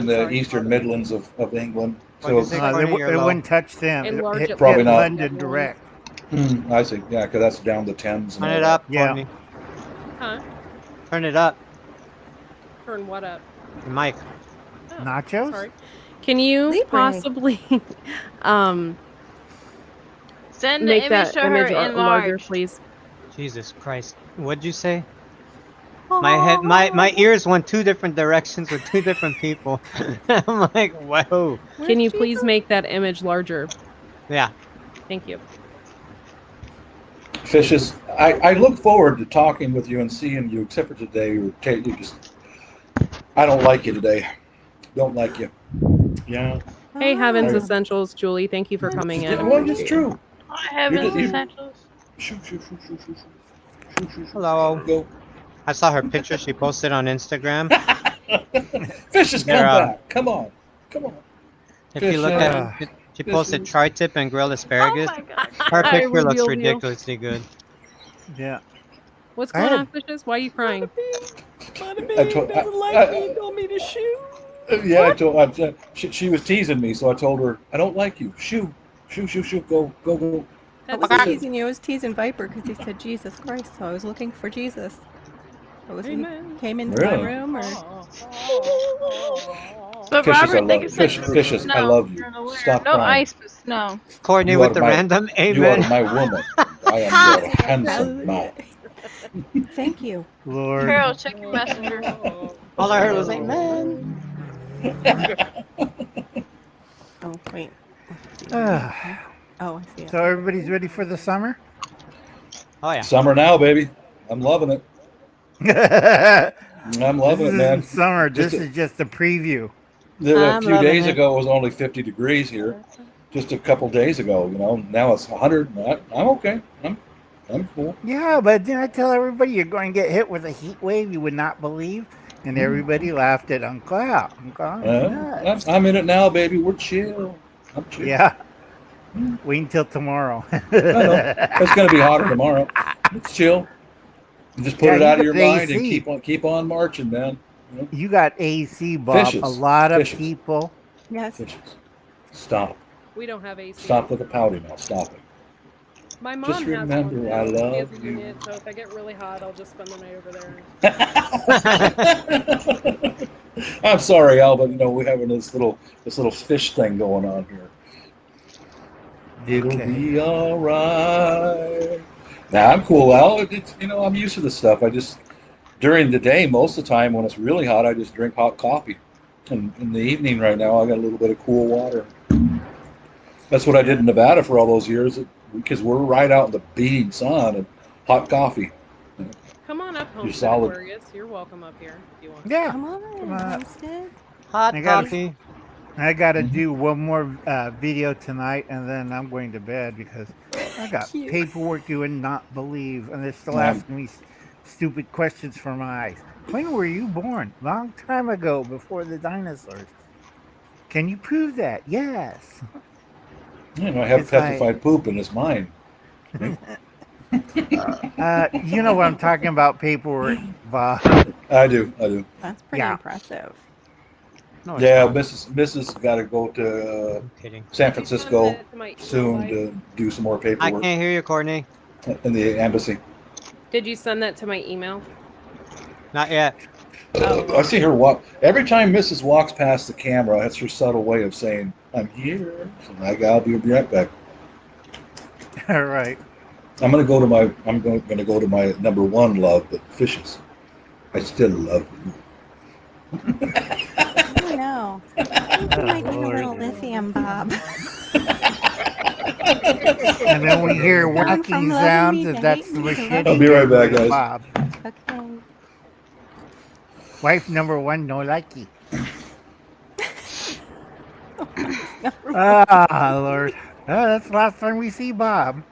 I'm the sorry, eastern Father. Midlands of England. What'd you So say, They, Courtney? You're it low. wouldn't touch them. Enlarge It it Probably hit not. London direct. I see. Yeah, because that's down the Thames. And Turn all it that. up, Yeah. Courtney. Huh? Turn it up. Turn what up? Your mic. Oh, Nachos? sorry. Can you Libre. possibly Send the make image that to her image larger, enlarged. please? Jesus Christ. What'd you say? My ears went 2 different directions with 2 different people. I'm like, whoa. Can you please make that image larger? Yeah. Thank you. Fishes, I look forward to talking with you and seeing you, except for today. You just, I don't like you today. Don't like you. Yeah. Hey, Heavens Right. Essentials, Julie, thank you for coming in. Well, it's Appreciate true. I Heaven's You- Essentials. Shoot. Hello. Go. I saw her picture she posted on Instagram. Fishes, come They're, back. Come on. If you look at Fish, it, she posted fishes. tri-tip and grilled asparagus. Oh my gosh. Her I picture looks revealed you. ridiculously good. Yeah. What's I going had- on, Fishes? Why are you crying? I told, told me to shoot. yeah, I told. She was teasing me, so I told her, I don't like you. Shoo. Go. I wasn't teasing you. I was teasing Viper because he said Jesus Christ. So I was looking for Jesus. I was Amen. came into my Really? room, or But Fishes, I Robert, they love can send fishes. snow. I love you. You're unaware. Stop No crying. ice, but snow. Courtney You with are the my- random You are amen. my woman. I am your handsome man. thank you. Lord. Carol, check your messenger. All I heard was amen. Oh wait. Ah, Oh, I see it. so everybody's ready for the summer? Oh yeah. Summer now, baby. I'm loving it. I'm loving This it, man. isn't summer. Just This a- is just a preview. A I'm few loving days it. ago, it was only 50 degrees here. Just a couple days ago, Now it's 100. I'm okay. I'm cool. Yeah, but didn't I tell everybody you're going to get hit with a heat wave you would not believe? And everybody laughed at Uncle Al. Uncle Al is nuts. I'm in it now, baby. We're chill. I'm chill. Yeah. Wait until tomorrow. I know. It's going to be hotter tomorrow. It's chill. You just put Yeah, it you out of got your the mind and AC. keep on marching, man. You got AC, Bob. Fishes. A lot of Fishes. people. Yes. Fishes. Stop. We don't have AC. Stop with the pouty now. Stop it. My mom Just has remember, one. I She love has a you. unit, so if I get really hot, I'll just spend the night over there. I'm sorry, Al, but we're having this little fish thing going on here. It'll Okay. be all right. Now I'm cool, Al. It's I'm used to this stuff. I just during the day, most of the time when it's really hot, I just drink hot coffee. And in the evening, right now, I got a little bit of cool water. That's what I did in Nevada for all those years, because we're right out in the beating sun and hot coffee. Come on up, You're Homestead solid. Aquarius. You're welcome up here if you want. Yeah. Come on, Come on. Homestead. Hot I got- coffee. I got to Mhm. do one more video tonight, and then I'm going to bed because I got Cute. paperwork you would not believe, and they're still Um, asking me stupid questions for my eyes. When were you born? Long time ago, before the dinosaurs. Can you prove that? Yes. I have It's like, petrified poop in his mind. Right? you know what I'm talking about, paperwork, Bob. I do. I do. That's pretty Yeah. impressive. No, it's Yeah, not. Mrs. got to go to I'm kidding. San Did you send Francisco that to my email, soon Life? to do some more I paperwork can't hear you, Courtney. in the embassy. Did you send that to my email? Not yet. Oh, I see her walk every time Mrs. walks past the camera. That's her subtle way of saying, "I'm here." So I'll be right back. All right. I'm gonna go to my number one love, but fishes. I still love them. Oh no. I think you Oh, might need a Lord. little lithium, Bob. And then we hear Going from whacking loving sounds, me to and that's the hating me to machete I'll loving be right getting you. back, rid of guys. Bob. Okay. Wife number one, no likey. Number one. Ah, Lord. That's the last time we see Bob.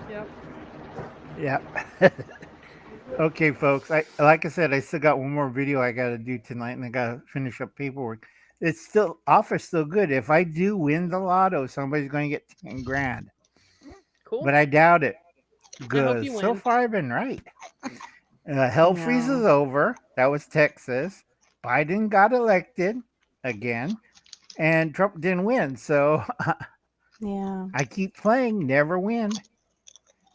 yep. Yeah. Okay, folks. Like I said, I still got one more video I got to do tonight, and I got to finish up paperwork. It's still offer's still good. If I do win the lotto, somebody's going to get 10 grand, Cool. but I doubt it. I hope Because you so win. far I've been right. Hell freezes No. over. That was Texas. Biden got elected again, and Trump didn't win. So Yeah. I keep playing, never win.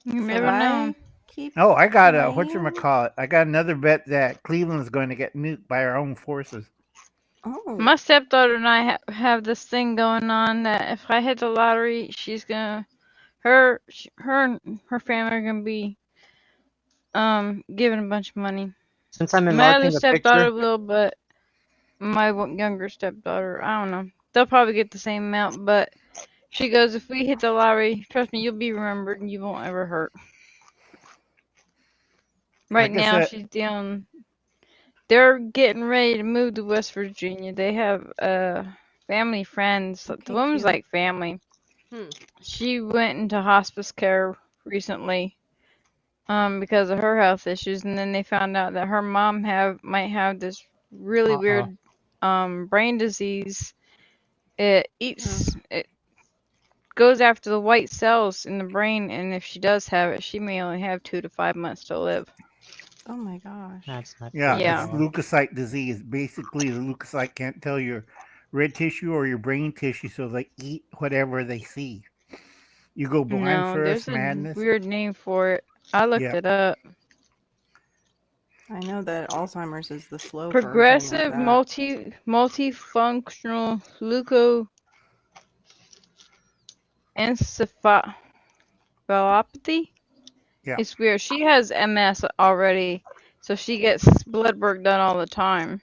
You So never know. I keep Oh, I got a playing. whatchamacallit. I got another bet that Cleveland's going to get nuked by our own forces. Oh. My stepdaughter and I have this thing going on that if I hit the lottery, she's gonna her and her family are gonna be given a bunch of money. Since I'm My other enlarging the picture, stepdaughter will, but my younger stepdaughter, I don't know. They'll probably get the same amount, but she goes, if we hit the lottery, trust me, you'll be remembered and you won't ever hurt. Right Like I now, said, she's down. They're getting ready to move to West Virginia. They have family friends. The Okay, woman's cute. like family. Hmm. She went into hospice care recently because of her health issues, and then they found out that her mom might have this really uh-oh. weird brain disease. It Oh, eats it goes after the white cells in the brain, and if she does have it, she may only have 2 to 5 months to live. oh my gosh. That's not yeah, good at Yeah. it's all. leukocyte disease. Basically, the leukocyte can't tell your red tissue or your brain tissue, so they eat whatever they see. You go blind No, there's first, a madness. weird name for it. I looked Yeah. it up. I know that Alzheimer's is the slow version of Progressive that. multifunctional leukoencephalopathy. Yeah. It's weird. She has MS already, so she gets blood work done all the time.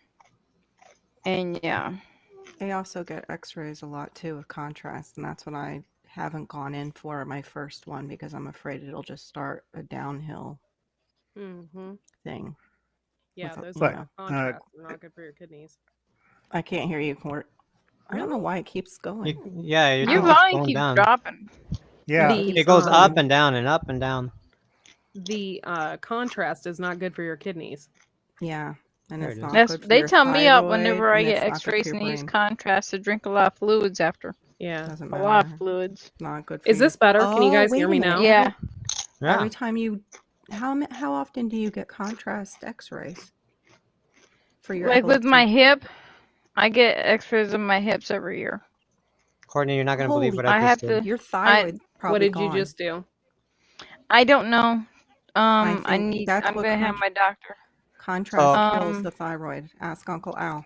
And yeah. They also get x-rays a lot too with contrast, and that's what I haven't gone in for my first one because I'm afraid it'll just start a downhill Mm-hmm. thing. Yeah, With, those you But know, contrasts are not good for your kidneys. I can't hear you, Court. I don't know Really? why it keeps going. Yeah, your Your thing keeps volume going keeps down. dropping. yeah, It keeps It goes going. up and down and up and down. The contrast is not good for your kidneys. Yeah, and There it's it is. not That's good for they your tell me up thyroid, whenever I and get it's not good for x-rays your and they use brain. contrast to drink a lot of fluids after. Yeah. Doesn't A lot of matter. fluids. Not good for Is you. this better? Can you Oh, guys wait hear a me minute. now? Yeah. Yeah. Every time you, how often do you get contrast X-rays for your Like with my epilepsy? hip, I get x-rays of my hips every year. Courtney, you're not going to believe Holy, what I I just have did. to. your I thyroid What probably did you gone. just do? I don't know. I I think need. that's I'm what gonna have my doctor. contrast So kills the Um. thyroid. Ask Uncle Al.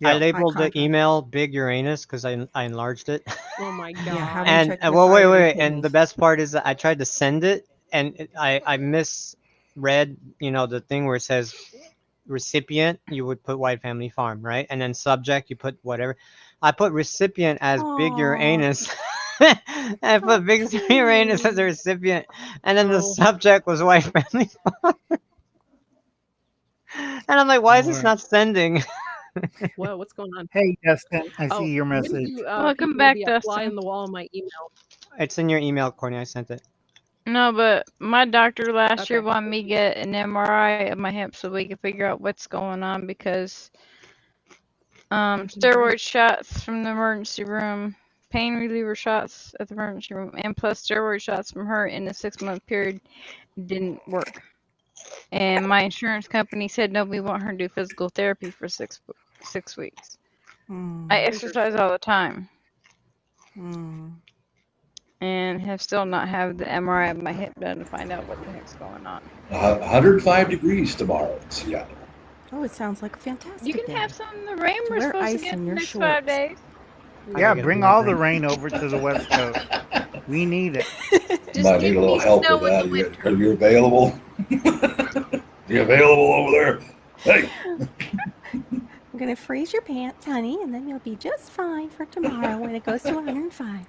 I yeah. labeled the contrast. email Big Uranus because I enlarged it. Oh my Yeah, have god. him And check your well, wait, thyroid wait, and wait. And the kidneys. best part is that I tried to send it, and I misread, the thing where it says recipient. You would put White Family Farm, right? And then subject, you put whatever. I put recipient as Big Aw, Uranus. I how put Big Uranus as the cute. recipient, and then the Oh. subject was White Family Farm. And I'm like, why is this Lord. not sending? Whoa, what's going on? Hey, Justin, I Oh, see your when message. do Welcome people back, be a fly Dustin. in the wall in my email? It's in your email, Courtney. I sent it. No, but my doctor last year Okay. wanted me to get an MRI of my hip so we could figure out what's going on because steroid shots from the emergency room, pain reliever shots at the emergency room, and plus steroid shots from her in a 6-month period didn't work. And my insurance company said no, we want her to do physical therapy for 6 weeks. I exercise all the time and have still not had the MRI of my hip done to find out what the heck's going on. 105 degrees tomorrow in Seattle. Oh, it sounds like a fantastic You can day. have some of the rain we're Wear supposed to ice get in in the your next 5 shorts. days. Yeah, get bring a all the drink. rain over to the West Coast. We need it. Just Might need give a little me help snow with in that. the winter. Are you available? You available over there? Hey, I'm going to freeze your pants, honey, and then you'll be just fine for tomorrow when it goes to 105.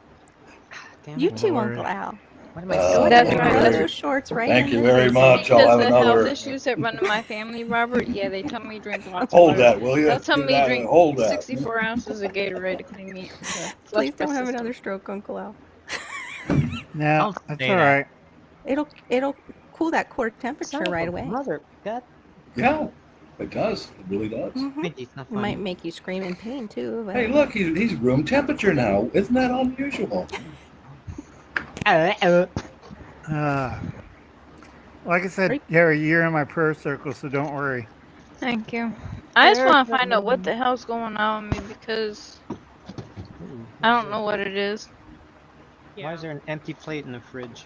Damn You it. too, Lord. Uncle Al. What am I Go doing? That's ahead and right, throw that's those shorts right thank in you the very freezer. much. I'll because have the health another. issues that run in my family, Robert. Yeah, they tell me drink lots of Hold water. that, will you? They'll tell Get me that. drink Hold that. 64 ounces of Gatorade to clean me, to flush Please my don't have system. another stroke, Uncle Al. No, Don't that's say all that. right. It'll cool that core temperature Son of right a away. Mother, God. Yeah, it does. It really does. It's not It might funny. make you scream in pain too. But Hey, look, he's room temperature now. Isn't that unusual? Like I said, Harry, you're in my prayer circle, so don't worry. Thank you. I just want to find out what the hell's going on with me because I don't know what it is. Why is there an empty plate in the fridge?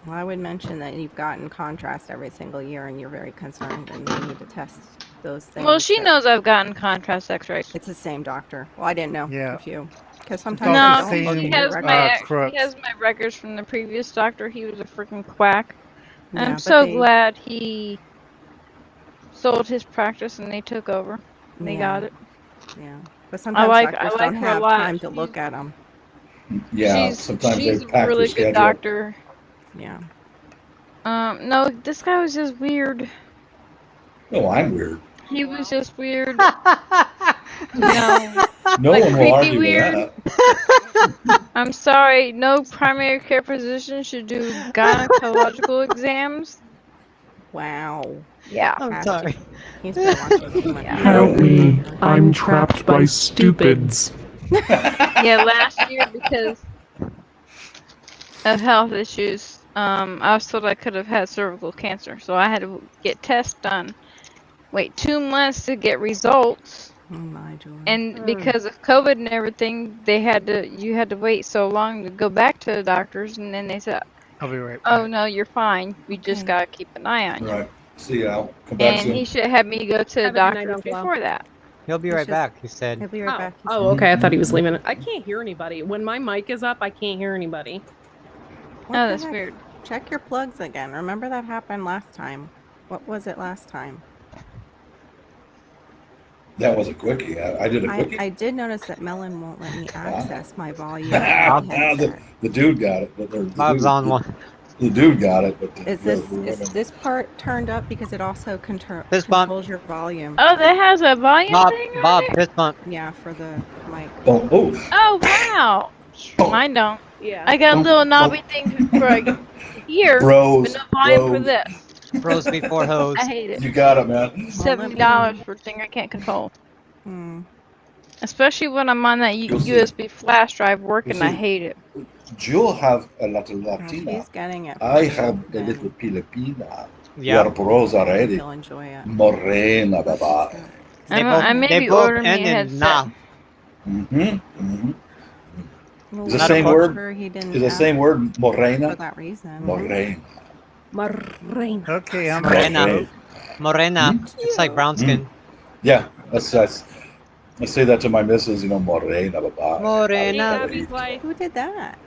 Well, I would mention that you've gotten contrast every single year, and you're very concerned, and they need to test those things. Well, she that- knows I've gotten contrast X-rays. It's the same doctor. Well, I didn't know Yeah. if you, because It's sometimes all they the don't same, look She at your has records. my crooks. she has my records from the previous doctor. He was a freaking quack. And Yeah, I'm but so they- glad he sold his practice and they took over. And they got it. Yeah, but sometimes doctors I like don't her a have lot. time to look at them. Yeah, sometimes she's they a pack really their good schedule. doctor. Yeah. No, this guy was just weird. No, I'm weird. He was just weird. No Like one will creepy argue weird. with that. I'm sorry, no primary care physician should do gynecological exams. Wow. Yeah. I'm sorry. He's been watching too much. Help me, I'm trapped by stupids. Yeah, last year because of health issues, I was told I could have had cervical cancer, so I had to get tests done. Wait 2 months to get results. Oh my joy. And because of COVID and everything, you had to wait so long to go back to the doctors, and then they said, I'll be right "Oh back. no, you're fine. We just gotta keep an eye on you." Right. See you, Al. Come back And soon. he should have me go to the Have a good night, doctor Uncle Al. before that. He'll be It's right just- back, he said. He'll be right back. he Oh, said. okay. I thought he was leaving. I can't hear anybody. When my mic is up, I can't hear anybody. What Oh, the that's heck? weird. Check your plugs again. Remember that happened last time. What was it last time? That was a quickie. I did a quickie. I did notice that Melon won't let me access my volume. The dude got it. But the Bob's dude, on one. The dude got it. But Is this part turned up because it also Fist bump. controls your volume? Oh, that has a volume Bob, thing on Bob, there? fist bump. Yeah, for the mic. Oh, oh. Oh, wow. Mine don't. Yeah. I got a little knobby thing for here, Bros, but no volume for bros. this. Bros before hoes. I hate it. You got it, man. $70 for a thing I can't control. Hmm. Especially when I'm on that You'll see. USB flash drive working, You'll I see. hate it. You'll have a little Well, Latina. she's getting it. I have a then little Filipina. Yeah. You are pros already. He'll enjoy it. Morena, bye-bye. I may they be both ordering me end a in headset. nah. Mm-hmm. Mm-hmm. Well, Is the Not same a word? sure he didn't Is the ask same word for morena? that reason. Morena. Marina. Okay, I'm Morena. back. Morena. It's like brown skin. Yeah, that's. I say that to my missus, morena, bye-bye. Morena. Abby's wife. Who did that?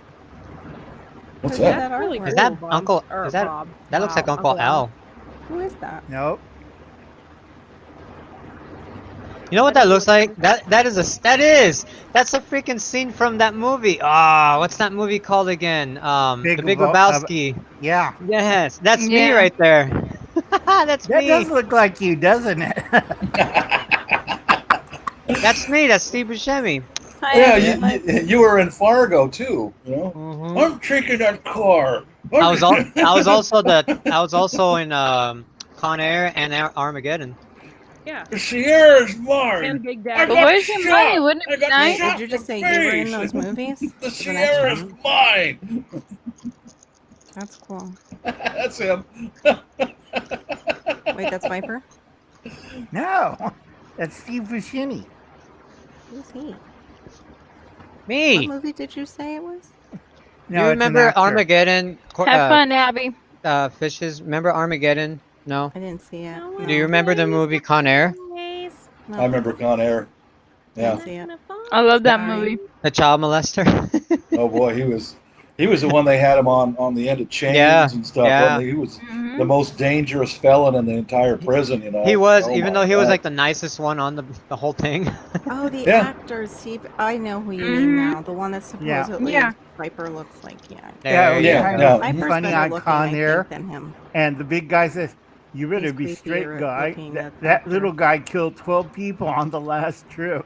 What's Who did that? that Really artwork? Is that cool, Bob. Uncle? Or Is that? Bob. That looks Wow, like Uncle Al. Who is that? Nope. You know what that looks like? That's a freaking scene from that movie. What's that movie called again? The Big Lebowski. Yeah. Yes, that's me Yeah. right there. That's That me. does look like you, doesn't it? That's me. That's Steve Buscemi. Hi, Yeah, everybody. you were in Fargo too. You know, Hmm. I'm taking that car. I was all. I was also the. I was also in Con Air and Armageddon. Yeah. The Sierra's mine. And Big I Daddy. But got where's your money? shot. Wouldn't I it be got nice? Wait, did shot you in the just say you were in face. those movies? The Is it extra? Sierra's mine. That's cool. That's him. Wait, that's Viper? No, that's Steve Buscemi. Who's he? What Me. movie did you say it was? Do you No, it's an remember actor. Armageddon? Have fun, Abby. Fishes. Remember Armageddon? No. I didn't see it. Do you No. remember the movie Con Air? I No, remember Con Air. Yeah. didn't see it. I love that Sorry. movie. The child molester. Oh boy, he was the one they had him on the end of chains Yeah, and stuff, yeah. wasn't he? He was Hmm the most dangerous felon in the entire prison. You know. He was, Oh even my though he was God. like the nicest one on the whole thing. Oh, the Yeah. actor, Steve. I know who you mean Mhm. now. The one that Yeah. supposedly Yeah. Viper looks like. Yeah. Yeah, it was Yeah, kind yeah. of Viper's funny better on looking, Con I Air, think, than him. and the big guy says, "You better He's be straight, creepier guy. looking, That that actor. little guy killed 12 people on the last trip."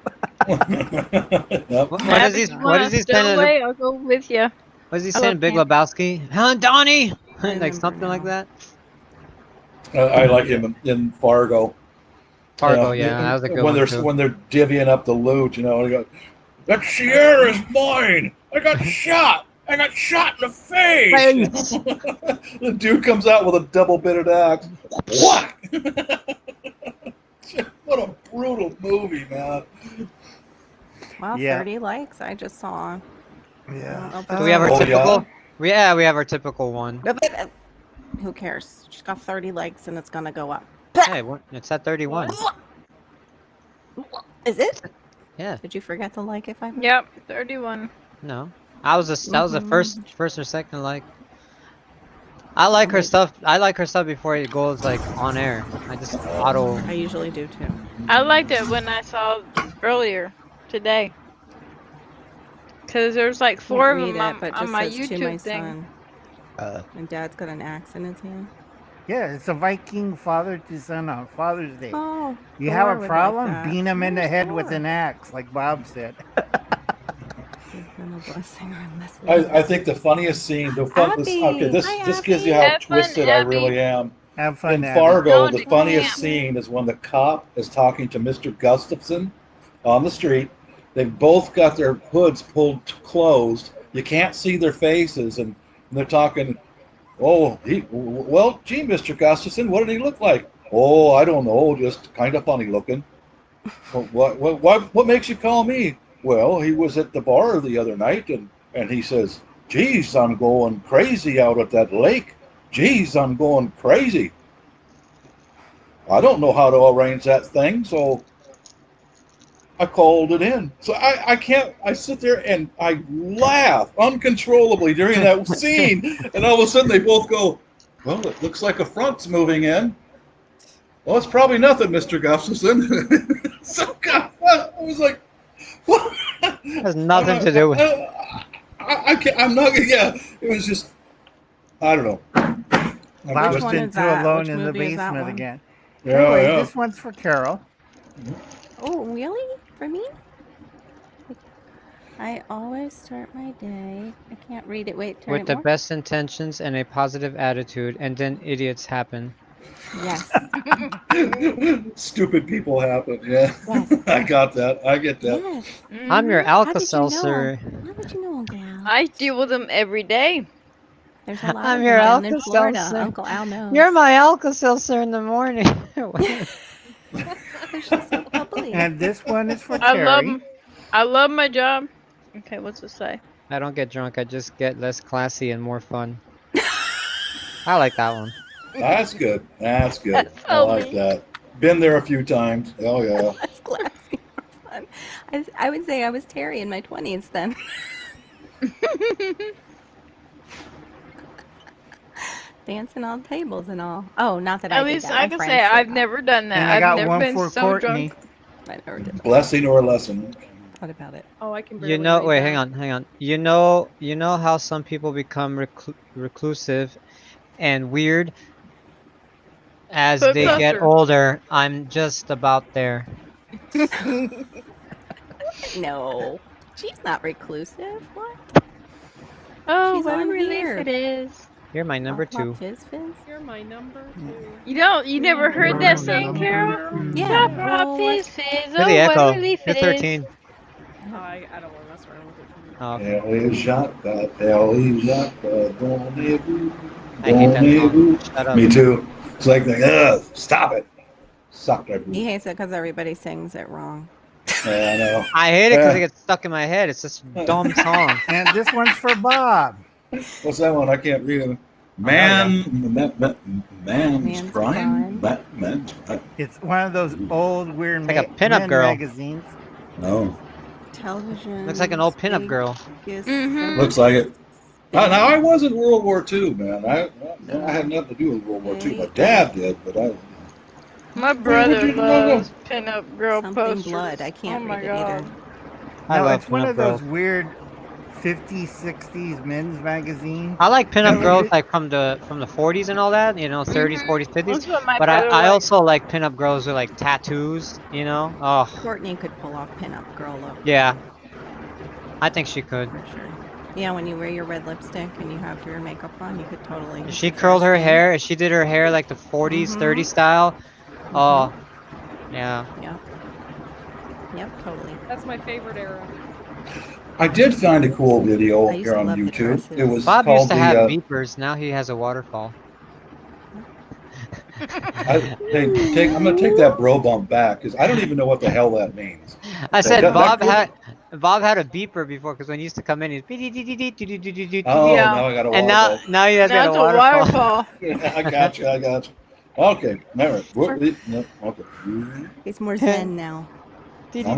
Yep. What does Abby, he? you What want does to he stow say? away? I'll go with you. What does he I say love in Big camping. Lebowski? Huh, Donnie? I Like remember something like now. that. I like him in Fargo. Fargo, yeah, that was a good when one too. they're divvying up the loot, you know, and he goes, "That Sierra's mine. I got shot. I got shot in the face." The dude comes out with a double-bitted axe. What? What a brutal movie, man. Wow, Yeah. 30 likes. I just saw. I Yeah. don't know if Do it's we have our Oh, yeah? typical? Yeah, we have our typical one. Who cares? She's got 30 likes and it's gonna go up. Hey, it's at 31. Is it? Yeah. Did you forget to like it, Viper? Yep, 31. No, that was the Mhm. first or second like. I like her stuff. I like her stuff before it goes like on air. I just auto. I usually do too. I liked it when I saw earlier today. Because there's like Can't 4 of read them it, but on just my says to my YouTube thing. son. And Dad's got an axe in his hand. Yeah, it's a Viking father to son on Father's Day. Oh, You Thor have would a like problem? that. Beat him in the Where's head with Thor? an axe, like Bob said. Give them a blessing or less. I think the funniest scene, Abby! this Hi, gives you Abby! how Have fun, twisted I Abby. really am. Have fun, In Abby. Fargo, Going the to funniest camp. scene is when the cop is talking to Mr. Gustafson on the street. They've both got their hoods pulled closed. You can't see their faces, and they're talking. Oh, well, gee, Mr. Gustafson, what did he look like? Oh, I don't know, just kind of funny looking. Well, what makes you call me? Well, he was at the bar the other night, and he says, "Geez, I'm going crazy out at that lake. Geez, I'm going crazy. I don't know how to arrange that thing, so I called it in." So I can't. I sit there and I laugh uncontrollably during that scene, and all of a sudden they both go, "Well, it looks like a front's moving in." Well, it's probably nothing, Mr. Gustafson. So God, I was like, what? Has nothing to do with. I can't, I'm not gonna. Yeah, it was just. I don't know. Bob's Which one been is too that? alone Which in the movie is that basement one? again. Yeah, Anyway, yeah. this one's for Carol. Oh, really? For me? I always start my day. I can't read it. Wait, turn With it the more. best intentions and a positive attitude, and then idiots happen. Yes. Stupid people happen. Yeah, Yes. I got that. I get that. Yes. I'm your Mhm. How Alka did you know? Seltzer. How did you know, Uncle Al? I deal with them every day. There's a lot I'm of your them down in Alka Florida. Seltzer. Uncle Al knows. You're my Alka Seltzer in the morning. She's so bubbly. And this one is for I love Terry. 'em. I love my job. Okay, what's it say? I don't get drunk. I just get less classy and more fun. I like that one. That's good. That's good. That's I so like mean. that. Been there a few times. Oh yeah. That's classy. Fun. I would say I was Terry in my 20s then. Dancing on tables and all. Oh, not that I At did least that. I My can friends say did I've that. never done that. And I I've got never one been for so Courtney. drunk. I never did that. Blessing or lesson. What about it? Oh, I can barely You know, read wait, that. hang on. You know how some people become reclusive and weird as Put they get closer. older. I'm just about there. No, she's not reclusive. What? Oh, She's what a on relief here. it is. You're my number Pop, pop, 2. fizz, fizz. You're my number 2. You never heard that saying, Carol? Yeah. Pop, pop, Well, fizz, fizz. Hear the Oh, what a echo. relief You're it is. 13. I don't want to mess around with it too much. Oh, okay. Ellie Jacques, Ellie Jacques, donnez-vous, I hate that song. donnez-vous. Shut up. Me too. It's like, ugh, stop it. Suck that he movie. hates it because everybody sings it wrong. Yeah, I know. I hate it because Yeah. it gets stuck in my head. It's this dumb song. And this one's for Bob. What's that one? I can't read it. yeah. Man's Prime? Man's Prime. It's one of those old weird It's like a pinup men girl. magazines. No. Television. Looks like an old pinup girl. Mhm. Looks like it. Now, I was in World War II, man. I had nothing to do with World War II. My dad did, but I. My brother loves pinup girl Something posters. blood. I can't Oh my read it God. either. I No, love it's one pinup of girls. those weird 50s, 60s men's magazines. I like pinup Yeah. girls like from the 40s and all that, you know, 30s, 40s, 50s. That's what my But brother I likes. also like pinup girls with like tattoos, you know. Oh, Courtney could pull off pinup girl look yeah. I think she could. for sure. Yeah, when you wear your red lipstick and you have your makeup on, you could totally. If she curled her hair, if she did her hair like the 40s, 30s style. Oh, yeah. Yep, totally. That's my favorite era. I did find a cool video I used here to on love the YouTube. dresses. It was Bob called used to have the. beepers. Now he has a waterfall. I'm gonna take that bro bump back because I don't even know what the hell that means. I said that Bob could- had a beeper before because when he used to come in, he's Oh, Yeah. now I got to and waterfall. now he has got That's a a waterfall. waterfall. I got you. Okay, all right. No, okay. He's more zen now. Go ahead, All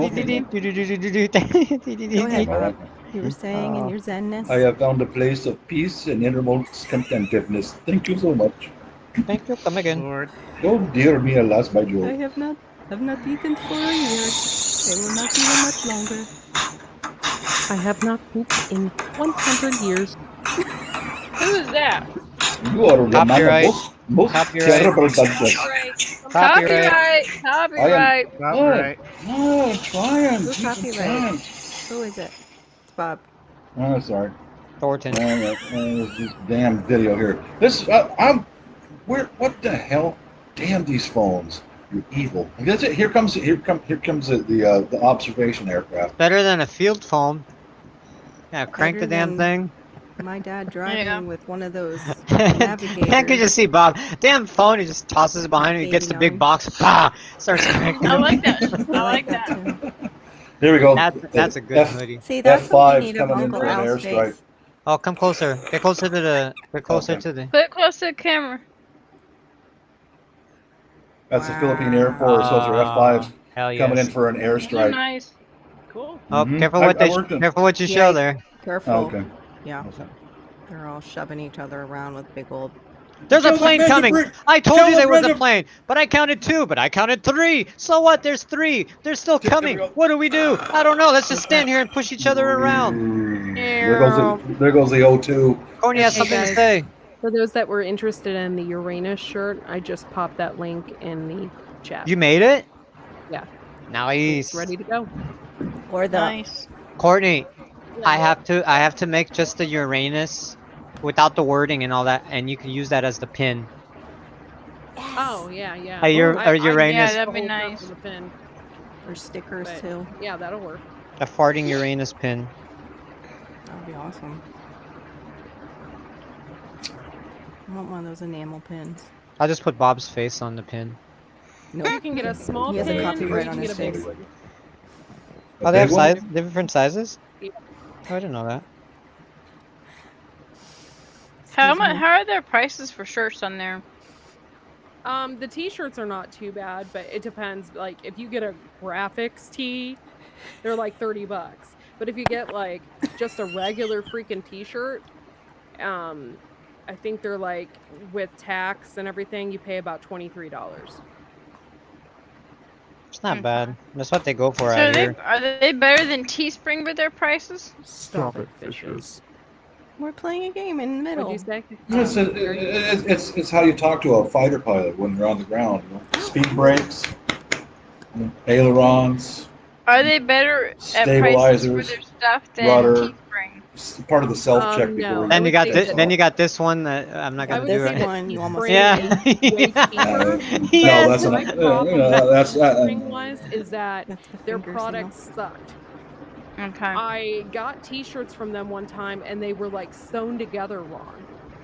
Bob. right. You were saying in your zenness. I have found a place of peace and innermost contentedness. Thank you so much. Thank you. Come again. Lord. Oh dear me, alas, my I joy. have not eaten for a year. I will not eat much longer. I have not pooped in 100 years. Who is that? You are the man of Copyright. most Copyright. terrible dungeon. Copyright. Copyright. Copyright. No, I'm trying. Who Jeez, I'm copyrighted? trying. Who is it? It's Bob. Oh, sorry. Thornton. This damn video here. What the hell? Damn these phones. You're evil. That's it. Here comes the observation aircraft. Better than a field phone. Yeah, crank Better the damn than- thing. My dad driving Yeah. with one of those I navigators. could just see Bob. Damn phone, he just tosses it behind him, he gets the big 89. box, bah, starts cranking I it. like that. I I like that. too. Here we go. That's a good hoodie. See, that's what we F5's need of coming in Uncle for an Al's airstrike. face. Oh, come closer. Get closer to the. Get closer Okay. to the. Put it close to the camera. That's the Philippine Air Force. Those are F5s Hell yes. coming in for an Those are airstrike. nice. Cool. Oh, Mhm. careful I- what I they. worked in- Careful what you Yeah. show there. Careful. Oh, okay. Yeah. They're all shoving each other around with big old. There's a Tell the plane men to coming. bring- I told tell you the there was men a to- plane, but I counted 2, but I counted 3. So what? There's 3. They're still There we coming. go. What do we do? I don't know. Let's just stand here and push each other around. There goes the O2. Courtney has Hey, something to guys. say. For those that were interested in the Uranus shirt, I just popped that link in the chat. You made it? Yeah. Nice. It's ready to go. Or the. Nice. Courtney, I have to make just the Uranus without the wording and all that, and you can use that as the pin. Oh, yeah, yeah. Hey, your- I- I- Uranus- Yeah, that'd be the whole nice. of the pin, Or stickers but too. Yeah, that'll work. A farting Uranus pin. That would be awesome. I want one of those enamel pins. I'll just put Bob's face on the pin. Nope. You can get a small He has a pin, or copyright you on can get his a big face. one. Oh, they have big one? size, different sizes? Yeah. Oh, I didn't know that. How are their prices for shirts on there? The t-shirts are not too bad, but it depends. Like, if you get a graphics tee, they're like $30. But if you get like just a regular freaking t-shirt, I think they're like with tax and everything, you pay about $23. It's not bad. That's what they go for So out here. are they better than Teespring with their prices? Stop it, fishes. We're playing a game in the middle. What'd you say? It's how you talk to a fighter pilot when you're on the ground. You know? Speed brakes, ailerons, Are they better at prices for stabilizers, their stuff than rudder, Teespring? part of the self-check before No, we I Then you would got say take that. then off. you got this one that I'm not Yeah, I gonna would do this say it. that one you almost Teespring Yeah. can't. is way cheaper. No, Yeah. that's My an, problem with that's Teespring is that That's the their finger signal. products sucked. Okay. I got T-shirts from them one time, and they were like sewn together wrong.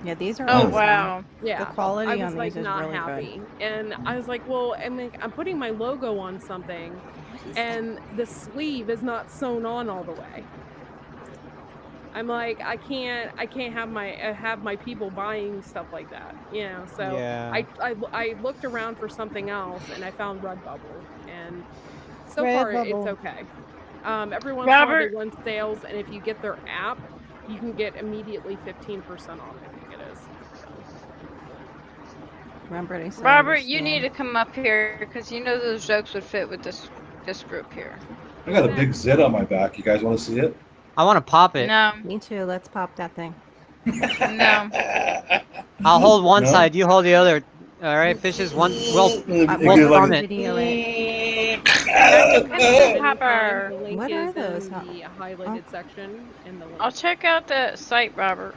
Yeah, these are Oh Oh. awesome. wow. The Yeah, I quality was on like these is not really good. happy, and I was like, well, I mean, I'm putting my logo on something, What is and the sleeve is not sewn on all the way. I'm like, I can't have my people buying stuff like that, you know. So Yeah. I looked around for something else, and I found Redbubble, and so far it's Redbubble. okay. Every once in a while they Robert, run sales, and if you get their app, you can get immediately 15% off. I think it is. So Remember, I said Robert, you need understand. to come up here because you know those jokes would fit with this group here. I got a big zit on my back. You guys want to see it? I want to pop it. No, Me too. Let's pop that thing. no. I'll hold one No? side, you hold the other. All right, fishes. We'll It We'll goes thumb like it. video it. Dr. Pimple anytime, Popper. the link What are is those? in the highlighted section in the link. I'll check out the site, Robert.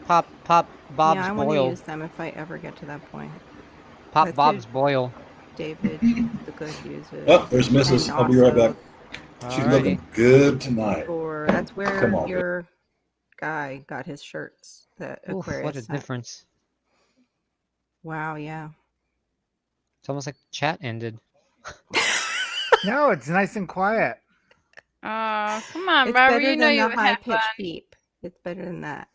Pop Bob's Yeah, I want to boil. use them if I ever get to that point. Pop That's Bob's who boil. David the Good uses. Oh, there's Mrs. And I'll be right also back. She's Alrighty. looking good tonight. that's Come where on, your guy got his shirts. The Oof, what a Aquarius sent. difference. Wow, yeah. It's almost like the chat ended. No, it's nice and quiet. Come on, It's Robert. better You know than you the would high have fun. pitched beep. It's better than that.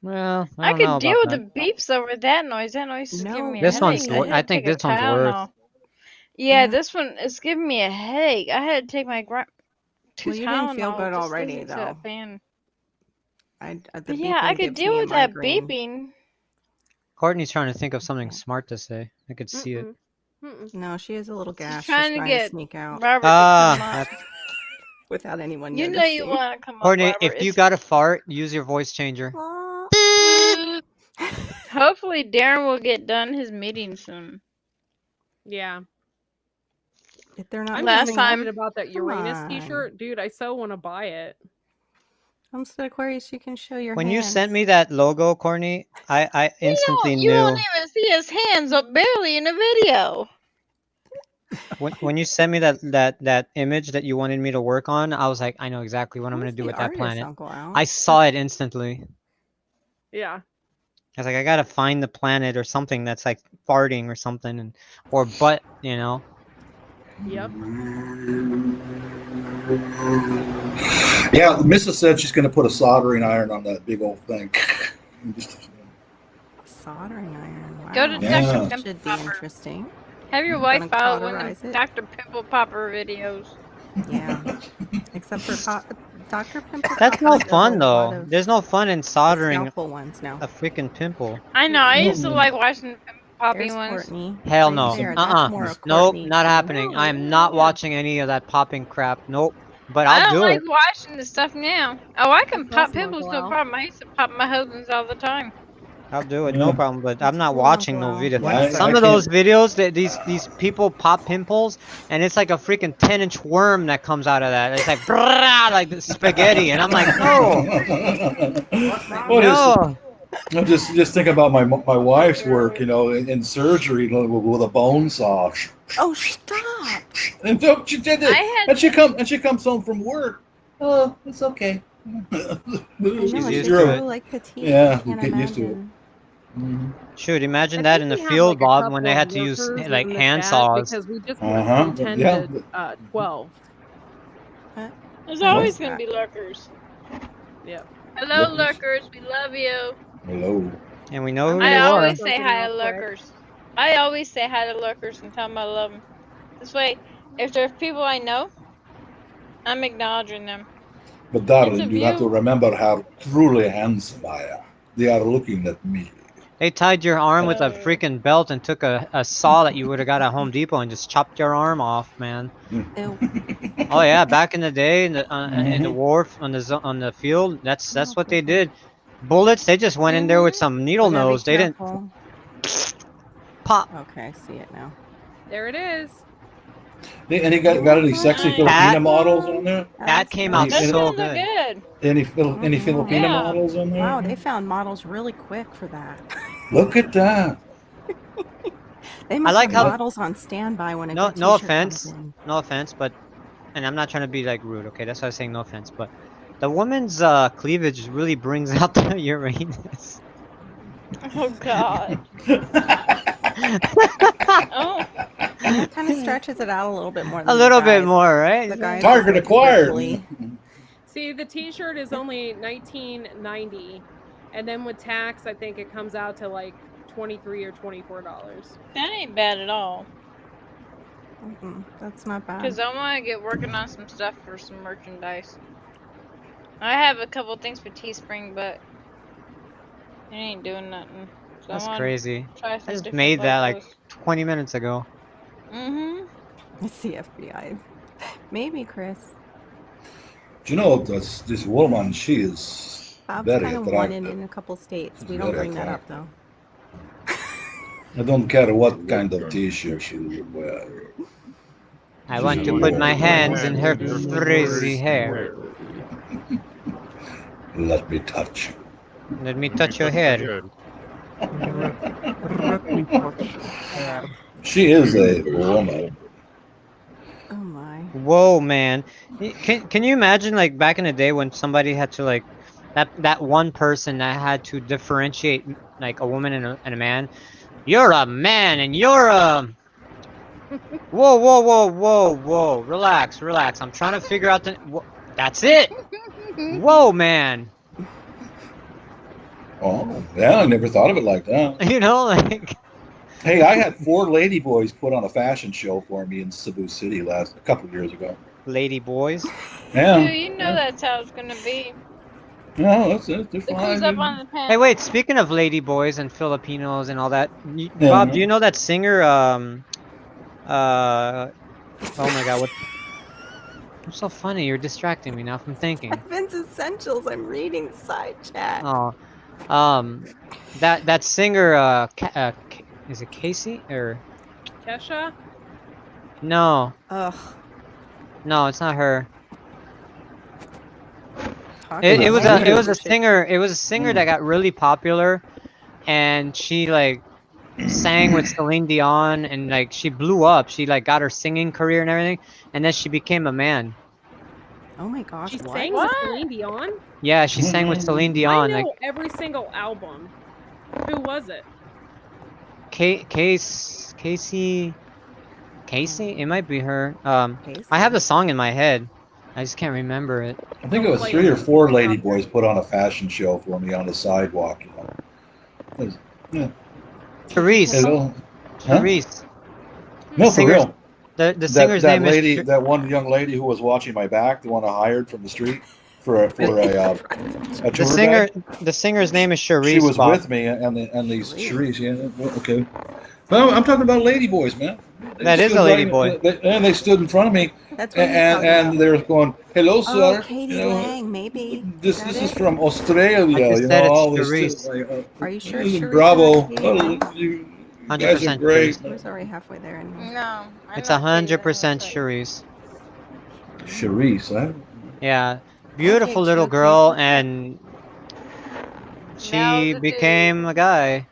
Well, I I don't know could deal about with that. the beeps over that noise. That noise is giving No me a This headache. one's. way. I had to think take a this one's worse. Tylenol. Yeah, Yeah. this one is giving me a headache. I had to take my two Well, you didn't feel Tylenol good just already, listening to though. that fan. The But yeah, I beeping could gives me deal a with that migraine. beeping. Courtney's trying to think of something smart to say. I could see it. No, she has a little She's gash. trying She's to trying to get sneak out Robert to Ah, come up. that's- without anyone You know noticing. you want to come up, Courtney, Robert. if you got a fart, use your voice changer. Hopefully Darren will get done his meeting soon. Yeah. If they're not I'm Last just time- excited about that Come Uranus on. t-shirt. Dude, I so want to buy it. Homestead Aquarius, you can show your When hands. you sent me that logo, Courtney, I instantly You don't knew. even see his hands up barely in the video. When you sent me that image that you wanted me to work on, I was like, I know exactly what I'm Where's gonna do the with that artist, planet. Uncle Al? I saw it instantly. Yeah. I was like, I gotta find the planet or something that's like farting or something, or butt, you know. Yep. Yeah, Mrs. said she's going to put a soldering iron on that big old thing. Soldering iron. Wow. Go to Yeah. Dr. That Pimple should be Popper. interesting. Have your I'm wife gonna follow one of cauterize it. Dr. Pimple Popper videos. Yeah. Except for Dr. Pimple That's Popper no does fun a lot though. of There's no fun in soldering scalpel ones now. a freaking pimple. I know. I used to like watching Poppy There's ones. Courtney. Hell right no. there. That's more of Nope, Courtney's not thing. happening. I am not watching any of that popping crap. Nope. But I I'll don't do like it. watching the stuff now. Oh, I can That's pop awesome, pimples, Uncle no Al. problem. I used to pop my husband's all the time. I'll do it, Yeah. no problem. But That's I'm not cool, watching Uncle no Al. video. Yeah, Some I of those can't- videos that these people pop pimples, and it's like a freaking 10-inch worm that comes out of that. It's like brrrr, like the spaghetti, and I'm like, no, What is- no. I'm just thinking about my wife's work, you know, in surgery with a bone saw. Oh, stop! And so she did it. I had- And she comes home from work. Oh, it's okay. I know, She's it's used so to it. like petite. Yeah, I can't you get used to it. imagine. Mhm. Shoot, imagine I that think in the we have, field, like, a Bob, couple when they of had to use workers like in the hand chat saws. because we just went Uh-huh, from 10 yeah. to 12. There's always What's going to that? be lurkers. Yep. Hello, Lurkers. lurkers. We love you. Hello. And we know who I they I know. are. always say Something hi to real quick. lurkers. I always say hi to lurkers and tell them I love them. This way, if there's people I know, I'm acknowledging them. But darling, It's a you have to view. remember how truly handsome I am. They are looking at me. They tied your arm with a freaking belt and took a saw that you would have got at Home Depot and just chopped your arm off, man. Ew. Oh yeah, back in the day in the Mhm. war on the field, that's what they did. Bullets, they just went in there with some needle We gotta be nose. They didn't careful. pop. Okay, I see it now. There it is. And he got any sexy Nice. Filipina That- models on there? That came out Those Any- so ones look good. good. Any Filipina Yeah. models on there? Wow, they found models really quick for that. Look at that. They must like have how- models on standby when a No, good no t-shirt comes offense, in. no offense, but, and I'm not trying to be like rude, okay? That's why I'm saying no offense, but the woman's cleavage really brings out the Uranus. Oh God. Oh. Yeah, it kind of stretches it out a little bit more than A little the bit guys. more, right? The guys Target is, like, acquired. ripply. See, the T-shirt is only $19.90, and then with tax, I think it comes out to like $23 or $24. That ain't bad at all. That's not bad. Cause I want to get working on some stuff for some merchandise. I have a couple things for Teespring, but it ain't doing nothing. So That's I want crazy. to try I some just different made that like logos. 20 minutes ago. Mm-hmm. It's the FBI. Maybe, Chris. Do you know this woman? She is Bob's very kind of wanted attractive. in a couple states. She's We don't very bring that up, though. I don't care what kind of T-shirt she will wear. I want to put my hands in her frizzy hair. Let me touch you. Let me touch your hair. Let me touch her. She is a woman. Oh my. Whoa, man! Can you imagine like back in the day when somebody had to like that one person that had to differentiate like a woman and a man? You're a man and you're a. Whoa, whoa, whoa, whoa, whoa! Relax, relax. I'm trying to figure out the. That's it. Whoa, man! Oh, yeah, I never thought of it like that. You know, like. Hey, I had 4 ladyboys put on a fashion show for me in Cebu City a couple of years ago. Lady boys. Yeah. Dude, you know that's how it's gonna be. No, that's it. They're Look who's fine. up on the panel. Hey, wait. Speaking of lady boys and Filipinos and all that, Yeah. Bob, do you know that singer? Oh my God, what? You're so funny. You're distracting me now from thinking. Vince Essentials. I'm reading the side chat. Oh, that singer. Is it Casey or? Kesha? Ugh. No, it's not her. Talk It about was haters. a singer. It was a singer that got really popular, and she like sang with Celine Dion, and like she blew up. She like got her singing career and everything, and then she became a man. Oh my gosh, She what? sang What? with Celine Dion? Yeah, she sang with Celine I Dion. know Like every single album. Who was it? Casey. It might be her. I Casey. have the song in my head. I just can't remember it. I think it was 3 or 4 ladyboys put on a fashion show for me on the sidewalk. You know. Yeah. Therese. Hello. Huh? Therese. No, for Singer's- real. The singer's that name lady, is. that one young lady who was watching my back, the one I hired from the street for a tour The singer's name is Charisse. She was Bob. with me, and these Charisse. Yeah, okay. Well, I'm talking about ladyboys, man. That is a lady boy. And they stood in front of me, That's what he's talking and about. they were going, "Hello, sir." Oh, Katie You know, Lang, maybe. This that is it? from Australia. I just You said know, it's all this Charisse. shit, like, Are you sure it's Charisse Bravo. and not Katie Lang? You guys are 100% great. Charisse. We're already halfway there anyway. No. It's 100% Charisse. Charisse, huh? Yeah, beautiful Okay, little Showcase. girl, and Now's she the became a guy.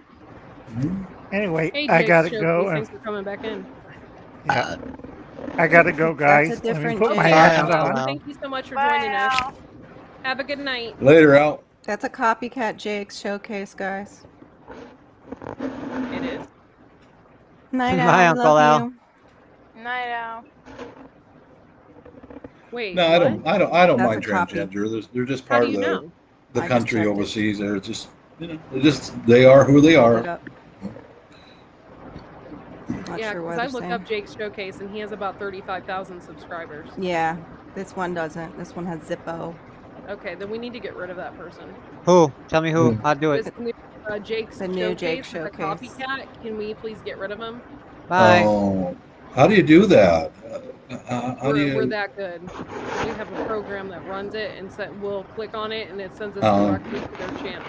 Anyway, Hey, I Jake, gotta Showcase, go. thanks for coming back in. Yeah. I gotta go, guys. That's a Let me different put my Jake. hands Bye, on. Al. Thank you so much for Bye, joining us. Al. Have a good night. Later, out. That's a copycat Jake's showcase, guys. It is. Night, Bye, Al. Uncle Love Al. you. Night, Al. Wait, No, what? I don't That's mind a copy. transgender. They're just How part do of you know? the I just country checked it. overseas. They're just, they are who they Pulled it are. up. Not Yeah, sure because what I they're looked saying. up Jake's Showcase and he has about 35,000 subscribers. Yeah, this one doesn't. This one has Zippo. Okay, then we need to get rid of that person. Who? Tell me who. I'll do it. This new Jake's The new Jake is a Showcase. copycat. Can we please get rid of him? Bye. Oh, how do you do that? How do We're you? that good. We have a program that runs it, and we'll click on it, and it sends us Oh. directly to their channel.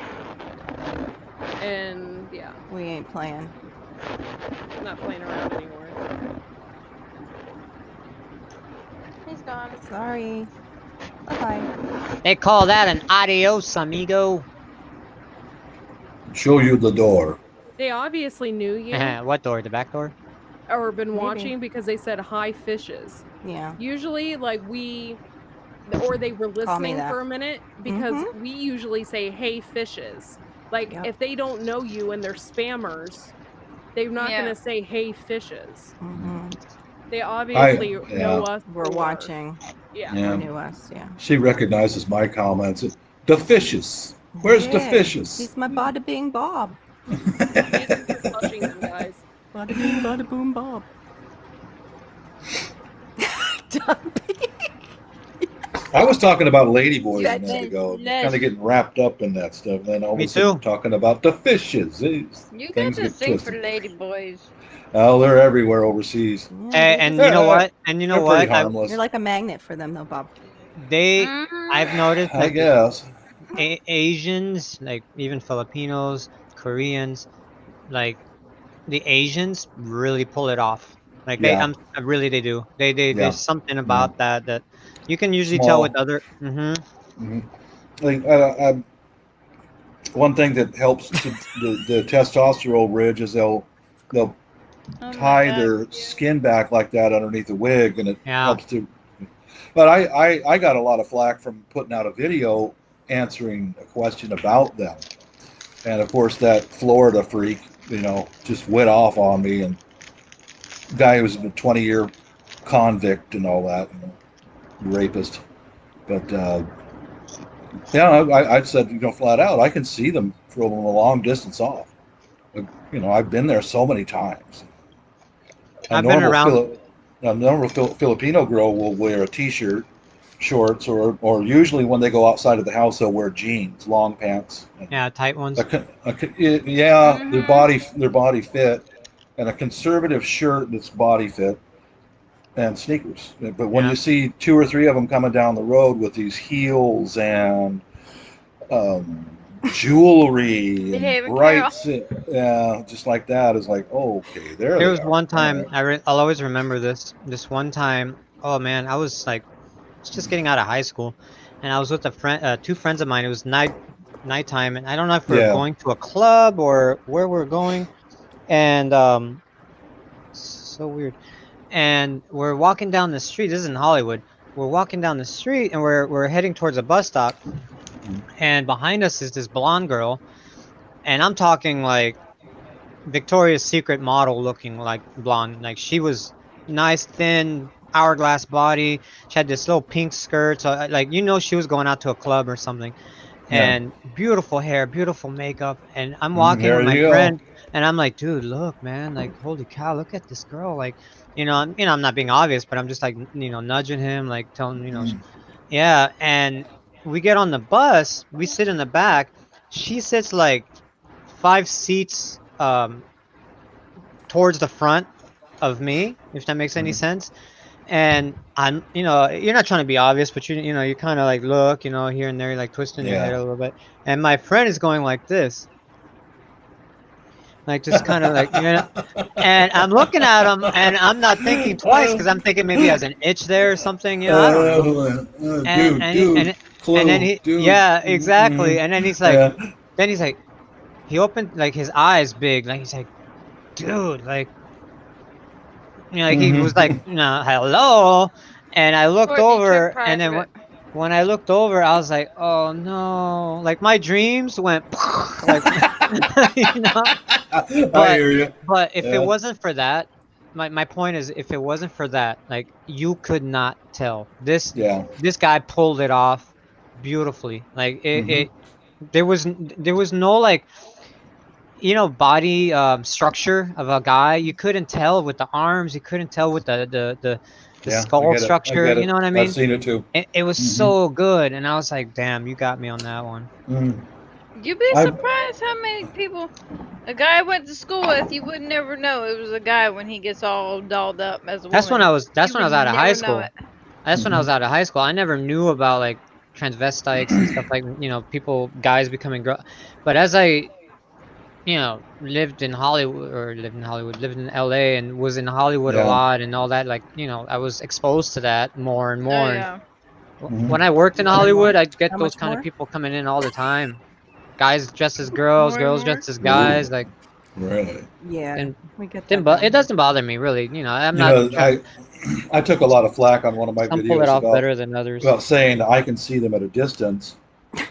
And yeah, We ain't playing. I'm not playing around anymore. gone. Sorry. Bye-bye. They call that an adios, amigo. Show you the door. They obviously knew you What door? The back door? or been Maybe. watching because they said hi fishes. Yeah. Usually, like or they were Call me listening that. for a minute because Mhm. we usually say hey fishes. Like Yep. if they don't know you and they're spammers, they're not Yeah. gonna say hey fishes. Mhm. They obviously know Yeah. us. We're for- watching. Yeah. They Yeah. knew us. Yeah. She recognizes my comments. The fishes. Where's the Yeah. fishes? He's my bada bing Bob. Thank you for flushing them, guys. Bada bing, bada boom, Bob. I was talking about ladyboys a That minute ago, just Les, kind of getting wrapped up in that stuff. Then all of Me a sudden, too. talking about the fishes. you got Things to get sing for twisted. lady boys. Oh, they're everywhere overseas. Yeah, they And just- you know what? And you know They're pretty what? harmless. you're like a magnet for them, though, Bob. I've noticed I that guess. Asians, like even Filipinos, Koreans, like the Asians really pull it off. Like Yeah. really they do. Yeah. There's something about that you can usually tell with Small. other. Mhm. Like, one thing that helps to the testosterone ridge is they'll Oh my tie God. their skin back like that underneath the wig, and it Yeah. helps to. But I got a lot of flack from putting out a video answering a question about them, and of course that Florida freak, just went off on me, and guy who was a 20-year convict and all that, rapist. But yeah, I said, flat out, I can see them from a long distance off. I've been there so many times. A I've been normal around. Filipino girl will wear a t-shirt, shorts, or usually when they go outside of the house, they'll wear jeans, long pants. Yeah, tight ones. Yeah, their Mm-hmm. body fit, and a conservative shirt that's body fit, and sneakers. But when Yeah. you see two or three of them coming down the road with these heels and um, jewelry and Behaving Carol. brights, just like that, is like, oh, okay, there There they was are. one All time right. I'll always remember this. This one time, oh man, I was like just getting out of high school, and I was with two friends of mine. It was nighttime, and I don't know if we were Yeah. going to a club or where we are going, and so weird. And we're walking down the street. This is in Hollywood. We're walking down the street, and we're heading towards a bus stop, and behind us is this blonde girl, and I'm talking like Victoria's Secret model looking like blonde. Like she was nice, thin, hourglass body. She had this little pink skirt. So like she was going out to a club or something. Yeah. And beautiful hair, beautiful makeup. And I'm Mm, walking there with my you go. friend, and I'm like, dude, look, man, like holy cow, look at this girl. Like, I'm not being obvious, but I'm just like, nudging him, like telling him, Mm. yeah. And we get on the bus, we sit in the back. She sits like 5 seats towards the front of me, if that makes any sense. And I'm, you're not trying to be obvious, but you kind of like look, here and there, like twisting your head Yeah. a little bit. And my friend is going like this, like just kind of like, and I'm looking at him, and I'm not thinking twice because I'm thinking maybe he has an itch there or something, I don't know. And and he- and and then Clue, he, dude. yeah, exactly. And then Yeah. he's like, he opened like his eyes big, like he's like, dude, like. Like he was like, Mm-hmm. hello, and I looked Courtney turned over, and then private. when I looked over, I was like, oh no, like my dreams went like, you know. I But hear you. if it Yeah. wasn't for that, my point is, if it wasn't for that, like you could not tell Yeah. this guy pulled it off beautifully. Like Mm-hmm. there was no like body structure of a guy. You couldn't tell with the arms. You couldn't tell with the Yeah. I skull get it. I structure. get You it. know what I I've mean? seen it too. It was Mm-hmm. so good, and I was like, damn, you got me on that one. Mm. You'd be I. surprised how many people a guy went to school with. You would never know it was a guy when he gets all dolled up as a That's when woman. I was. That's You when I would was out of high never know school. it. That's when I Mm-hmm. was out of high school. I never knew about like transvestites and stuff like people, guys becoming girl. But as I you know, lived in Hollywood, lived in LA and was in Hollywood a Yeah. lot and all that, like, you know, I was exposed to that more and Oh more. And yeah. when I worked in Hollywood, I'd get How those much kind of more? people coming in all the time. Guys dressed as girls, More and girls more. dressed as guys, like, Really. Yeah, and we get didn't that it now. doesn't bother me really. You know, I'm You not know, trying. I took a lot of flack on one of my Some pull it videos off better than others. about saying that I can see them at a distance.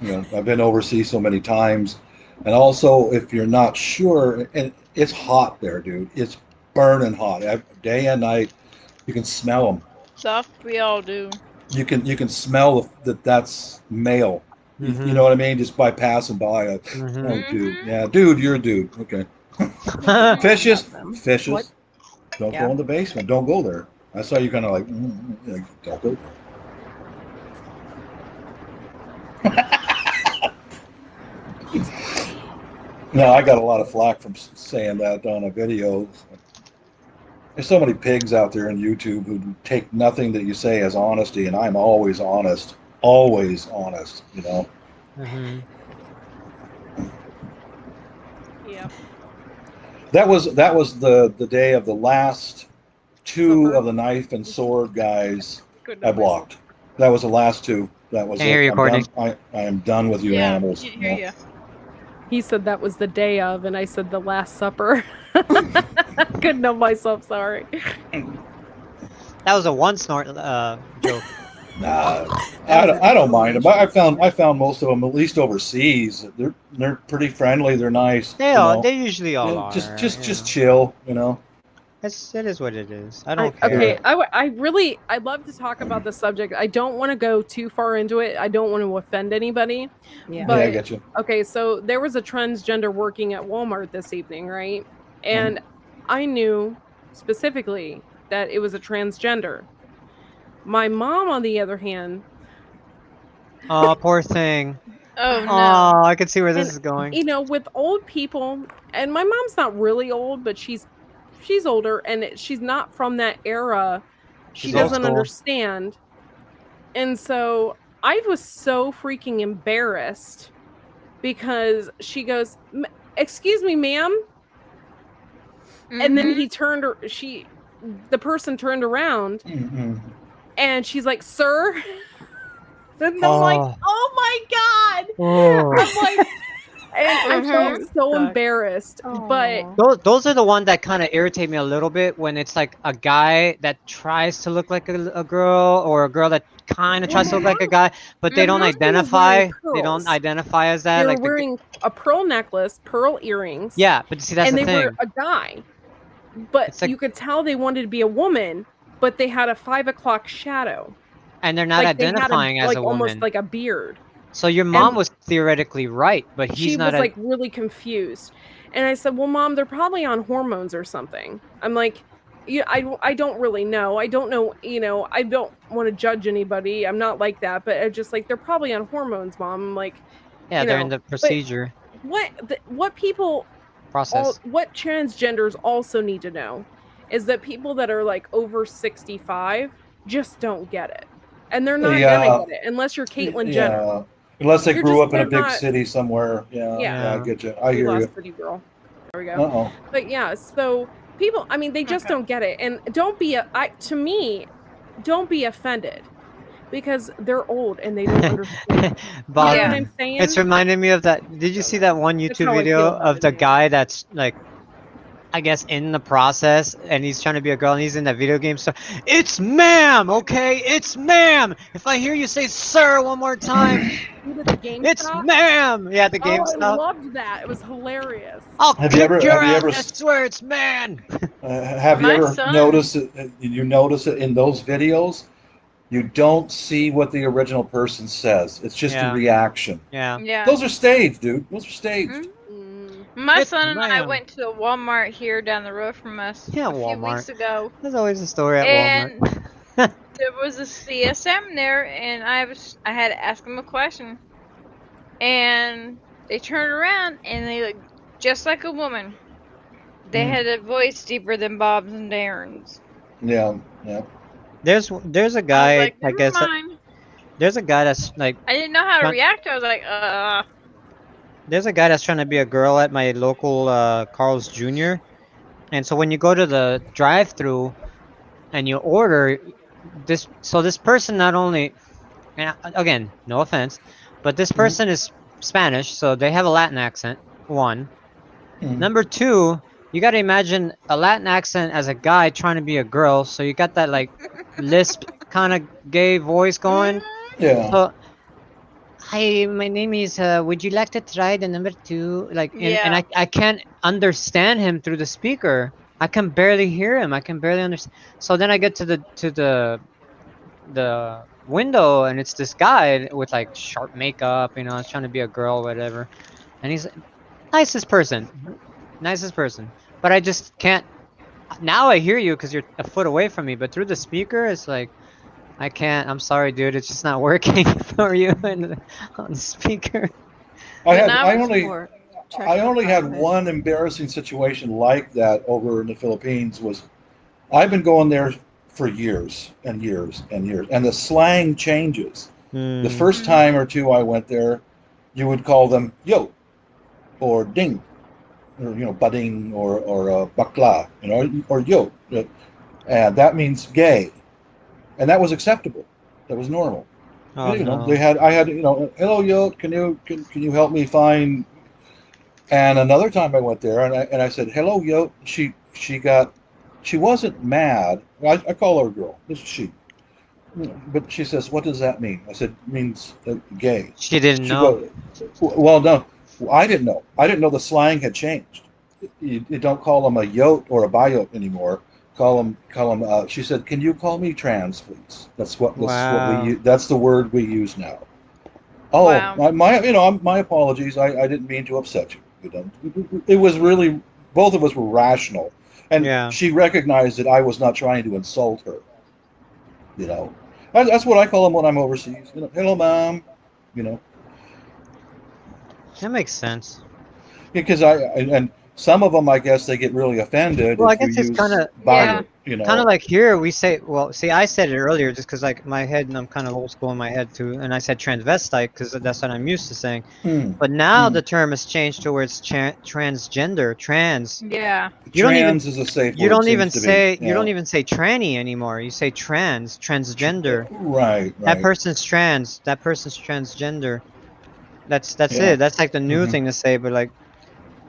You know, I've been overseas so many times, and also if you're not sure, and it's hot there, dude. It's burning hot, day and night. You can smell them. Soft, we all do. You can smell that that's male. You know Mhm. what I mean? Just by passing by. Oh, Mhm. dude. Mhm. Yeah, dude, you're a dude. Okay. We do know Fishes, about them. What? fishes. Don't Yeah. go in the basement. Don't go there. I saw you kind of like, don't go there. No, I got a lot of flack from saying that on a video. There's so many pigs out there in YouTube who take nothing that you say as honesty, and I'm always honest, always honest. You know. Mhm. Yep. That was the day of the last two Supper. of the knife and sword guys Couldn't I help myself. blocked. That was the last two. That was Can't it. hear you, I'm Courtney. done. I am done with you Yeah. animals. Can't hear you. He said that was the day of, and I said the Last Supper. Couldn't help myself. Sorry. That was a one snort joke. Nah, That was an I don't mind them. exclamation. I found most of them at least overseas. They're pretty friendly. They're nice. You know, They usually all yeah, just are. just You just know, chill. You know. it is what it is. I I don't okay. care. Yeah. I'd love to talk about the subject. I don't want to go too far into it. I don't want to offend anybody. Yeah. Yeah, I But get you. okay, so there was a transgender working at Walmart this evening, right? Mhm. And I knew specifically that it was a transgender. My mom, on the other hand, Oh, poor thing. Oh no. Oh, I can see where this and is going. with old people, and my mom's not really old, but she's older, and she's not from that era. She She's old doesn't school. understand. And so I was so freaking embarrassed because she goes, "Excuse me, ma'am." And then Mhm. the person turned around Mhm. and she's like, "Sir." And I'm like, Oh, "Oh my God." oh. I'm like, and I felt Mhm. so Suck. embarrassed. But Oh. Those are the ones that kind of irritate me a little bit when it's like a guy that tries to look like a girl or a girl that kind of well, tries my to look like a mom, guy, but the they don't Mhm. person was wearing identify. They don't pearls. identify as They that. were Like wearing a pearl necklace, pearl earrings, yeah, but see that's and the they were thing. a guy. But It's like, you could tell they wanted to be a woman, but they had a 5 o'clock shadow. and they're not Like they had a identifying as like a almost woman. like a beard. So your mom And was theoretically right, but she he's not was a. like really confused. And I said, "Well, mom, they're probably on hormones or something." I'm like, "Yeah, I don't really know. I don't know, I don't want to judge anybody. I'm not like that, but I just like they're probably on hormones, mom." I'm like, Yeah, you they're in know, the but procedure process. what transgenders also need to know is that people that are like over 65 just don't get it. And they're not gonna Yeah. get it unless you're Caitlyn Jenner. Yeah. Unless they grew up in a They're big not. city somewhere. Yeah. Yeah, Yeah. I Yeah. get you. I we hear lost you. City Girl. There we go. Uh-oh. But yeah, so people, I mean, they just Okay. don't get it. And to me, don't be offended because they're old and they don't understand. You know Bob, what Yeah. I'm it's saying? reminding me of that. Did you see that one That's YouTube how I video feel about of it, the man. guy that's like, I guess, in the process and he's trying to be a girl and he's in that video game stuff? It's ma'am, okay? It's ma'am. If I hear you say sir one more time, You did the it's GameStop? ma'am. Yeah, the Oh, I GameStop. loved that. It was hilarious. I'll Have you kick ever your have you ass. ever I swear it's man. have you My ever son. noticed it? You notice it in those videos. You don't see what the original person says. It's just a Yeah, reaction. yeah. Yeah. Those are staged, dude. Those are staged. Mhm. Mm. My It's son and I ma'am. went to a Walmart here down the road from us Yeah, a few Walmart. weeks ago, There's always a story at Walmart. and there was a CSM there, and I had to ask him a question, and they turned around and they looked just like a woman. They Mm. had a voice deeper than Bob's and Darren's. Yeah. Yeah. There's a I was guy, like, I never guess, mind. there's a guy that's like, I didn't know how to try- react. I was like, there's a guy that's trying to be a girl at my local Carl's Jr. And so when you go to the drive-through and you order this person not only, and again, no offense, but this person is Spanish, so they have a Latin accent. One. Number two, you got to imagine a Latin accent as a guy trying to be a girl, so you got that like lisp kind of gay voice going. Yeah. So, hi, my name is. Would you like to try the number two? Like, and Yeah. I can't understand him through the speaker. I can barely hear him. I can barely understand. So then I get to the window, and it's this guy with like sharp makeup. You know, he's trying to be a girl, whatever. And he's nicest person, nicest person. But I just can't. Now I hear you because you're a foot away from me. But through the speaker, it's like I can't. I'm sorry, dude. It's just not working for you on the speaker. When I I was only had one embarrassing situation like that over in the Philippines. Was I've been going there for years and years and years, and the slang changes. The first time or two I went there, you would call them yo or ding, or budding or bakla, or yo, and that means gay, and that was acceptable. That was normal. Oh no. I had hello yo, can you help me find? And another time I went there and I said hello yo. She wasn't mad. I call her a girl. This is she. But she says, "What does that mean?" I said, "It means gay." She didn't She know. goes, "Well, no, I didn't know. I didn't know the slang had changed. You don't call them a yote or a biyote anymore. Call them." She said, "Can you call me trans, please?" Wow. That's the word we use now. Oh, Wow. my apologies. I didn't mean to upset you. It was really, both of us were rational, and Yeah. she recognized that I was not trying to insult her. You know, that's what I call them when I'm overseas. Hello, mom. You know, That makes sense. because and some of them, I guess, they get really offended Well, I if you guess it's kind use of Yeah. bio. like here we say. Well, see, I said it earlier just because like my head, and I'm kind of old school in my head too, and I said transvestite because that's what I'm used to saying. Mm, But now mm. the term has changed to where it's transgender, trans. Yeah. You don't even Trans is a safe word, seems to be. you don't Yeah. even say tranny anymore. You say transgender. Right. That Right. person's trans. That person's transgender. That's Yeah. it. That's like the new Hmm. thing to say. But like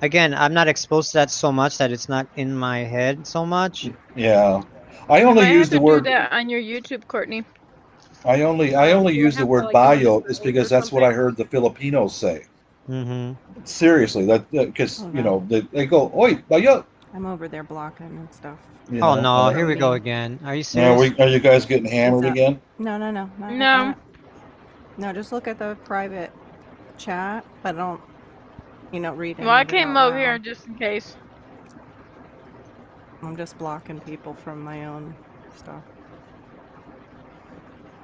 again, I'm not exposed to that so much that it's not in my head so much. Yeah. I You only might have use the to do word. that on your YouTube, Courtney. I only Do I use the have to word like use bio is symbols or because that's what I something? heard the Filipinos say. Mm-hmm. Seriously, that because Oh no, they go oi bio. I'm over there blocking and stuff. Oh And no, I, here we go Voting. again. Are you now serious? are you guys getting What's hammered up? again? No, not like No. that. No, just look at the private chat, but don't, read Well, any I of it came out over here loud. just in case. I'm just blocking people from my own stuff.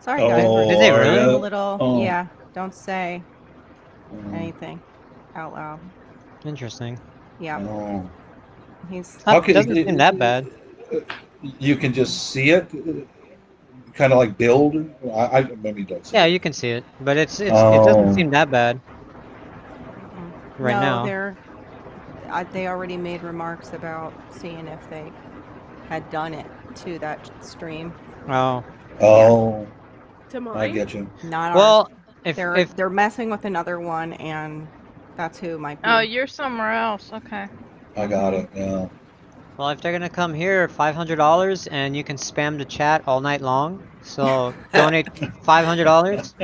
Sorry, guys. We're Did Oh, just they are doing a really? you? little. Oh, Yeah, don't say mm, anything out loud. Interesting. Yep. oh. He's. How That can doesn't seem that bad. you can just see it, kind of like build? I maybe don't see Yeah, it. you can see it, but it doesn't Oh, seem that bad right No, now. they already made remarks about seeing if they had done it to that stream. Oh, Yeah, oh, To I mine? get you. not ours. well, if They're messing with another one, and that's who it might Oh, be. you're somewhere else. Okay. I got it. Yeah. well, if they're gonna come here, $500, and you can spam the chat all night long. So donate $500,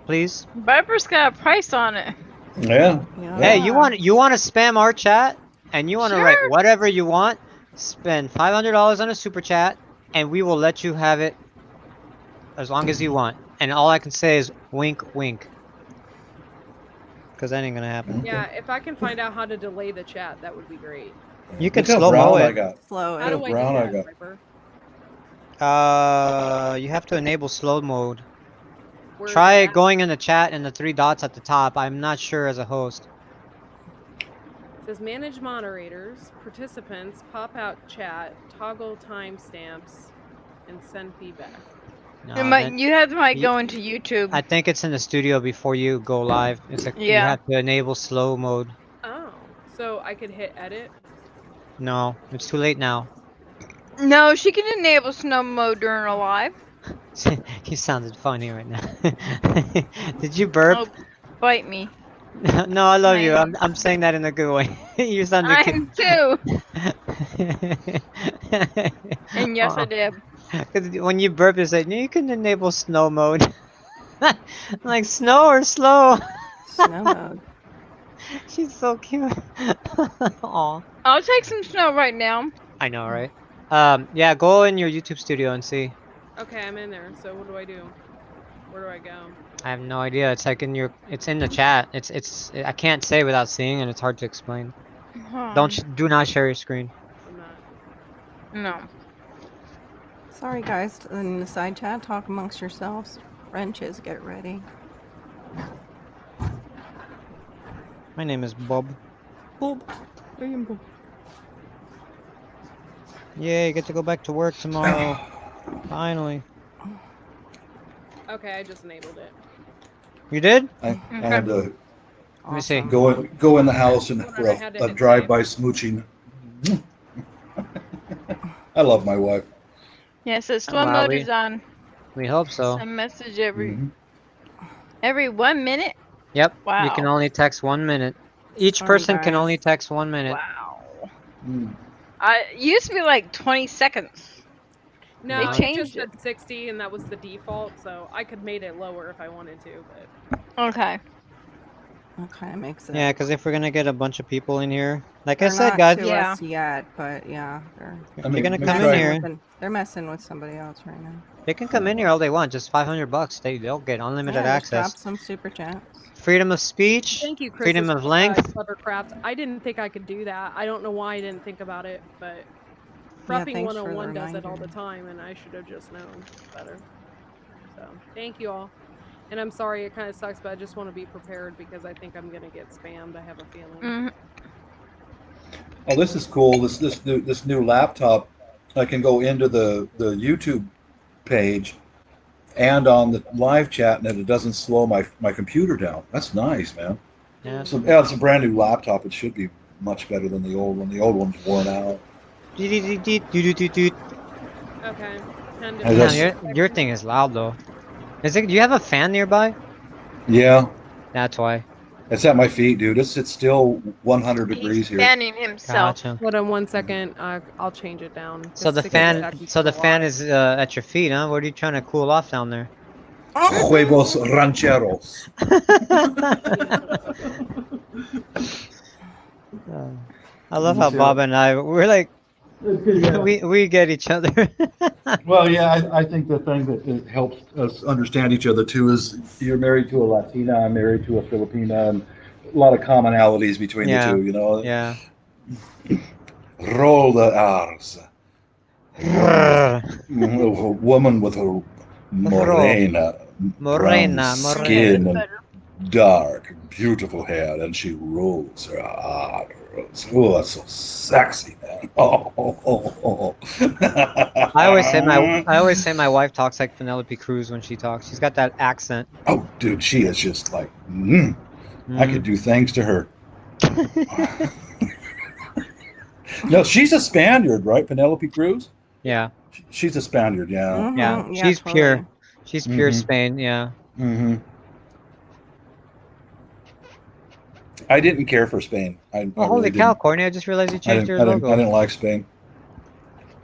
please. Viper's got a price on it. Yeah. Hey, Yeah. you want to spam our chat, and you want to write Sure. whatever you want? Spend $500 on a super chat, and we will let you have it as long as you want. And all I can say is wink, wink, because that ain't gonna happen. Okay. Yeah, if I can find out how to delay the chat, that would be great. You can Look how slow mo brown I it. got. Slow How it. Look do how I do brown I that, got. Viper? You have to enable slow mode. Where is that Try at? going in the chat and the three dots at the top. I'm not sure as a host. It says manage moderators, participants, pop out chat, toggle timestamps, and send feedback. No, You have to like you- go into YouTube. I think it's in the studio before you go live. It's like you Yeah. have to enable slow mode. Oh, so I could hit edit. No, it's too late now. No, she can enable snow mode during a live. You sounded funny right now. Did you burp? Oh, bite me. No, I love you. Man. I'm saying that in a good way. You sounded cute. I'm too. And yes, I did. Because when you burp, it's like you can enable snow mode. I'm like snow or slow. Snow mode. She's so cute. Aw. I'll take some snow right now. I know, right? Yeah, go in your YouTube studio and see. Okay, I'm in there. So what do I do? Where do I go? I have no idea. It's like in your. It's in the chat. It's. I can't say without seeing, and it's hard to explain. Do not share your screen. I'm not. No. Sorry, guys. In the side chat, talk amongst yourselves. Wrenches, get ready. My name is Bob. Bob. I am Bob. Yay! Get to go back to work tomorrow. Finally. Okay, I just enabled it. You did? I had to Let me see. Awesome. go in the house and Hold for on, I had to a hit drive-by smooching. I love my wife. Yeah, so slow Wow, mode is on. We hope so. A message every Mhm. every 1 minute. Yep. Wow. You can only text 1 minute. Each Sorry, person can guys. only text 1 minute. Wow. Mm. It used to be like 20 seconds. No, They it changed just it. said 60, and that was the default. So I could made it lower if I wanted to, but Okay. Okay, makes it. Yeah, because if we're gonna get a bunch of people in here, like I They're said, not guys, to Yeah. us yet, but yeah, they're gonna let me come in try- here. they're messing with somebody else right now. They can come in here all they want. Just $500. They'll get unlimited Yeah, just drop access. some super chats. Freedom of speech. thank you, Chris. Freedom of length. Clever craft. I didn't think I could do that. I don't know why I didn't think about it, but Yeah, Prepping thanks for the 101 does it all the reminder. time, and I should have just known better. So thank you all. And I'm sorry it kind of sucks, but I just want to be prepared because I think I'm gonna get spammed. I have a feeling. Hmm. Oh, this is cool. This new laptop, I can go into the YouTube page and on the live chat, and it doesn't slow my computer down. That's nice, man. Yeah. So yeah, it's a brand new laptop. It should be much better than the old one. The old one's worn out. Okay. Hey, that's- Your thing is loud though. Do you have a fan nearby? Yeah, That's why. it's at my feet, dude. It's still 100 He's degrees here. fanning himself. Gotcha. Hold on 1 second. I'll change it down. So the 60 fan, seconds so the is a fan lot. is at your feet, huh? What are you trying to cool off down there? Huevos rancheros. I love how Bob and we're like we get each other. Well, yeah, I think the thing that it helps us understand each other too is you're married to a Latina, I'm married to a Filipina, and a lot of commonalities between Yeah. the two, you know. Yeah. Roll the R's. A woman with a morena, brown skin and dark, beautiful hair, and she rolls her R's. Oh, that's so sexy, man. Oh. I always say my wife talks like Penelope Cruz when she talks. She's got that accent. Oh, dude, she is just like, I could do things to her. No, she's a Spaniard, right? Penelope Cruz? Yeah. She's a Spaniard, yeah. Mhm, Yeah. yeah, She's totally. pure. She's pure Mhm. Spain. Yeah. Mm-hmm. I didn't care for Spain. I Holy really cow, didn't. Courtney! I just realized you I changed didn't, your I, didn't, I logo. didn't like Spain.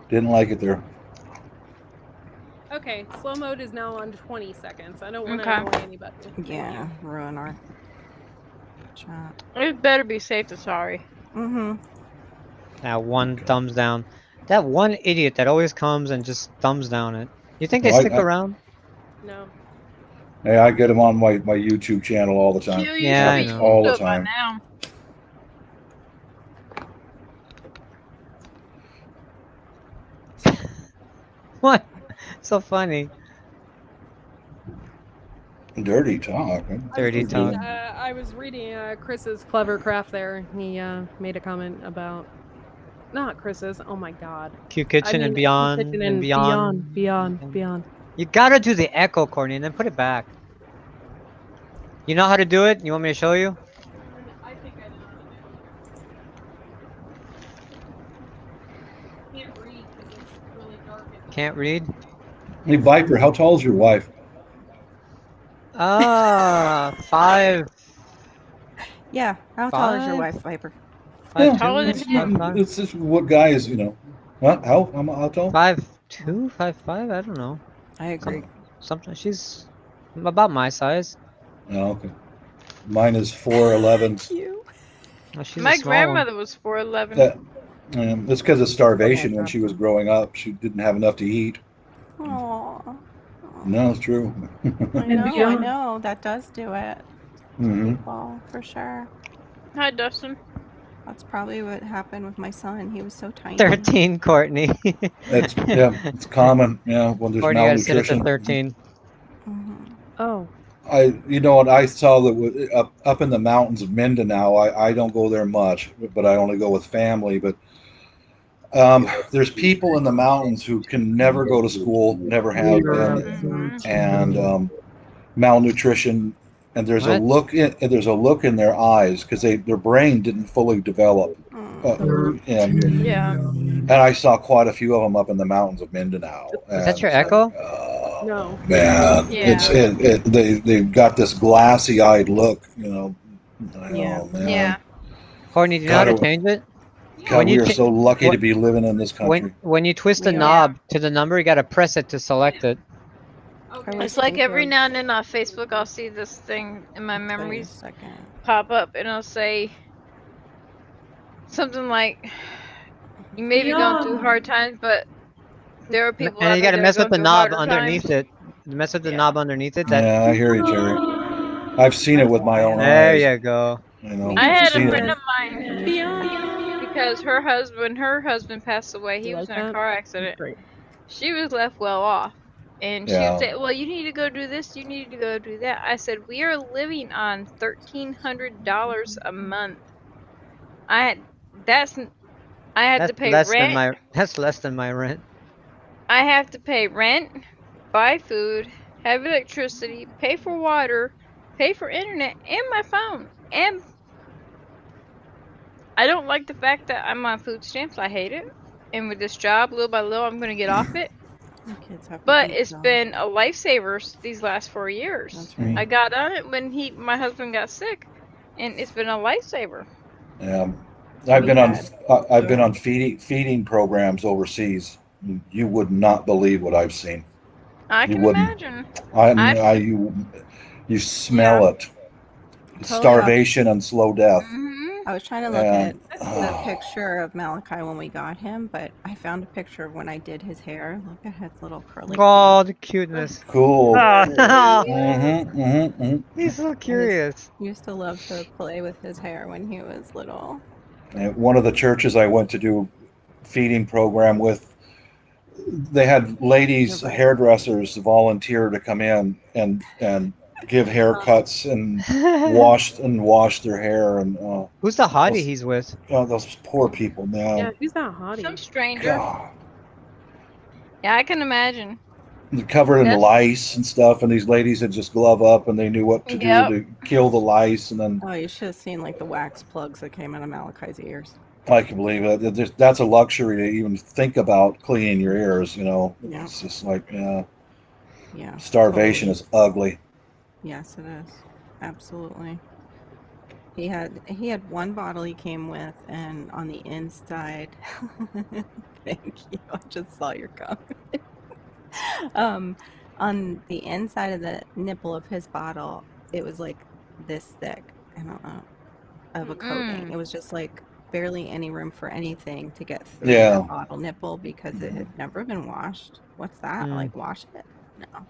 Didn't like it there. Okay, slow mode is now on 20 seconds. I don't want to Okay. annoy anybody. Yeah, ruin our chat. It better be safe than sorry. Mm-hmm. That one thumbs down. That one idiot that always comes and just thumbs down it. You think they Well, stick around? No. Hey, I get them on my YouTube channel all the time. You Yeah, I used to be know. All the used to it by time. now. What? So funny. Dirty talk. Dirty talk. I was reading Chris's clever craft there. He made a comment about not Chris's. Oh my God. Q Kitchen and Q beyond Kitchen and beyond. beyond. You gotta do the echo, Courtney, and then put it back. You know how to do it? You want me to show you? I think I know how to do it. Can't read because it's really dark. Can't read? Hey, Viper, how tall is your wife? 5. Yeah. How tall is your 5? wife, Viper? 5'2", Taller than him. 5'5". It's just what guys, What? How tall? 5'2", 5'5", I don't know. I agree. Something. She's about my size. Oh, okay. Mine is 4'11". Cute. Oh, she's a My small one. grandmother was 4'11". That, it's because of starvation Okay, when dropped she was him. growing up. She didn't have enough to eat. Aw. No, it's true. I know. That does do it to Mhm. people, for sure. Hi, Dustin. That's probably what happened with my son. He was so tiny. 13, Courtney. It's common. Yeah, when there's Courtney, you gotta set it to malnutrition. 13. Mm-hmm. Oh, I saw that up in the mountains of Mindanao. I don't go there much, but I only go with family. But there's people in the mountains who can never go to school, never have been, Mhm. and malnutrition. And there's a What? look in their eyes because their brain didn't fully develop. Yeah. And I saw quite a few of them up in the mountains of Mindanao, Was that and your it's like, echo? oh no. man, Yeah. they've got this glassy-eyed look, Yeah. Oh man, Yeah. Courtney, do you know how to God, change it? God, we are so lucky to what- be living in this country. when you twist the We are. knob to the number, you gotta press it to select it. Okay. was It's like every thinking- now and then on Facebook, I'll see this thing in my Give me a memories second. pop up, and it'll say something like, "You may be going through hard times, but there are people And out you there gotta that are mess with going the through knob harder underneath times." it. Mess with the Yeah. knob underneath it. That. Yeah, I hear you, Terry. I've seen it with my own There eyes. you go. I had a Seen friend it. of mine because her husband passed away. He You was like in a that? car accident. Great. She was left well off. And she would Yeah. say, "Well, you need to go do this, you need to go do that." I said, "We are living on $1,300 a month. I had that's I had to That's pay less than rent. my. That's less than my rent. I have to pay rent, buy food, have electricity, pay for water, pay for internet, and my phone. And I don't like the fact that I'm on food stamps. I hate it. And with this job, little by little, I'm going to get off it. The kids have to But eat, it's though. been a lifesaver these last 4 years. That's right. I got on it when my husband got sick, and it's been a lifesaver. Yeah. I've We been on had- I've been on feeding programs overseas. You would not believe what I've seen. I You can wouldn't. imagine. You smell it. Starvation and slow death. I was trying to look And, at the picture of Malachi when we got him, but I found a picture of when I did his hair. Look at his little curly. Oh, the cuteness. Cool. He's so I curious. used to love to play with his hair when he was little. And one of the churches I went to do feeding program with, they had ladies hairdressers volunteer to come in and give haircuts and wash their hair and Who's the hottie he's with? those poor people, man. Yeah, who's that hottie? Some stranger. God. Yeah, I can imagine. They're covered in That's- lice and stuff, and these ladies had just glove up and they knew what to do to kill the lice, and then Oh, you should have seen like the wax plugs that came out of Malachi's ears. I can believe it. That's a luxury to even think about cleaning your ears. Yeah. It's just like, yeah. Yeah. Starvation totally. is ugly. Yes, it is. Absolutely. He had one bottle he came with, and on the inside, thank you. I just saw your comment. On the inside of the nipple of his bottle, it was like this thick. I don't know, of a coating. It was just like barely any room for anything to get through the bottle nipple because it had never been washed. What's that? Like wash it? No.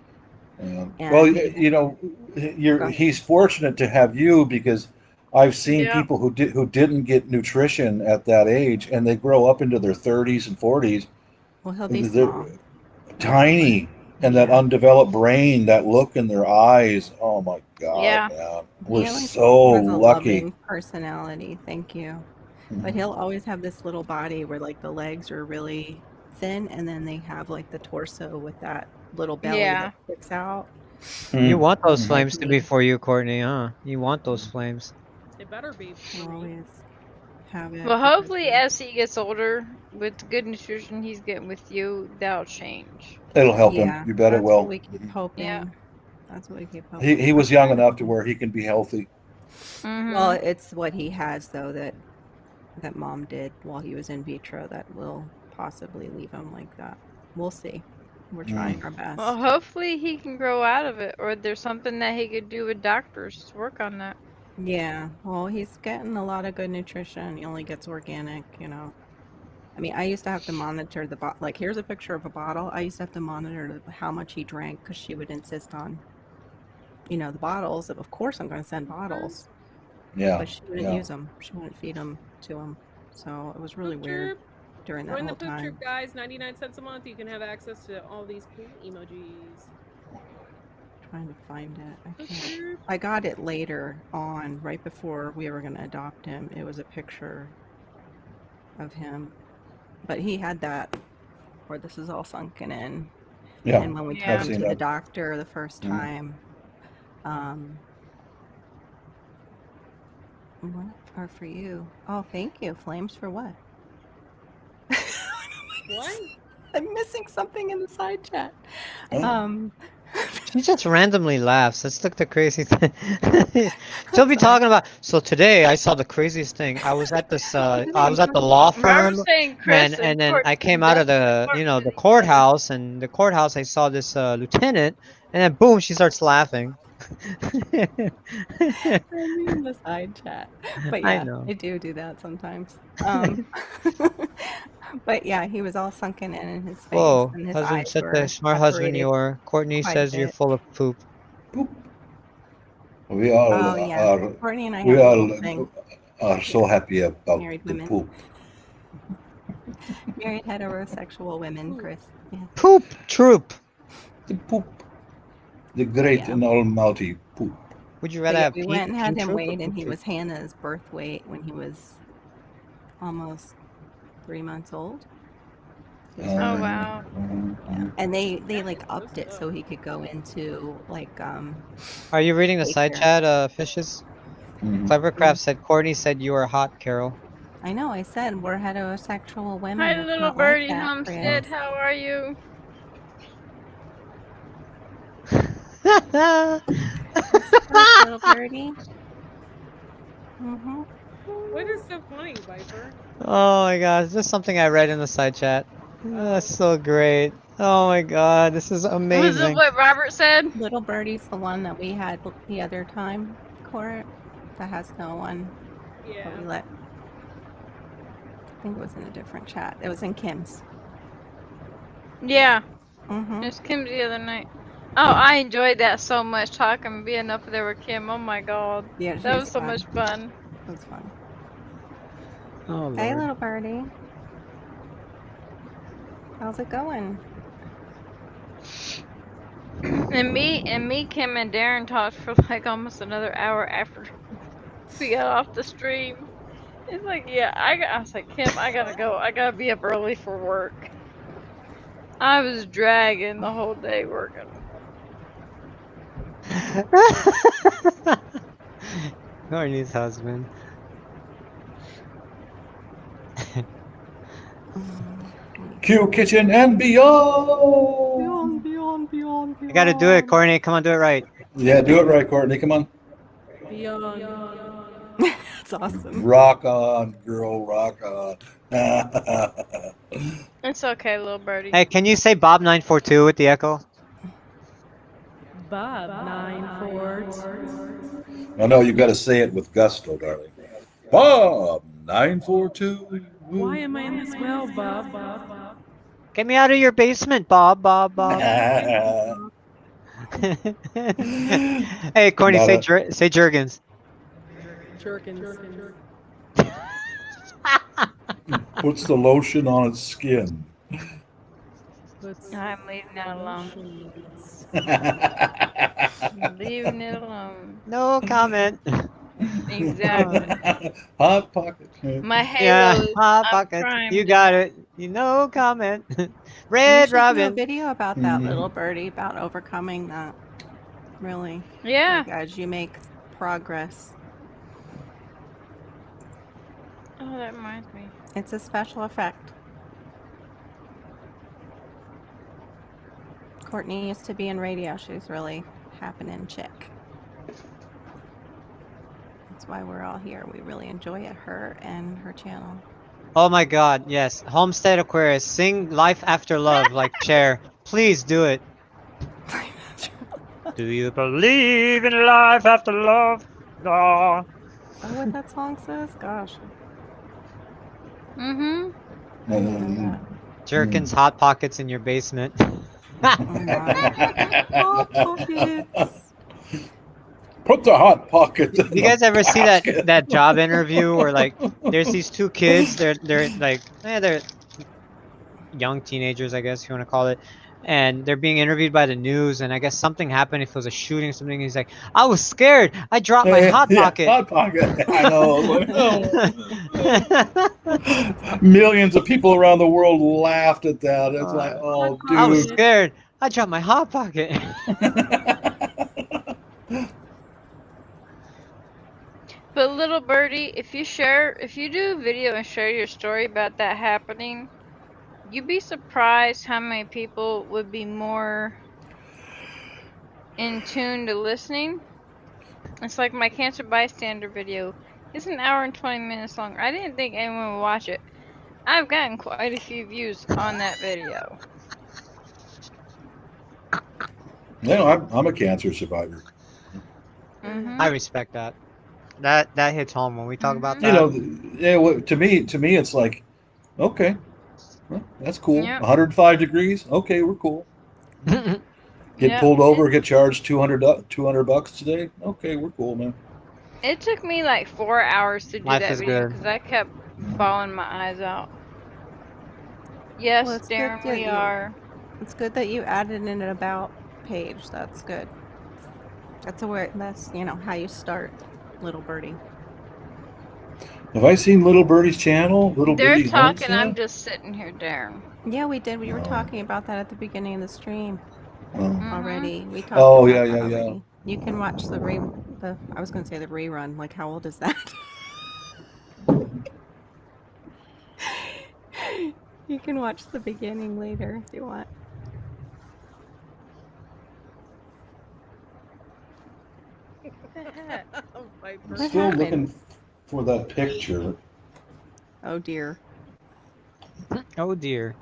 Yeah. Well, he's fortunate to have you because I've seen people who didn't get nutrition at that age, and they grow up into their 30s and 40s. Well, he'll be small. Tiny, and that undeveloped brain, that look in their eyes. Oh my God, man. We're so lucky. Loving personality. Thank you. But he'll always have this little body where like the legs are really thin, and then they have like the torso with that little belly Yeah. that sticks out. You want those Mhm. flames to be me. for you, Courtney, huh? You want those flames. It better be I'll for me. always have it Well, because hopefully, as he gets older, with the good nutrition he's getting with you, that'll change. It'll help him. yeah, You bet it that's what will. we keep Mhm. Yeah. hoping. That's what we keep He hoping. he was young enough to where he can be healthy. Well, Mhm. it's what he has though that mom did while he was in vitro that will possibly leave him like that. We'll see. We're trying our best. Well, hopefully he can grow out of it, or there's something that he could do with doctors to work on that. Yeah, well, he's getting a lot of good nutrition. He only gets organic, you know. I mean, I used to have to monitor the bottle. Like, here's a picture of a bottle. I used to have to monitor how much he drank because she would insist on, the bottles. Of course, I'm going to send bottles, Yeah. but she wouldn't Yeah. use them. She wouldn't feed them to him. So it was really Poop weird troop. during that Join the whole poop time. troop, guys. 99 cents a month. You can have access to all these cool emojis. Trying to find it. I Poop can't. troop. I got it later on, right before we were going to adopt him. It was a picture of him, but he had that where this is all sunken in. Yeah. And when we Yeah. took I've him seen to the that. doctor the first Mhm. time, what are for you? Oh, thank you. Flames for what? What? I'm missing something in the side chat. Oh. She just randomly laughs. That's like the crazy thing. She'll be Sorry. talking about. So today I saw the craziest thing. I was at this. I was at the law firm, Robert's saying Chris and then I Courtney came out of the the courthouse, and the courthouse I saw this lieutenant, and then boom, she starts laughing. I'm in the side chat. But I yeah, know. I do that sometimes. But yeah, he was all sunken in his face Whoa, and his husband, eyes such a were smart husband separated you are. Courtney quite a says you're bit. full of poop. Poop. We all Oh yeah, are. Courtney and I We have a little all thing. are so happy about Married the women. poop. Married heterosexual women, Chris. Yeah. Poop troop. The poop. The great yeah. and almighty poop. Would you But rather yeah, have we pee went and had him troop or weighed, and poop he troop? was Hannah's birth weight when he was almost 3 months old. He was Oh her birth weight. wow. Yeah. And they That like is upped it so so he could go into like Are you reading the side daycare. chat, fishes? Mhm. Clevercraft said Courtney said you are hot, Carol. I know. I said we're heterosexual women. Hi, It's little not like birdie that, Homestead. Chris. How are you? What's up, little birdie? Mm-hmm. What is so funny, Viper? Oh my gosh, this is something I read in the side chat. That's so great. Oh my god, this is Was it amazing. what Robert said? Little birdie's the one that we had the other time, Court. That has no one. Yeah. But we let. I think it was in a different chat. It was in Kim's. Yeah. Mm-hmm. It was Kim the other night. Oh, I enjoyed that so much, talking, being up there with Kim. Oh my god. Yeah, That she's was so fun. much fun. It was fun. Oh Hey, lord. little birdie. How's it going? And me, Kim, and Darren talked for like almost another hour after we got off the stream. It's like, yeah, I was like, Kim, I gotta go. I gotta be up early for work. I was dragging the whole day working. Courtney's husband. Q Kitchen and beyond. Beyond. You gotta do it, Courtney. Come on, do it right. Yeah, do it right, Courtney. Come on. Beyond. That's awesome. Rock on, girl. Rock on. It's okay, little birdie. Hey, can you say Bob 942 with the echo? Bob 942. I know you got to say it with gusto, darling. Bob 942. Why am I in this well, Bob? Get me out of your basement, Bob. Hey, Courtney, Not say a- say Jergens. Jerkins. Puts the lotion on its skin. I'm leaving that alone. Leaving it alone. No comment. Exactly. Hot pocket. My halo Yeah, is hot I'm pocket. primed You got now. it. No comment. You Red should do a Robin. video about that little birdie, about overcoming that. Really. Yeah. Like as you make progress. Oh, that reminds me. It's a special effect. Courtney used to be in radio. She's really happening chick. That's why we're all here. We really enjoy it, her and her channel. Oh my God, yes. Homestead Aquarius, sing Life After Love like Cher. Please do it. Do you believe in life after love? No. Is that what that song says? Gosh. Mm-hmm. I didn't know that. Jerkins Hot Pockets in your basement. Oh my. Hot Pockets. Put the hot pockets in You guys ever see basket. that job interview where like there's these two kids, they're like they're young teenagers, I guess you want to call it, and they're being interviewed by the news, and I guess something happened, if it was a shooting or something, he's like, I was scared, I dropped my hot pocket. Hot pocket. I know. Like, oh. Millions of people around the world laughed at that. It's like, oh, dude. I was scared, I dropped my hot pocket. But little birdie, if you do a video and share your story about that happening, you'd be surprised how many people would be more in tune to listening. It's like my cancer bystander video. It's an hour and 20 minutes long. I didn't think anyone would watch it. I've gotten quite a few views on that video. You know, I'm a cancer survivor. Mm-hmm. I respect that. That hits home when we talk about that. You know, to me, it's like, okay, well, that's cool. Yep. 105 degrees. Okay, we're cool. Get Yep. pulled over, get charged $200 today. Okay, we're cool, man. It took me like 4 hours to do Life that is video good. because I kept bawling my eyes out. Yes, Well, it's good Darren, that we you- are. It's good that you added in an about page. That's good. That's how you start, little birdie. Have I seen Little Birdie's channel? Little They're Birdie talking, Homestead? I'm just sitting here, Darren. Yeah, we did. We were Oh. talking about that at the beginning of the stream Oh. already. We talked Oh, about yeah, that yeah, yeah. already. You can watch I was going to say the rerun. Like, how old is that? You can watch the beginning later if you want. I'm still looking for that picture. Oh dear. Oh dear.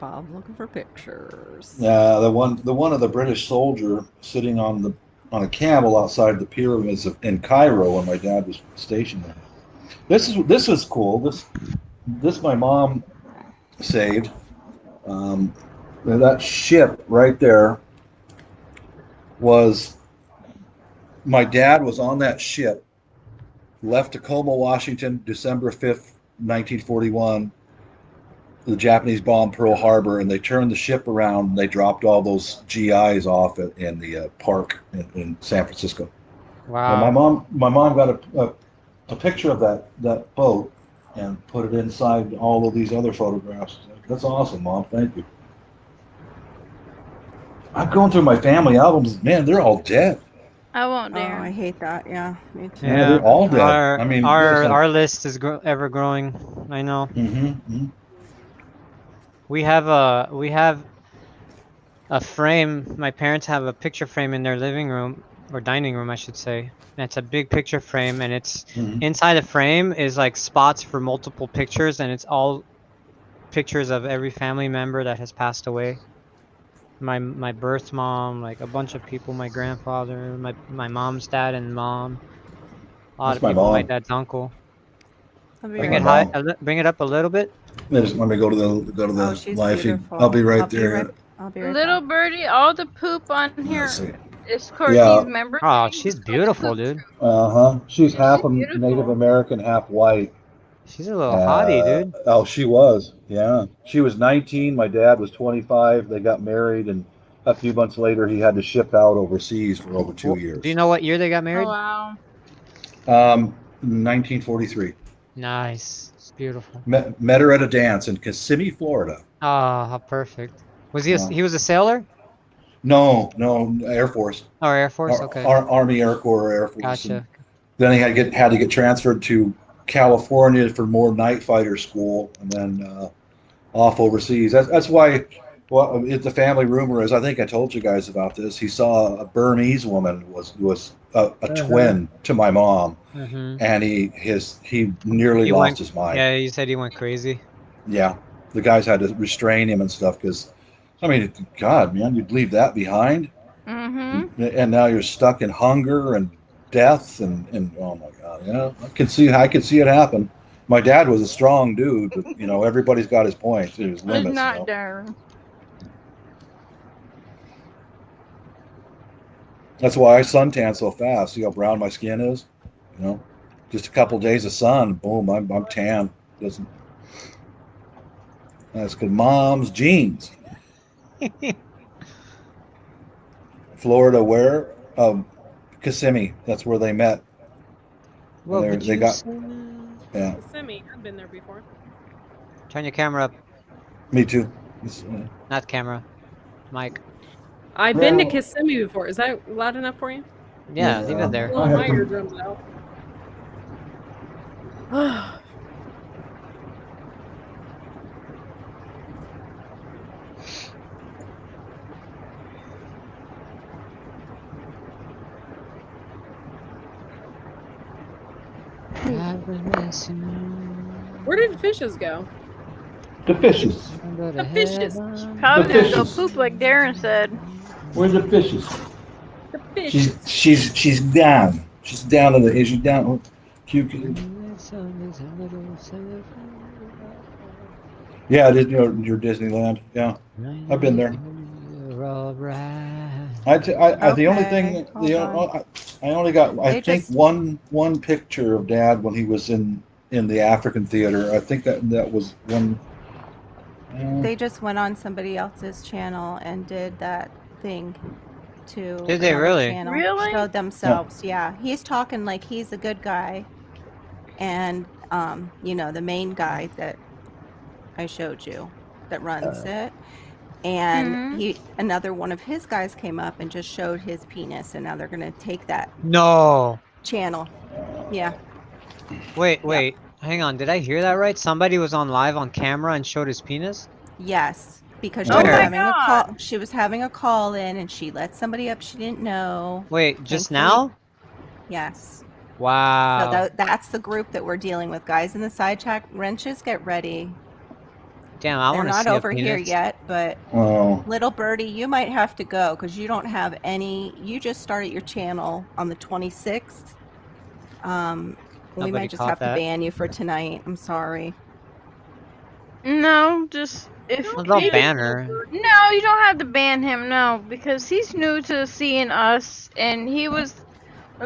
Bob looking for pictures. Yeah, the one of the British soldier sitting on a camel outside the pyramids in Cairo when my dad was stationed there. This is cool. This my mom saved. That ship right there was my dad was on that ship, left Tacoma, Washington, December 5th, 1941. The Japanese bombed Pearl Harbor, and they turned the ship around. And they dropped all those GIs off in the park in San Francisco. Wow. And my mom got a picture of that boat and put it inside all of these other photographs. That's awesome, Mom. Thank you. I'm going through my family albums. Man, they're all dead. I won't, Oh, Darren. I hate that. Yeah, me too. Yeah, they're all dead. Our, I mean, our list is ever growing. I know. Mm-hmm. We have a frame. My parents have a picture frame in their living room, or dining room, I should say. And it's a big picture frame, and it's inside the frame is like spots for multiple pictures, and it's all pictures of every family member that has passed away. My birth mom, like a bunch of people, my grandfather, my mom's dad and mom, a lot That's of my people, my mom. dad's uncle. Bring my it high, mom. bring it up a little bit. Just let me go to the Oh, she's live feed. beautiful. I'll be right there. I'll be right Little back. birdie, all the poop on here Let's see. is Courtney's Yeah. member. Oh, she's beautiful, dude. She's half beautiful. Native American, half white. She's a little hottie, dude. Oh, she was. Yeah. She was 19. My dad was 25. They got married, and a few months later, he had to ship out overseas for over 2 years. Do you know what year they got married? Oh, wow. 1943. Nice. It's beautiful. Met her at a dance in Kissimmee, Florida. Ah, how perfect. Was he? Yeah. He was a sailor? No, Air Force. Or Air Force? Okay, Army, Air Corps, Air Force. And gotcha. then he had to get transferred to California for more night fighter school, and then off overseas. That's why. Well, the family rumor is, I think I told you guys about this. He saw a Burmese woman was a twin to my mom, and he nearly He lost went. his mind. Yeah, you said he went crazy. Yeah, the guys had to restrain him and stuff because, I mean, God, man, you'd leave that behind, and now you're stuck in hunger and death and oh my God, yeah, I could see it happen. My dad was a strong dude, but everybody's got his points, his limits. It's not darn. That's why I suntan so fast. See how brown my skin is? Just a couple days of sun, boom, I'm tan. Doesn't That's good. Mom's jeans. Florida, where? Kissimmee. That's where they met. What would They you got. say? Yeah. Kissimmee, I've been there before. Turn your camera up. Me too. Not camera. Mic. I've been to Kissimmee before. Is that loud enough for you? Yeah, leave it there. Blowing my eardrums out. Where did fishes go? The fishes. The fishes. Probably gonna go poop like Darren said. Where's the fishes? The fishes. She's down. She's down in the. Is she down? Yeah, it is your Disneyland. Yeah, I've been there. The only thing I only got one picture of Dad when he was in the African theater. I think that was one. They just went on somebody else's channel and did that thing to Did they another really? channel. Really? Showed themselves. Yeah, he's talking like he's a good guy, and the main guy that I showed you that runs it, and another one of his guys came up and just showed his penis, and now they're gonna take that channel. Yeah. Wait. Hang on. Did I hear that right? Somebody was on live on camera and showed his penis? Yes, because she Where? was having a call. She was having a call in, and she let somebody up she didn't know. Wait, just now? Yes. Wow. So that's the group that we're dealing with, guys. In the side chat, wrenches, get ready. Damn, I want to see They're not over a here penis. yet, but little birdie, you might have to go because you don't have any. You just started your channel on the 26th. We Nobody might just caught have that. to ban you for tonight. I'm sorry. No, just if Don't ban her. No, you don't have to ban him. No, because he's new to seeing us, and he was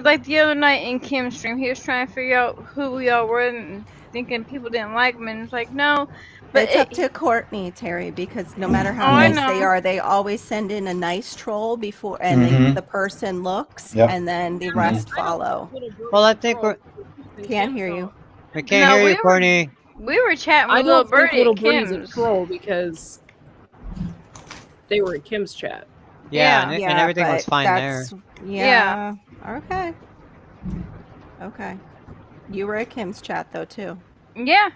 like the other night in Kim's stream. He was trying to figure out who we all were and thinking people didn't like him, and it's like no. But it's up to Courtney, Terry, because no matter how I nice know. they are, they always send in a nice troll before, and the person looks, and then the rest follow. Well, I think we're. Can't hear you. We can't hear you, Courtney. We were chatting with I little don't think birdie Little at Birdie's a Kim's. troll because they were in Kim's chat. Yeah, and everything was fine there. Yeah. Okay. You were at Kim's chat though too. Yeah.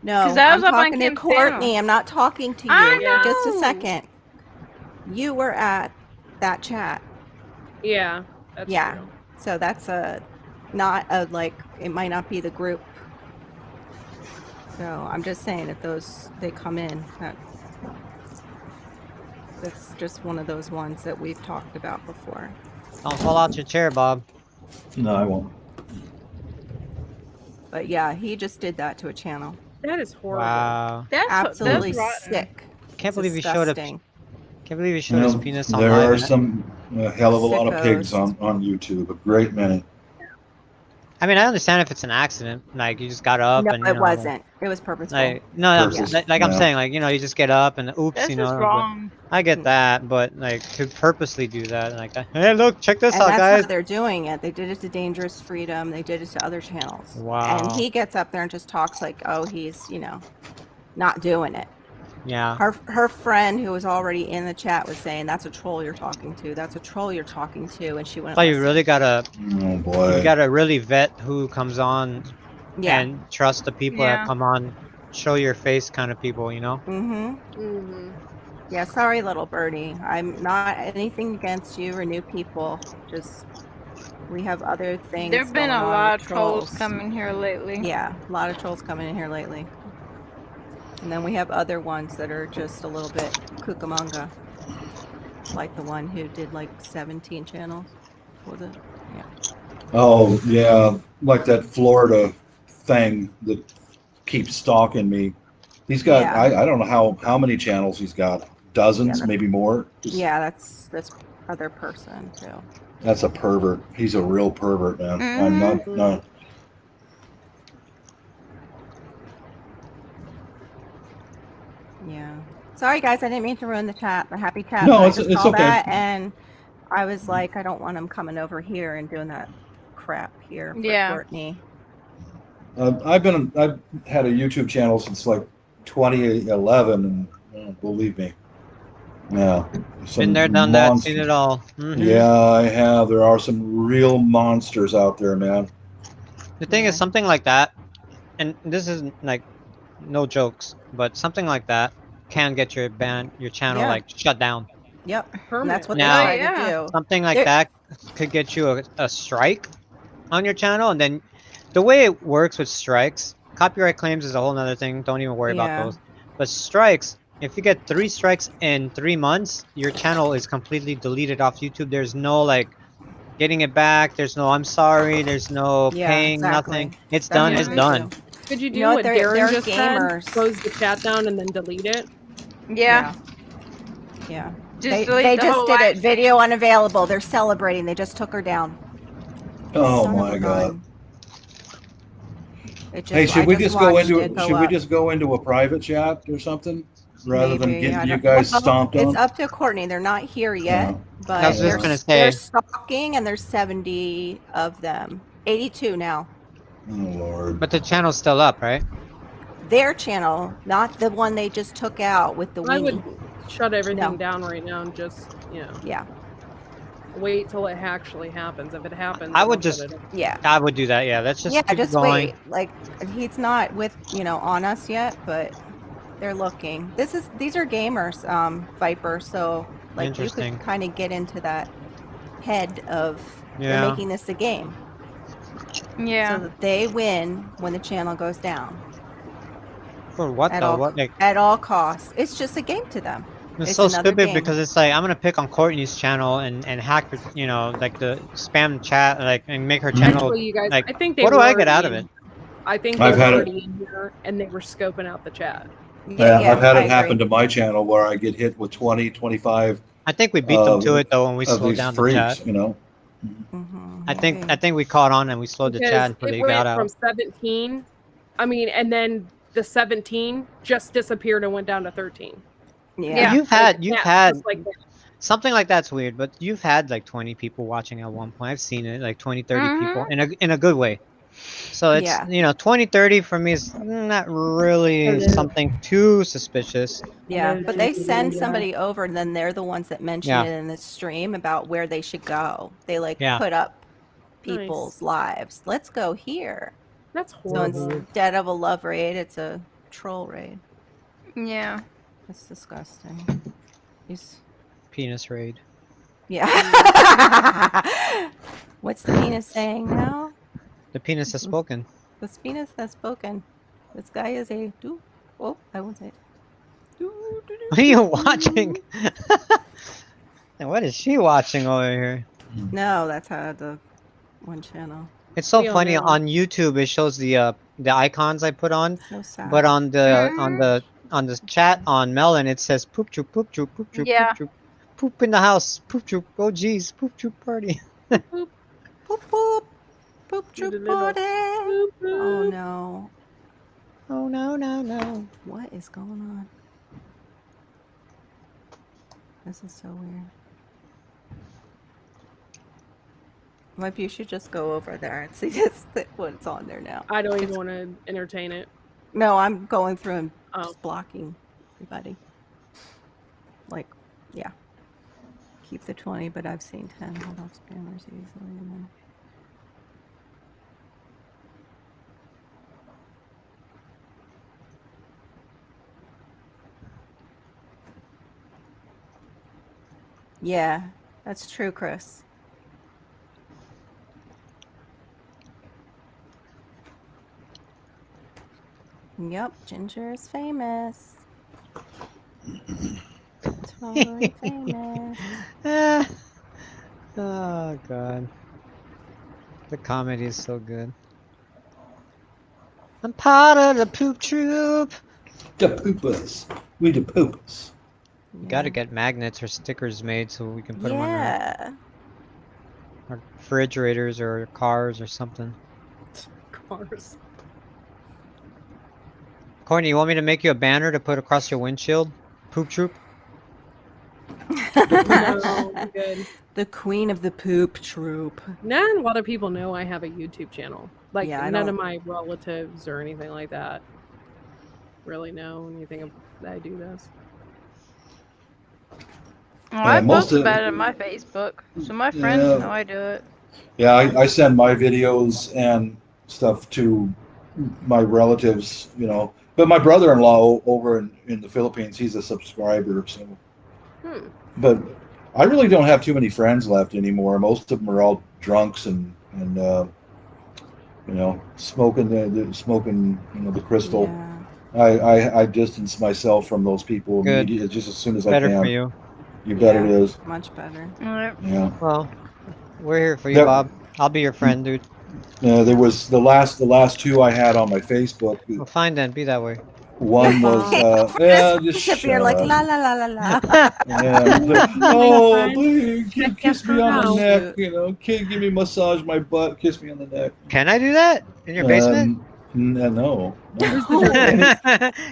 No, 'Cause I was I'm up on talking to Kim's Courtney. channel. I'm not talking to you. I know. Just a second. You were at that chat. Yeah. That's true. So that's not a it might not be the group. So I'm just saying if they come in, that's just one of those ones that we've talked about before. Don't fall out your chair, Bob. No, I won't. But yeah, he just did that to a channel. That is horrible. Wow. That's Absolutely that's sick. Can't believe he showed up. Can't believe he showed You his know, penis on there live. are some hell of a lot of pigs Sickos. on YouTube. A great many. I mean, I understand if it's an accident, like you just got up No, and it wasn't. It was purposeful. like no, I'm, Purpose, like I'm yeah. saying, like you just get up and oops, That's just but wrong. I get that, but like to purposely do that, like hey, look, check this And out, that's guys. how they're doing it. They did it to Dangerous Freedom. They did it to other channels. Wow. And he gets up there and just talks like, oh, he's, not doing it. Yeah. Her friend who was already in the chat was saying, that's a troll you're talking to. That's a troll you're talking to. And she wouldn't But you listen. really gotta, Oh boy. you gotta really vet who comes on Yeah. and trust the people that Yeah. come on, show your face kind of people, Mm-hmm. Yeah, sorry, little birdie. I'm not anything against you or new people. Just we have other things There've been going a on lot with of trolls coming here lately. Yeah, a lot of trolls coming in here lately. And then we have other ones that are just a little bit cucamonga. Like the one who did like 17 channels. Was it? Yeah. Oh yeah, like that Florida thing that keeps stalking me. He's got Yeah. I don't know how many channels he's got. Dozens, Yeah, maybe more. Just, Yeah, that's this other person too. That's a pervert. He's a real pervert, man. I'm Mhm. not. Yeah. Sorry guys, I didn't mean to ruin the chat, the happy chat. No, but I it's just it's saw okay. that and I was like, I don't want him coming over here and doing that crap here for Yeah. Courtney. I've had a YouTube channel since like 2011, and believe me, yeah, Been there, done that, seen it all. Yeah, I have. There are some real monsters out there, man. The thing is, something like that, and this is like no jokes, but something like that can get your channel Yeah. like shut down. Yep. And Permanent. that's what Now- they tried yeah. to do. Something like There- that could get you a strike on your channel, and then the way it works with strikes, copyright claims is a whole nother thing. Don't even worry Yeah. about those. But strikes, if you get 3 strikes in 3 months, your channel is completely deleted off YouTube. There's no like getting it back. There's no I'm sorry. There's no Yeah, paying exactly. nothing. It's That's done. what It's they done. do. Could you do You know what what? Darren They're just gamers. said? Close the chat down and then delete it? Yeah. Yeah. Just delete They the just whole did live it. Video unavailable. They're celebrating. They just took her down. Oh Son of my a God. gun. It just, Hey, should we just go watched into it go should we up. just go into a private chat or something rather than Maybe, I getting you don't- guys well, stomped on? It's up to Courtney. They're not here yet, No. but I was just Yeah. gonna they're say, stalking, and there's 70 of them. 82 now. Oh Lord. but the channel's still up, right? Their channel, not the one they just took out with the I weenie. would shut everything No. down right now and just, Yeah, wait till it actually happens. If it happens, I then would I'll shut just- it off. yeah. I would do that. Yeah, let's just Yeah, keep just going. wait. Like, he's not with, on us yet, but they're looking. These are gamers, Viper, so like you Interesting. could kind of get into that head of Yeah. they're making this a game. Yeah. So that they win when the channel goes down. For what At though? all, What like? at all costs. It's just a game to them. It's It's so another stupid game. because it's like I'm gonna pick on Courtney's channel and hack her, like the spam chat, like and make her channel. Actually, you guys, like, I think they what do were I get out of already it? I think they I've were had it. already in here and they were scoping out the chat. Yeah, I've had I it happen agree. to my channel where I get hit with 20, 25 I think we beat them to it though when we of slowed these down the freaks, chat. Mhm, I think we caught on and we slowed the chat until it they went got out. from 17. I mean, and then the 17 just disappeared and went down to 13. Yeah. You've Like had that, just like that. something like that's weird, but you've had like 20 people watching at one point. I've seen it, like 20, 30 people in a good way. So it's Yeah. 20, 30 for me is not really something too suspicious. Yeah, but they send somebody over, and then they're the ones that mention Yeah. it in the stream about where they should go. They Yeah. put up people's lives. Let's go here. That's So horrible. instead of a love raid, it's a troll raid. Yeah. That's disgusting. Penis raid. Yeah. What's the penis saying now? The penis has spoken. The penis has spoken. This guy is a do. Oh, I won't say it. What are you watching? And what is she watching over here? No, that's how the one channel. It's so We all funny know. on YouTube. It shows the icons I put on, So sad. but on the chat on Melon it says poop troop, poop troop, poop troop, Yeah. poop troop, poop in the house, poop troop. Oh geez, poop troop party. Poop poop. Poop Poop You troop did a little party. boop, Oh boop. no. Oh no. What is going on? This is so weird. Maybe you should just go over there and see what's on there now. I don't even want to entertain it. No, I'm going through and Oh. just blocking everybody. Like, yeah. Keep the 20, but I've seen 10. Hold off spammers easily. And then... Yeah, that's true, Chris. Yep, Ginger is famous. Totally famous. Oh god. The comedy is so good. I'm part of the poop troop. The poopers. We the poopers. You gotta get magnets or stickers made so we can put them on our refrigerators or cars or something. Cars. Courtney, you want me to make you a banner to put across your windshield? Poop troop? No, I'm good. The queen of the poop troop. Not a lot of people know I have a YouTube channel. Like, Yeah, I none don't- of my relatives or anything like that really know anything that I do this. Well, I post about it on my Facebook, so my friends know I do it. Yeah, I send my videos and stuff to my relatives, you know. But my brother-in-law over in the Philippines, he's a subscriber, so. But I really don't have too many friends left anymore. Most of them are all drunks and you know, smoking the crystal. Yeah. I distance myself from those people immediately, just as soon as I can. Better for you. You bet it is. Much better. Yeah. Well, we're here for you, Bob. I'll be your friend, dude. There was the last two I had on my Facebook. Well, fine then. Be that way. One was just You're like la la la la la. Oh, please kiss me on the neck, you know. Give me a massage my butt, kiss me on the neck. Can I do that in your basement? No.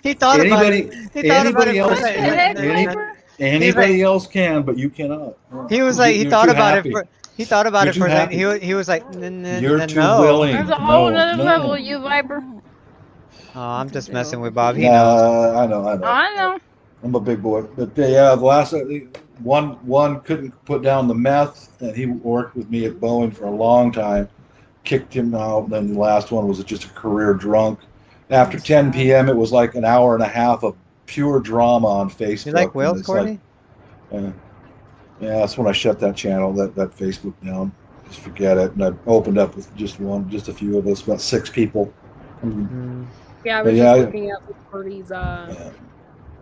He thought about it. He thought about it. Anybody else can, but you cannot. He was like, he thought about it for. He thought about it for a second. He was like, You're too no. willing. There's a whole other level, you Viper. Oh, I'm just messing with Bob. He knows. I know. I know. I'm a big boy, but yeah, the last one couldn't put down the meth, and he worked with me at Boeing for a long time. Kicked him out, and then the last one was just a career drunk. After 10 p.m., it was like an hour and a half of pure drama on Facebook. You like whales, Courtney? Yeah, that's when I shut that channel, that Facebook down. Just forget it. And I opened up with just a few of us, about 6 people. Yeah, I was just looking at Birdie's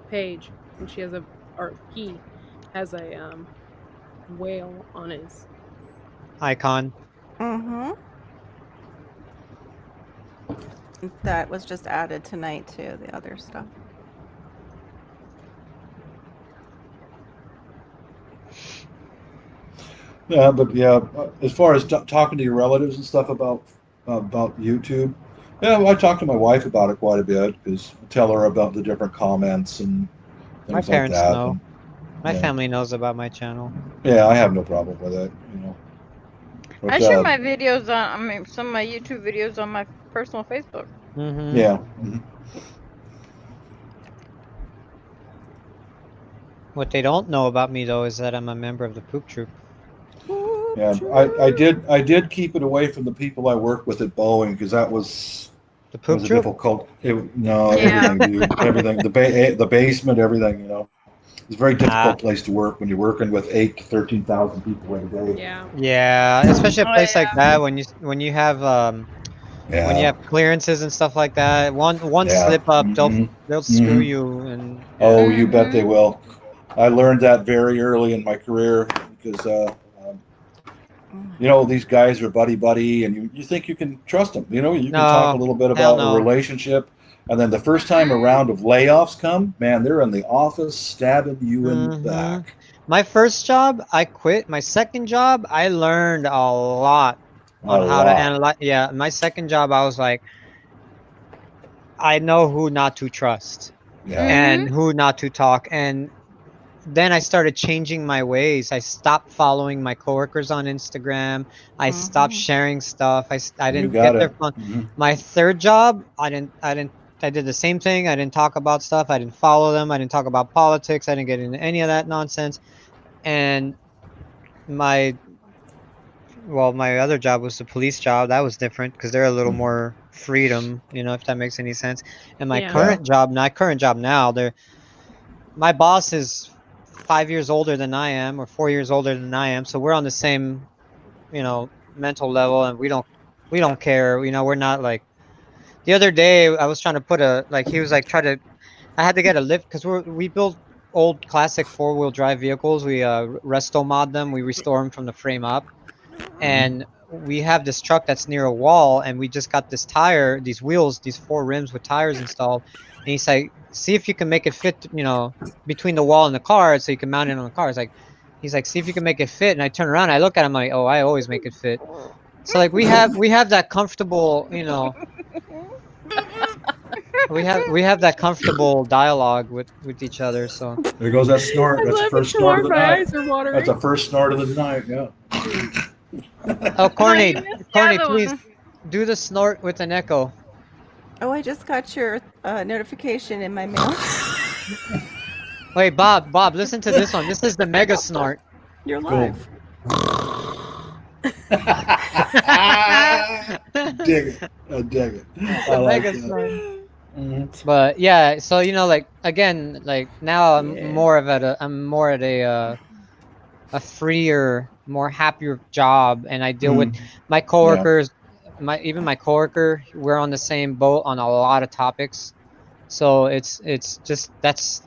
page, and he has a whale on his icon. That was just added tonight too, the other stuff. Yeah, but yeah, as far as talking to your relatives and stuff about YouTube, yeah, well, I talk to my wife about it quite a bit because I tell her about the different comments and things My parents like that. know. And, my family knows about my channel. Yeah, I have no problem with it, you know. But, I share my videos some of my YouTube videos on my personal Facebook. Yeah. What they don't know about me though is that I'm a member of the Poop Troop. Yeah, I did keep it away from the people I work with at Boeing because that was the Poop Troop. Difficult. Everything, dude, everything. The basement, everything. You know, it's a very difficult place to work when you're working with 8,000 to 13,000 people every day. Yeah, especially a place like that when you have when you have clearances and stuff like that. One slip up, they'll screw you. And oh, you bet they will. I learned that very early in my career because you know, these guys are buddy, and you think you can trust them. You know, you can talk a little bit about a relationship, and then the first time a round of layoffs come, man, they're in the office stabbing you in the back. My first job, I quit. My second job, I learned a lot. on how to analyze. Yeah, my second job, I was like, I know who not to trust and who not to talk. And then I started changing my ways. I stopped following my coworkers on Instagram. I stopped sharing stuff. I You didn't got get their it. phone. Mhm. My third job, I did the same thing. I didn't talk about stuff. I didn't follow them. I didn't talk about politics. I didn't get into any of that nonsense. And my my other job was the police job. That was different because they're a little more freedom, if that makes any sense. And my Yeah. current job now, my boss is 5 years older than I am, or 4 years older than I am. So we're on the same, mental level, and we don't care. We're not like the other day. I was trying to put he was like I had to get a lift because we build old classic 4-wheel drive vehicles. We resto mod them. We restore them from the frame up. And we have this truck that's near a wall, and we just got these wheels, these 4 rims with tires installed. And he's like, see if you can make it fit, between the wall and the car, so you can mount it on the car. He's like, see if you can make it fit. And I turn around, I look at him like, oh, I always make it fit. So like we have that comfortable, we have that comfortable dialogue with each other. So There goes that snort. I'm That's the laughing first so snort of hard the my night. eyes are That's watering. the first snort of the night. Yeah. oh, Oh, you Corny, missed the Corny, other please one. do the snort with an echo. Oh, I just got your notification in my mail. Wait, Bob, listen to this one. This is the mega snort. You're Cool. live. Dig it. I dig it. It's I a like mega that. snort. Mhm. But yeah, so like again, like now Yeah. I'm more at a freer, more happier job, and I deal with my Yeah. coworkers, my coworker. We're on the same boat on a lot of topics. So it's just that's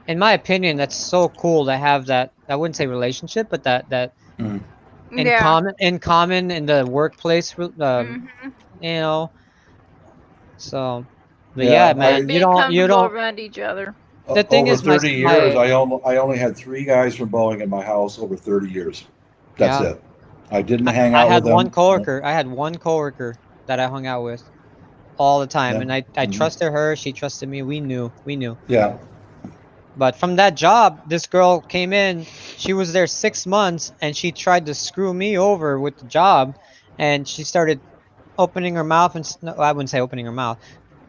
in my opinion that's so cool to have that. I wouldn't say relationship, but that Mm. Yeah. in common in the workplace. Mhm. You know. So, but Yeah. yeah, Just man, being you comfortable don't. around each other. The thing Over is, my 30 years, my I only had 3 guys from Boeing in my house over 30 years. That's yeah. it. I didn't I, hang I out had with one them. coworker. I had one coworker that I hung out with all the time, Yeah. and I trusted her. She trusted me. We knew. Yeah. But from that job, this girl came in. She was there 6 months, and she tried to screw me over with the job, and she started opening her mouth no, I wouldn't say opening her mouth,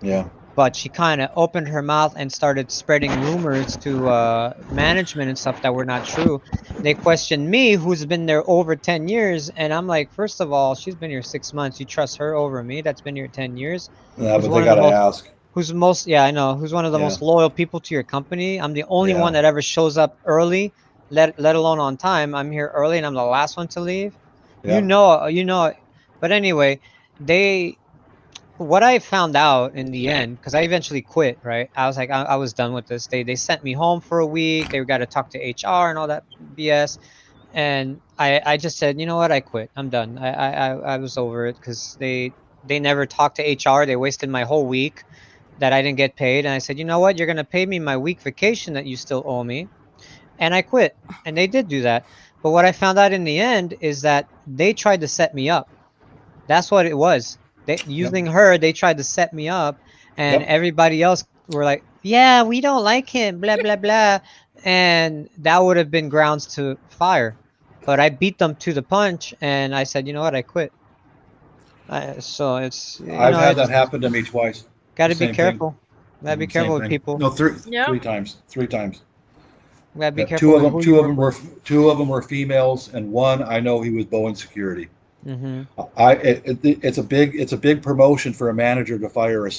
Yeah. but she kind of opened her mouth and started spreading rumors to management and stuff that were not true. They questioned me, who's been there over 10 years, and I'm like, first of all, she's been here 6 months. You trust her over me that's been here 10 years, Yeah, who's but one they of the got to most ask. yeah, I know, who's one of the Yeah. most loyal people to your company. I'm the only one Yeah. that ever shows up early, let alone on time. I'm here early and I'm the last one to leave. Yeah. You know. But anyway, they what I found out in the end, because I eventually quit, right? I was like, I was done with this. They sent me home for a week. They got to talk to HR and all that BS. And I just said, you know what? I quit. I'm done. I was over it because they never talked to HR. They wasted my whole week that I didn't get paid. And I said, you know what? You're gonna pay me my week vacation that you still owe me. And I quit. And they did do that. But what I found out in the end is that they tried to set me up. That's what it was. Yep. Using her, they tried to set me up, and Yep. everybody else were like, "Yeah, we don't like him," blah blah blah, and that would have been grounds to fire. But I beat them to the punch, and I said, "You know what? I quit." So it's I've had that it's happen to me twice. got The to be same thing. careful. Got to be Same careful with thing. people. No, Yep. three times. 3 times. Got to be Yeah, careful with who you work with. two of them were females, and one I know he was Boeing security. Hmm. It's a big promotion for a manager to fire a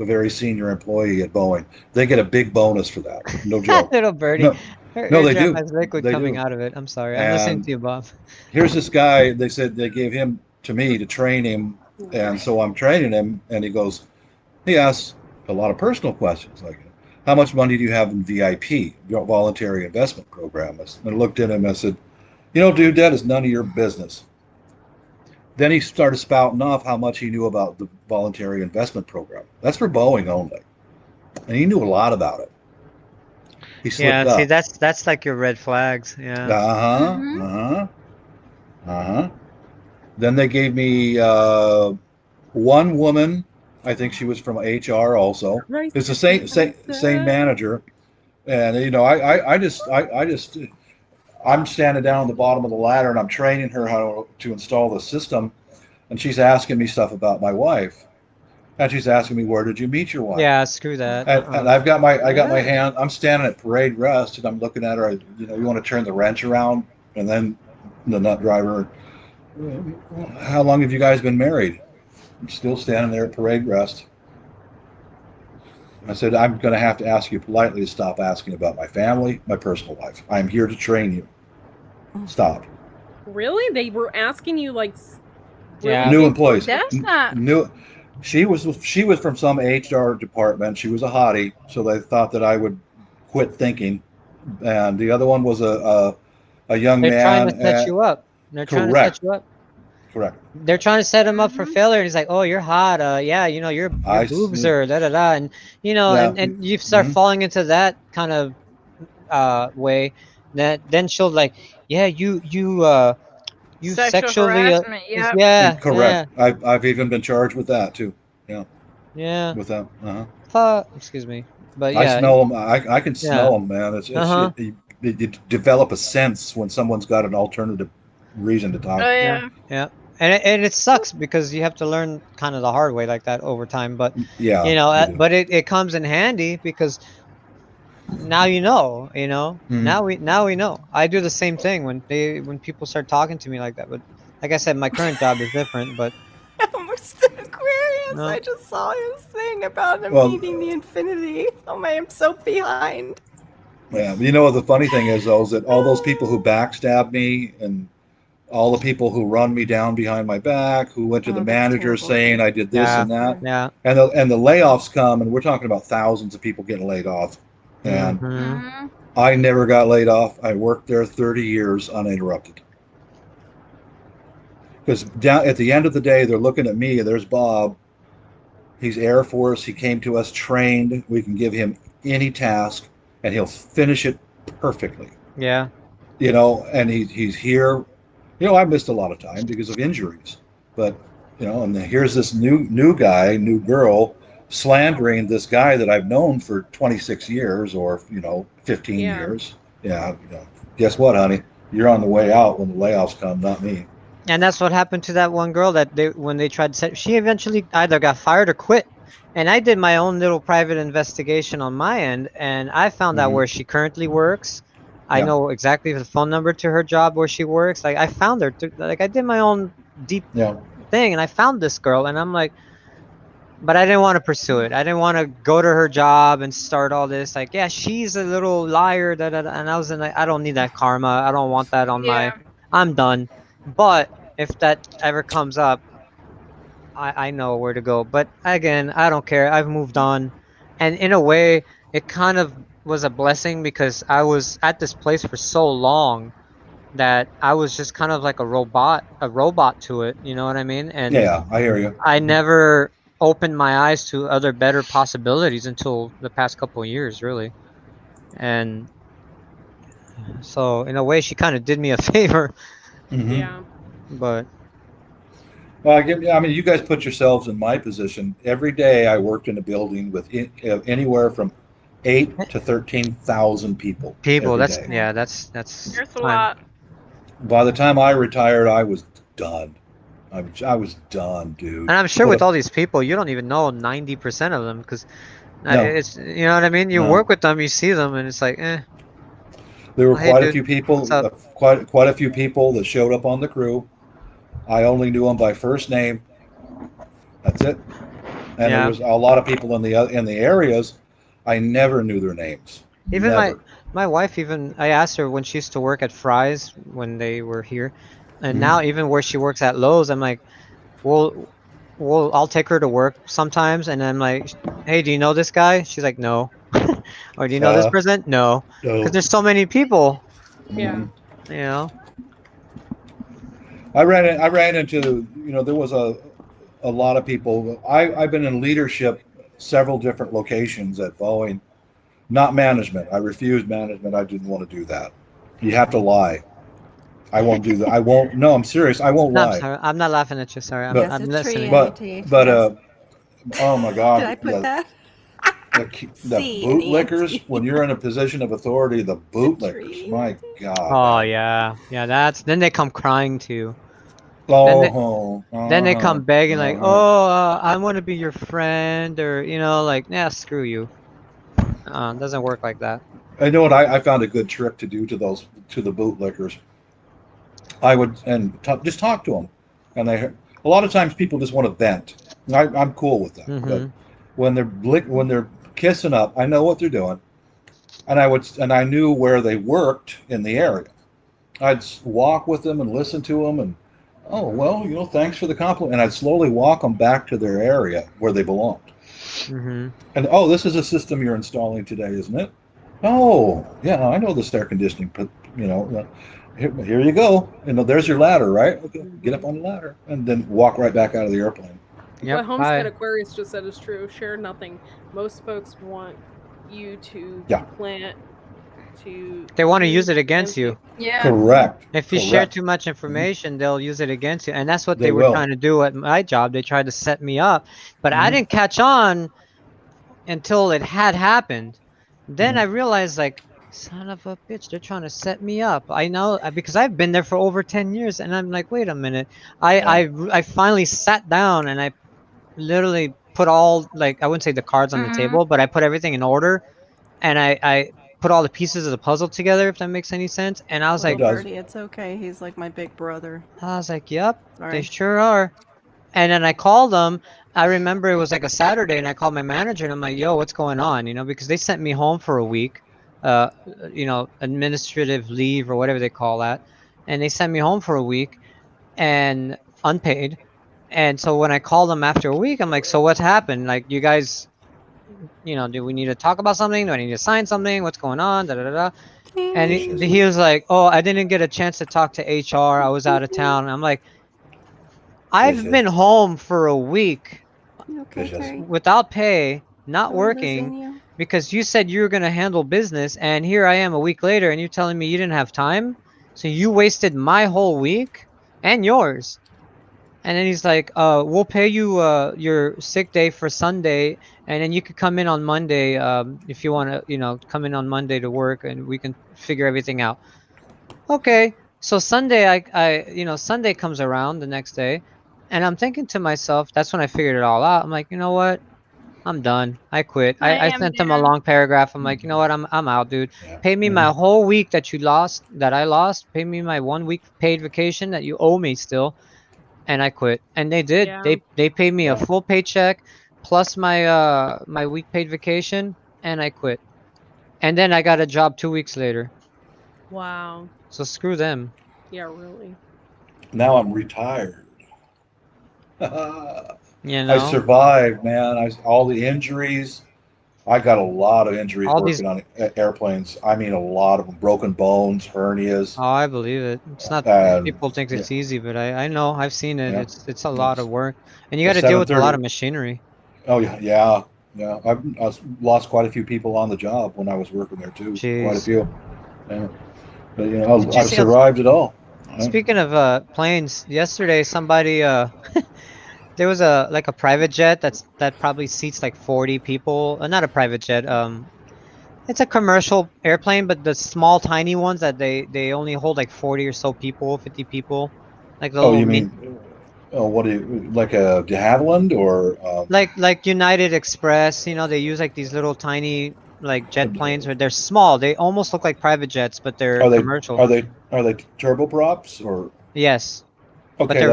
very senior employee at Boeing. They get a big bonus for that. No joke. Little birdie, No, her no, they eardrum do. has liquid They coming do. out of it. I'm sorry. I'm listening And to you, Bob. here's this guy. They said they gave him to me to train him, and so I'm training him, and he asks a lot of personal questions like, "How much money do you have in VIP, voluntary investment program?" And I looked at him and I said, dude, that is none of your business. Then he started spouting off how much he knew about the voluntary investment program. That's for Boeing only. And he knew a lot about it. He slipped Yeah, see, up. that's like your red flags. Yeah. Uh huh. Mhm. Uh huh. Uh huh. Then they gave me one woman. I think she was from HR also. Rice It's the same pizza. manager, and I just I'm standing down at the bottom of the ladder and I'm training her how to install the system, and she's asking me stuff about my wife, and she's asking me, where did you meet your wife? Yeah, screw that. And I got my hand. I'm standing at parade rest, and I'm looking at her. You know, you want to turn the wrench around, and then the nut driver. How long have you guys been married? I'm still standing there at parade rest. I said, I'm going to have to ask you politely to stop asking about my family, my personal life. I'm here to train you. Stop. Really? They were asking you like Yeah. New big employees. That's not. New. She was from some HR department. She was a hottie, so they thought that I would quit thinking. And the other one was a young They're trying to man. set you up. They're trying to set Correct. you up. Correct. They're trying to set him up for Mhm. failure. And he's like, "Oh, you're hot. Yeah, you know, your I boobs are da da da," and you know, yeah. and you start falling into that kind of way. That then she'll like, "Yeah, you Sexual sexually harassment. Yep. yeah, Correct. yeah, I've even been charged with that too. Yeah, yeah." with that. Excuse me, but I yeah, smell them. I can yeah, smell them, man. uh-huh, You develop a sense when someone's got an alternative reason to Oh talk. yeah, yeah. yeah. And it sucks because you have to learn kind of the hard way like that over time. But Yeah, you know, you do. but it comes in handy because now you know, Mhm. now we know. I do the same thing when people start talking to me like that. But like I said, my current job is different. But Mr. Aquarius, I no, just saw his thing about him Well, needing the infinity. Oh my, I'm so behind. yeah. You know, the funny thing is, though, is that all those people who backstab me and all the people who run me down behind my back, who went to the Oh, that's manager terrible, saying guys. I did this yeah, and that, yeah, and the layoffs come, and we're talking about thousands of people getting laid off, and mm-hmm, Mhm. I never got laid off. I worked there 30 years uninterrupted. Because down at the end of the day, they're looking at me. There's Bob. He's Air Force. He came to us trained. We can give him any task, and he'll finish it perfectly. yeah, You know, and he's here. You know, I missed a lot of time because of injuries, but you know, and here's this new guy, new girl, slandering this guy that I've known for 26 years or 15 Yeah. years. Yeah, guess what, honey? You're on the way out when the layoffs come, not me. and that's what happened to that one girl that they when they tried to set. She eventually either got fired or quit. And I did my own little private investigation on my end, and I found out Hmm. where she currently works. I Yeah, know exactly the phone number to her job where she works. Like I found her. Like I did my own deep yeah, thing, and I found this girl, and I'm like, but I didn't want to pursue it. I didn't want to go to her job and start all this. Like, yeah, she's a little liar. Da, da, da. And I was in like, I don't need that karma. I don't want that on my. Yeah. I'm done. But if that ever comes up, I know where to go. But again, I don't care. I've moved on. And in a way, it kind of was a blessing because I was at this place for so long that I was just kind of like a robot to it. You know what I mean? And yeah. I hear you. I never opened my eyes to other better possibilities until the past couple of years, really. And so, in a way, she kind of did me a favor. Hmm. Yeah. But Well, I mean, you guys put yourselves in my position. Every day, I worked in a building with anywhere from 8 to 13,000 people people, every that's day. yeah, that's There's a time. lot. By the time I retired, I was done. I was done, dude. And I'm sure Put with a all these people, you don't even know 90% of them because no, it's you know what I mean. You no. work with them, you see them, and it's like, There were oh, hey, quite a dude, few what's people, up? quite a few people that showed up on the crew. I only knew them by first name. That's it. And there Yeah, was a lot of people in the areas. I never knew their names. even Never. my wife, even I asked her when she used to work at Fry's when they were here, and Hmm. now even where she works at Lowe's, I'm like, well, I'll take her to work sometimes, and I'm like, hey, do you know this guy? She's like, no. Or do you know this Uh, person? No, because no. there's so many people, Yeah. Hmm. you know. I ran into there was a lot of people. I've been in leadership several different locations at Boeing. Not management. I refused management. I didn't want to do that. You have to lie. I won't do that. I won't. No, I'm serious. I won't No, I'm lie. sorry. I'm not laughing at you. Sorry. But Yes, I'm it's tree, listening. but N-E-T. but Yes. oh my Did I God, put that? the bootlickers. C-N-E-N-T. When you're in a position of authority, the bootlickers. Tree. My God, Oh man. yeah, yeah. That's then they come crying to you. Oh, Then they uh-huh, come begging like, uh-huh. "Oh, I want to be your friend," or like, "Yeah, screw you." It doesn't work like that. I know what I found a good trick to do to the bootlickers. I would just talk to them, and a lot of times people just want to vent. I'm cool with that, but Mm-hmm. when they're kissing up, I know what they're doing, and I knew where they worked in the area. I'd walk with them and listen to them, and oh well, thanks for the compliment, and I'd slowly walk them back to their area where they belonged. Mm-hmm. And oh, this is a system you're installing today, isn't it? Oh, yeah, I know this air conditioning, but here you go. There's your ladder, right? Okay, get up Mhm. on the ladder, and then walk right back out of the airplane. What Yep. Homestead Bye. Aquarius just said is true. Share nothing. Most folks want you to Yeah, plant to They want to use use it against you. landscape. Yeah. correct, If you share correct. too much Mhm. information, they'll use it against you. And that's what They they were will. trying to do at my job. They tried to set me up, but I Hmm. didn't catch on until it had happened. Then I Hmm. realized, like, son of a bitch, they're trying to set me up. I know because I've been there for over 10 years, and I'm like, wait a minute. Yeah. I finally sat down and I literally put all, like, I wouldn't say the cards on the Mm-hmm. table, but I put everything in order, and I put all the pieces of the puzzle together, if that makes any sense. And I was It Little like, does. birdie, it's okay. He's like my big brother. yep, they Sorry. sure are. And then I called them. I remember it was like a Saturday, and I called my manager, and I'm like, "Yo, what's going on?" Because they sent me home for a week, administrative leave or whatever they call that, and they sent me home for a week and unpaid. And so when I called them after a week, I'm like, "So what's happened? Like, you guys, do we need to talk about something? Do I need to sign something? What's going on?" Da da da. Da. And Vicious. he was like, "Oh, I didn't get a chance to talk to HR. I was out of town." And I'm like, "I've Vicious. been home for a week You okay, Vicious. Terry? without pay, not Are we losing working, you? because you said you were going to handle business, and here I am a week later, and you're telling me you didn't have time? So you wasted my whole week and yours." And then he's like, we'll pay you your sick day for Sunday, and then you could come in on Monday if you want to, come in on Monday to work, and we can figure everything out." Okay. So Sunday, Sunday comes around the next day, and I'm thinking to myself, that's when I figured it all out. I'm like, you know what? I'm done. I quit. I I am sent him a down. long paragraph. I'm like, you know Mhm. what? I'm out, dude. Yeah. Pay me my Mhm. whole week that I lost. Pay me my 1 week paid vacation that you owe me still. And I quit. And they did. Yeah. They paid me a Yeah. full paycheck plus my week paid vacation, and I quit. And then I got a job 2 weeks later. Wow. So screw them. Yeah, really. Now I'm retired. You I know, survived, man. All the injuries. I got a lot of injuries all these. working on airplanes. I mean, a lot of them. Broken bones, hernias. Oh, I believe it. It's not. And People think yeah, it's easy, but I know I've seen it. yeah. It's a lot of It's work, and you the got to deal with a lot 730. of machinery. Oh yeah, yeah, yeah. I've lost quite a few people on the job when I was working there too. Quite a Jeez. few. Yeah. But Did you I've see how? survived it all. Yeah. Speaking of planes, yesterday somebody there was a private jet that probably seats like 40 people. Not a private jet. It's a commercial airplane, but the small tiny ones that they only hold like 40 or so people, 50 people, like the Oh, little you mean, oh, what do you like a de Havilland or like United Express. They use like these little tiny like uh, jet planes where they're small. They almost look like private jets, but they're are they commercial. are they are they turboprops or Yes, but okay?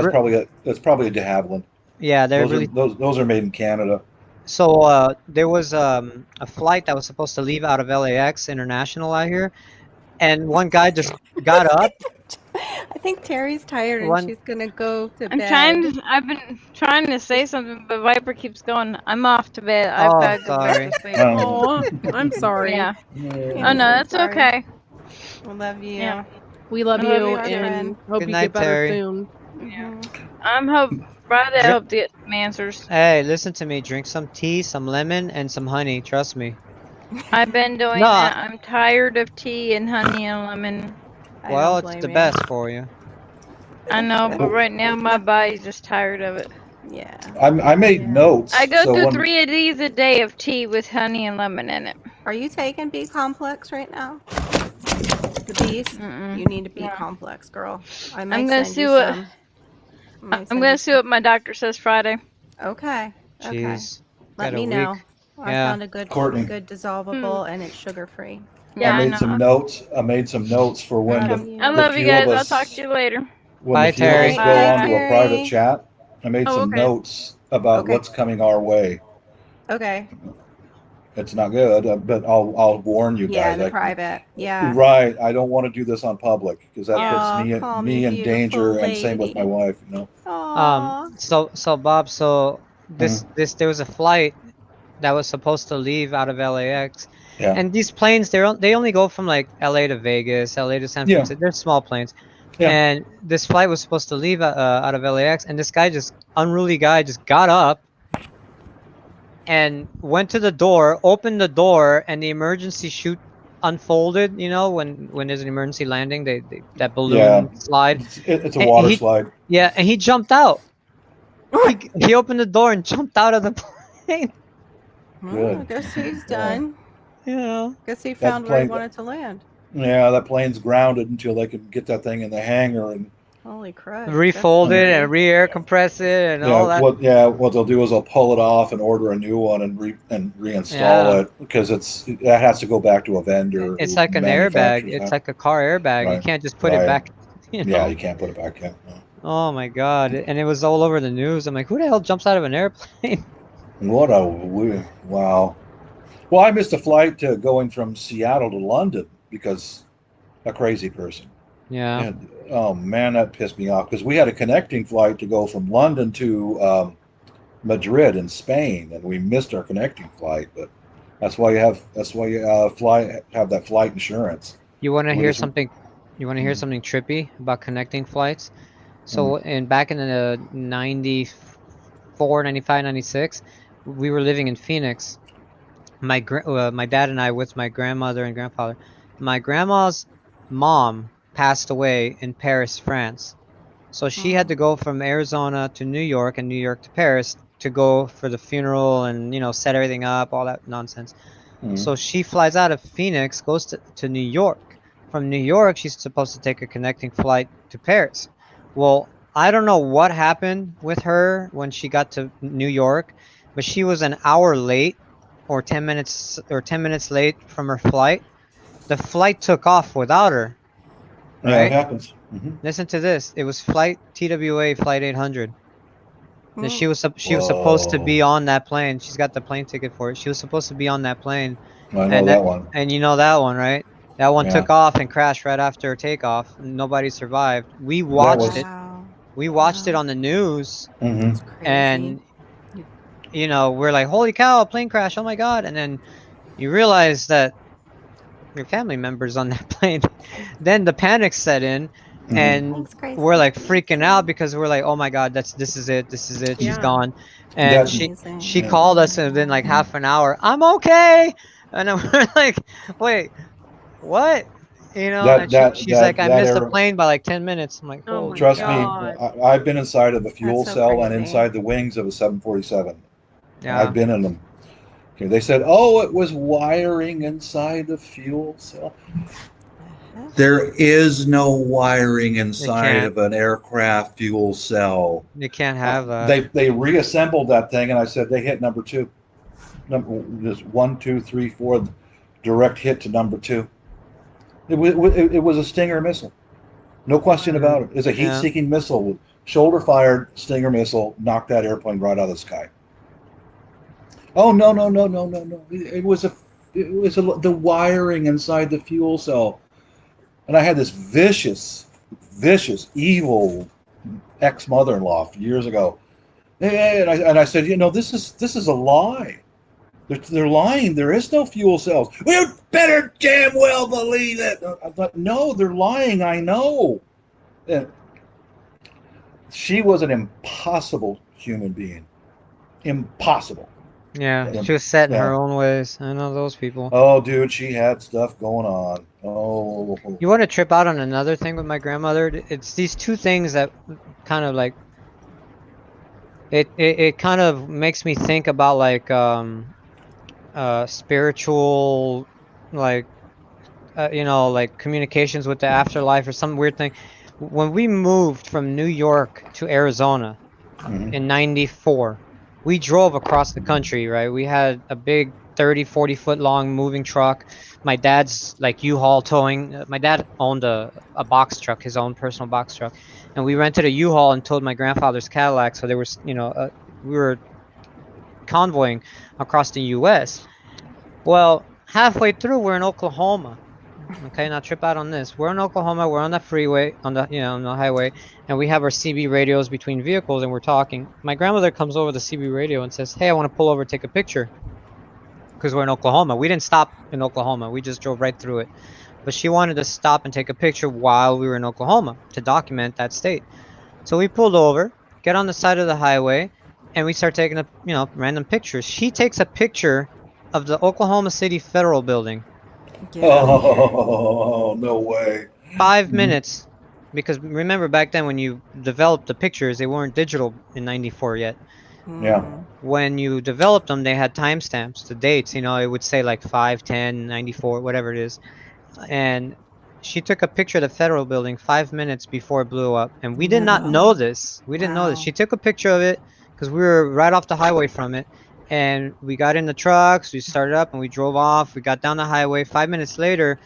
That's probably a de Havilland. yeah, they're Those are really. those are made in Canada. So there was a flight that was supposed to leave out of LAX International out here, and one guy just got up. I think Terry's tired and One she's gonna go to I'm trying bed. to. I've been trying to say something, but Viper keeps going. I'm off to bed. I've Oh, got to go back to sorry. sleep. Oh, I'm sorry. Yeah. Oh I'm no, so that's sorry. okay. I love you. Yeah. We love I love you you Our too. friend. and hope Good you get night, better Terry. soon. Yeah. Hmm. Friday. I Drink. hope to get some answers. Hey, listen to me. Drink some tea, some lemon, and some honey. Trust me. I've been doing No, that. I'm tired of tea and honey and lemon. I Well, don't it's the blame you. best for you. I know, but right now my body's just tired of it. Yeah. I made Yeah. notes. I go so through when 3 of these a day of tea with honey and lemon in it. Are you taking B complex right now? The B's? Mm-mm. You need a B No. complex, girl. I I'm might gonna send see you what some. I might I'm send gonna you see some. what my doctor says Friday. Okay. Okay. Jeez. Let Got a me week. know. I Yeah. found a Courtney, good dissolvable and it's sugar free. I Yeah, I made know. some notes. I made some notes for when Love Okay. I you. the love you few of guys. I'll talk to us you later. when the Bye, few of us Terry. go Bye, onto a private Terry. chat. I made Oh, some okay. notes about Okay. what's coming our way. Okay. It's not good, but I'll warn you Yeah, guys. in the private. Yeah. Right, I don't want to do this on public because that Yeah. puts Oh, call me me in beautiful danger, and same with my lady. wife. You know. Aw. So Bob, so Mm, there was a flight that was supposed to leave out of LAX, yeah, and these planes they only go from like LA to Vegas, LA to San yeah, Francisco. They're small planes, yeah. and this flight was supposed to leave out of LAX, and this guy just unruly guy just got up and went to the door, opened the door, and the emergency chute unfolded. You know, when there's an emergency landing, they that Yeah, balloon slide. it's a And water he slide. yeah, and he jumped out. He opened the door and jumped out of the plane. Oh, I Good. guess he's Yeah. done. Yeah. Guess he That found where he plane. wanted to land. Yeah, that plane's grounded until they can get that thing in the hangar and Holy crud. That's Refold it scary. and re-air compress it and yeah. all that. What they'll do is they'll pull it off and order a new one and reinstall Yeah. it because that has to go back to a vendor It's who like an airbag. manufactures It's that. like a car airbag. You Right. can't just put it Right. back, you Yeah, know. you can't put it back in. No. Oh my God. And it was all over the news. I'm like, who the hell jumps out of an airplane? What a wow. Well, I missed a flight going from Seattle to London because a crazy person. Yeah. And oh man, that pissed me off because we had a connecting flight to go from London to Madrid in Spain, and we missed our connecting flight. But that's why you have that flight insurance. You want to We hear just something? You want to hear mm, something trippy about connecting flights? mm, So back in the 94, 95, 96, we were living in Phoenix. My dad and I with my grandmother and grandfather. My grandma's mom passed away in Paris, France. So she had to go from Arizona to New York and New York to Paris to go for the funeral and set everything up, all that nonsense. mm. So she flies out of Phoenix, goes to New York. From New York, she's supposed to take a connecting flight to Paris. Well, I don't know what happened with her when she got to New York, but she was an hour late or 10 minutes late from her flight. The flight took off without her, Yeah, it right? happens. Hmm. Listen to this. It was flight TWA flight 800. And Mm. she was supposed to Whoa, be on that plane. She's got the plane ticket for it. She was supposed to be on that plane, I know and that one. you know that one, right? That one Yeah, took off and crashed right after takeoff. Nobody survived. We that watched was. it. Wow. We watched it Wow. on the news, Hmm. That's crazy. and we're like, "Holy cow, a plane crash! Oh my god!" And then you realize that your family members on that plane. Then the panic set in, Hmm. and Thanks, Grace. we're That's like freaking amazing. out because we're like, oh my god, this is it, she's Yeah. gone. That's And That amazing. she yeah. called us within like half an hour. I'm okay, and then we're like, wait, what? And she's like, I That missed the era. plane by like 10 minutes. I'm like, Oh holy my Trust me, cow. God. I've been inside of the That's fuel so cell and crazy. inside the wings of a 747. I've Yeah, been in them. Okay, they said, "Oh, it was wiring inside the fuel cell." Uh-huh. There is no wiring they inside can't of an aircraft fuel cell. they can't have that. They reassembled that thing, and I said they hit number two. Just one, two, three, four, direct hit to number two. It was a Stinger missile, no question about it. It's a Yeah. heat-seeking missile, shoulder fired Stinger missile, knocked that airplane right out of the sky. Oh no no no no no no! The wiring inside the fuel cell, and I had this vicious, evil ex mother-in-law years ago, and I said, this is a lie. They're lying. There is no fuel cells. Well, you better damn well believe it. I thought, no, they're lying. I know. And she was an impossible human being. Impossible. Yeah, she was set in Yeah. her own ways. I know those people. Oh, dude, she had stuff going on. Oh. You want to trip out on another thing with my grandmother? It's these two things that kind of like it kind of makes me think about like spiritual like you know, like communications with the afterlife or some weird thing. When we moved from New York to Arizona Mhm. in 94, we drove across the country, right? We had a big 30, 40-foot long moving truck. My dad's like U-Haul towing. My dad owned a box truck, his own personal box truck. And we rented a U-Haul and towed my grandfather's Cadillac. So there was, you know, we were convoying across the U.S. Well, halfway through, we're in Oklahoma. Okay, now trip out on this. We're in Oklahoma. We're on the freeway, on the on the highway, and we have our CB radios between vehicles, and we're talking. My grandmother comes over the CB radio and says, "Hey, I want to pull over, take a picture," because we're in Oklahoma. We didn't stop in Oklahoma. We just drove right through it. But she wanted to stop and take a picture while we were in Oklahoma to document that state. So we pulled over, get on the side of the highway, and we start taking random pictures. She takes a picture of the Oklahoma City Federal Building. Get out of here. Oh, no way. 5 minutes, because remember back then when you developed the pictures, they weren't digital in 94 yet. Yeah. When you developed them, they had timestamps, the dates, you know, it would say like 5, 10, 94, whatever it is. And she took a picture of the federal building 5 minutes before it blew up. And we did not know No. this. We didn't know this. Wow. She took a picture of it because we were right off the highway from it. And we got in the trucks, we started up and we drove off. We got down the highway. 5 minutes later,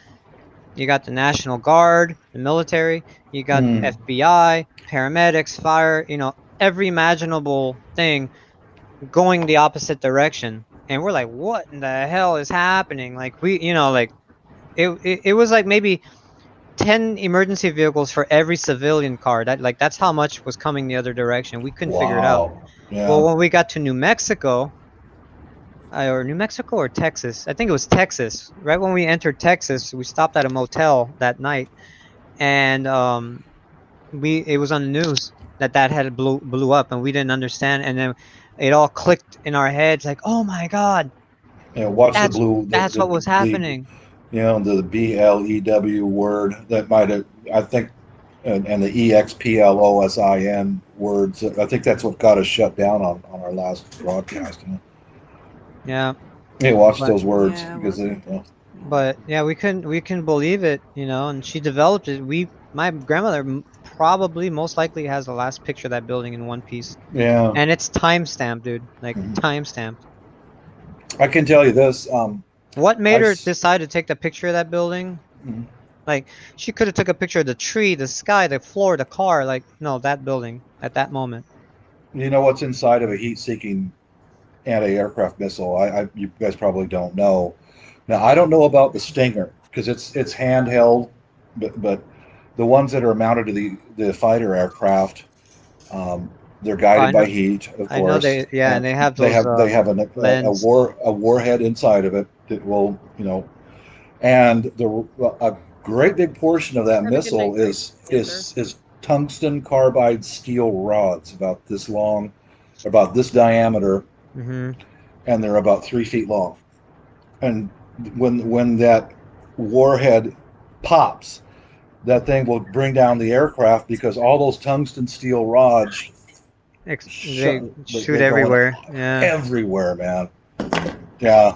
you got the National Guard, the military, you got Mm. FBI, paramedics, fire, you know, every imaginable thing going the opposite direction. And we're like, what in the hell is happening? Like we, you know, like it was like maybe 10 emergency vehicles for every civilian car. That's how much was coming the other direction. We couldn't figure it out. Wow. Yeah. Well, when we got to New Mexico, or New Mexico or Texas, I think it was Texas. Right when we entered Texas, we stopped at a motel that night, and it was on the news that had blew up, and we didn't understand, and then it all clicked in our heads, like, oh my God, Yeah. Watch the that's blue, that's what was happening. the BLEW word that might have, I think, and the EXPLOSIN words. I think that's what got us shut down on our last broadcast. You know? Yeah, Yeah, watch but those words Yeah, because they. wasn't. but yeah, we couldn't believe it, you know, and she developed it. My grandmother probably most likely has the last picture of that building in one piece, Yeah. and it's time stamped, dude, like Mhm. time stamped. I can tell you this. What made I. her decide to take the picture of that building? Mhm. Like, she could have took a picture of the tree, the sky, the floor, the car. Like, no, that building at that moment. You know what's inside of a heat-seeking anti-aircraft missile? You guys probably don't know. Now, I don't know about the Stinger because it's handheld, but the ones that are mounted to the fighter aircraft, um, they're Oh, guided by heat, of I know course, they, yeah, and and they have they those have lens. a warhead inside of it that will, and a great big portion of that Have a good night, missile guys. Yes, sir. is tungsten carbide steel rods about this long, about this diameter, Mm-hmm. and they're about 3 feet long. And when that warhead pops, that thing will bring down the aircraft because all those tungsten steel rods They shoot they go in everywhere. Yeah. everywhere, man. Yeah.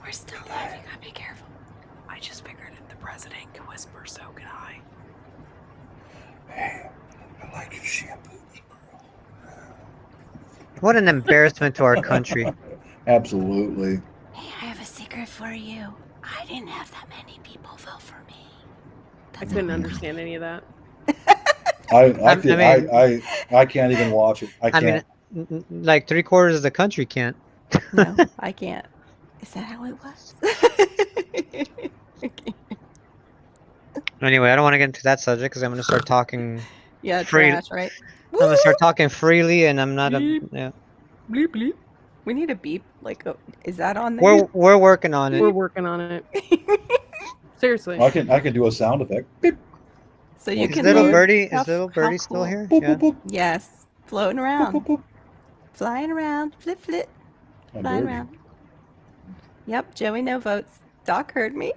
We're still live. You gotta be careful. I just figured if the president could whisper, so could I. Hey, I like your shampoo. What an embarrassment to our country. Absolutely. Hey, I have a secret for you. I didn't have that many people vote for me. I couldn't understand any of that. I can't even watch it. I I mean, can't. like 3/4 of the country can't. No, I can't. Is that how it was? Anyway, I don't want to get into that subject because I'm going to start talking Yeah, free. trash, right? I'm going to start talking freely, and I'm not a. Beep. Yeah. Bleep, bleep. We need a beep. Like, is that on there? We're working on We're it. working on it. Seriously. I can do a sound effect. Beep, So you Is can little load birdie? stuff. Is little How birdie still cool. here? boop, Yeah. boop, boop, Yes, floating boop, around, boop, boop. flying around, flip, flip. I Flying dared around. Yep, Joey no votes. Doc heard me.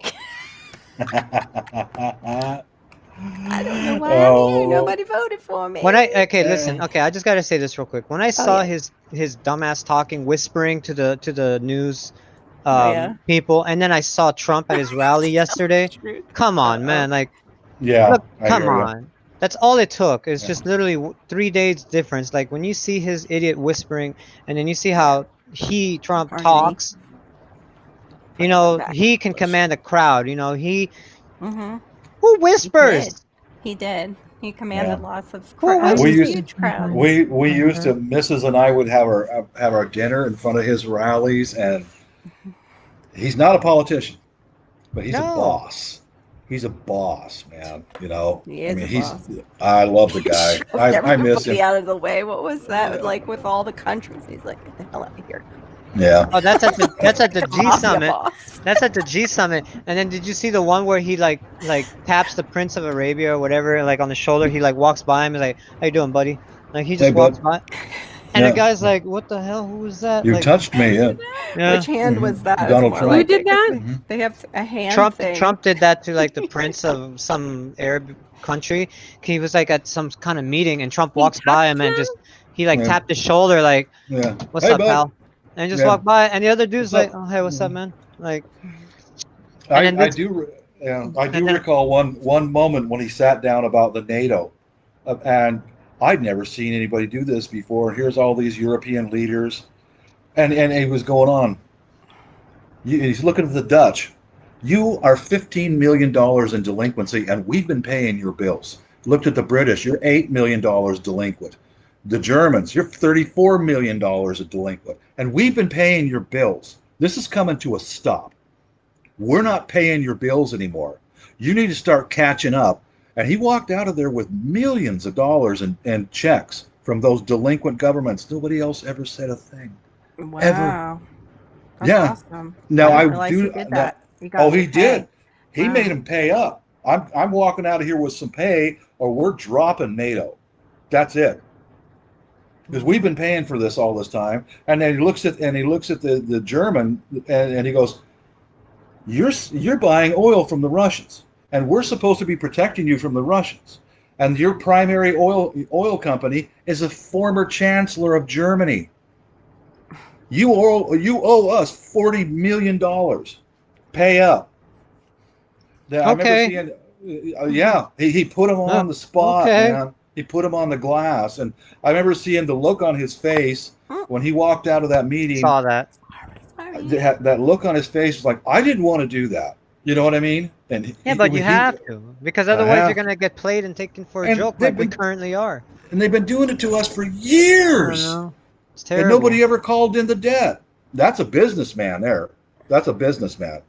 you. I don't know why I'm here. Oh, Nobody voted for me. When listen, okay, I just gotta say this real quick. When I saw yeah. his dumbass talking, whispering to the news Yeah. people, and then I saw Trump at his rally yesterday. Truth. Come on, Uh-oh. man, like yeah, look, I come hear you. on. That's all it took. It's Yeah. just literally 3 days difference. Like when you see his idiot whispering, and then you see how Trump Pardon me. talks. You know, he can command a crowd. You know, Mm-hmm. who whispers? He did. He commanded lots of Who crowds. We used Huge crowds. we used to, Mrs. and I would have our dinner in front of his rallies, and he's not a politician, but he's a No. boss. He's a boss, man. You know, He is I mean, a boss. I love the guy. I miss him. Out of the way. What was that like with all the countries? He's like, get the hell out of here. Yeah. Oh, that's at the G Mafia summit. boss. That's at the G summit. And then did you see the one where he like taps the Prince of Arabia or whatever, like on the shoulder? He like walks by him and like, "How you doing, buddy?" Like he just Hey, walks bud. by, and Yeah. the guy's like, "What the hell? Who was that?" You like, touched me, yeah. yeah. Which hand was that? Donald It's Trump. more Who like did it, 'cause that? They have a hand thing. Trump did that to like the prince of some Arab country. He was like at some kind of meeting, and Trump walks by him and just he like Yeah. tapped his shoulder like, Yeah. "What's Hey, up, bud. pal?" And just Yeah. walked by, and the other dude's What's like, up? "Oh, hey, what's up, man?" Like, I and then this- do and then- recall one moment when he sat down about the NATO, and I'd never seen anybody do this before. Here's all these European leaders, and he was going on. He's looking at the Dutch. You are $15 million in delinquency, and we've been paying your bills. Looked at the British. You're $8 million delinquent. The Germans, you're $34 million delinquent, and we've been paying your bills. This is coming to a stop. We're not paying your bills anymore. You need to start catching up. And he walked out of there with millions of dollars in checks from those delinquent governments. Nobody else ever said a thing. Wow. Ever. That's Yeah. awesome. Now I I didn't realize do. he did now- that. He got oh, to he pay. did. He Wow. made him pay up. I'm walking out of here with some pay, or we're dropping NATO. That's it. Because we've been paying for this all this time. And then he looks at the German, and he goes, You're buying oil from the Russians, and we're supposed to be protecting you from the Russians. And your primary oil company is a former chancellor of Germany. You owe us $40 million. Pay up. I remember Okay. seeing, yeah, he put him on the spot, Okay. man. He put him on the glass, and I remember seeing the look on his face when he walked out of that meeting. saw that. That look on his face was like, I didn't want to do that. You know what I mean? And Yeah, but you have to, because otherwise you're gonna get played and taken for a And joke like we currently are. And they've been doing it to us for I years. know. It's And terrible. nobody ever called in the debt. That's a businessman there. That's a businessman.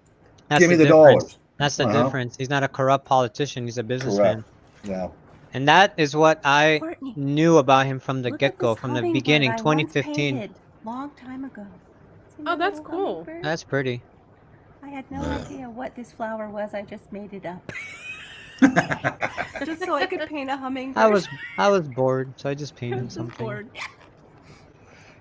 That's Give me the difference. dollars. That's the Uh-huh. difference. He's not a corrupt politician. He's a businessman. Yeah. And that is what I Courtney, knew about him from the look at get-go, this from the hummingbird beginning, I once 2015. painted long time ago. See Oh, my that's little cool. hummingbird? That's pretty. I had no idea what this flower was. I just made it up. Just so I could paint a hummingbird. I was bored, so I just painted something. Bored.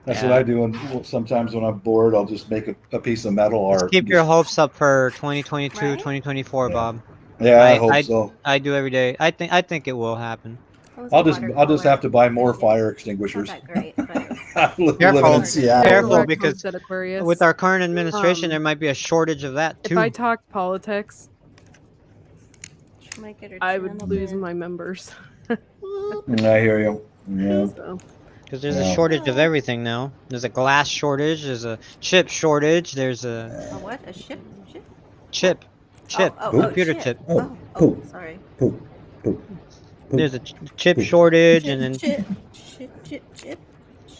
That's Yeah. what I do. And sometimes when I'm bored, I'll just make a piece of metal art. Just keep your hopes up for 2022, Right? 2024, Yeah. Bob. Yeah, I hope so. I do every day. I think it will happen. I'll just have to buy more fire extinguishers. Not that great, but Living Careful. in Seattle. Careful, Correct, because Homestead Aquarius. with our current administration, Um, there might be a shortage of that if too. I talked politics, she'll make it her I would channel lose bid. my members. I hear you. Yeah. So, Because there's Yeah. a shortage of everything now. There's a glass shortage. There's a chip shortage. There's a A what? A ship? chip, computer shit. chip. Poop. Sorry. Poop. Poop. There's a chip shortage, and then Chip.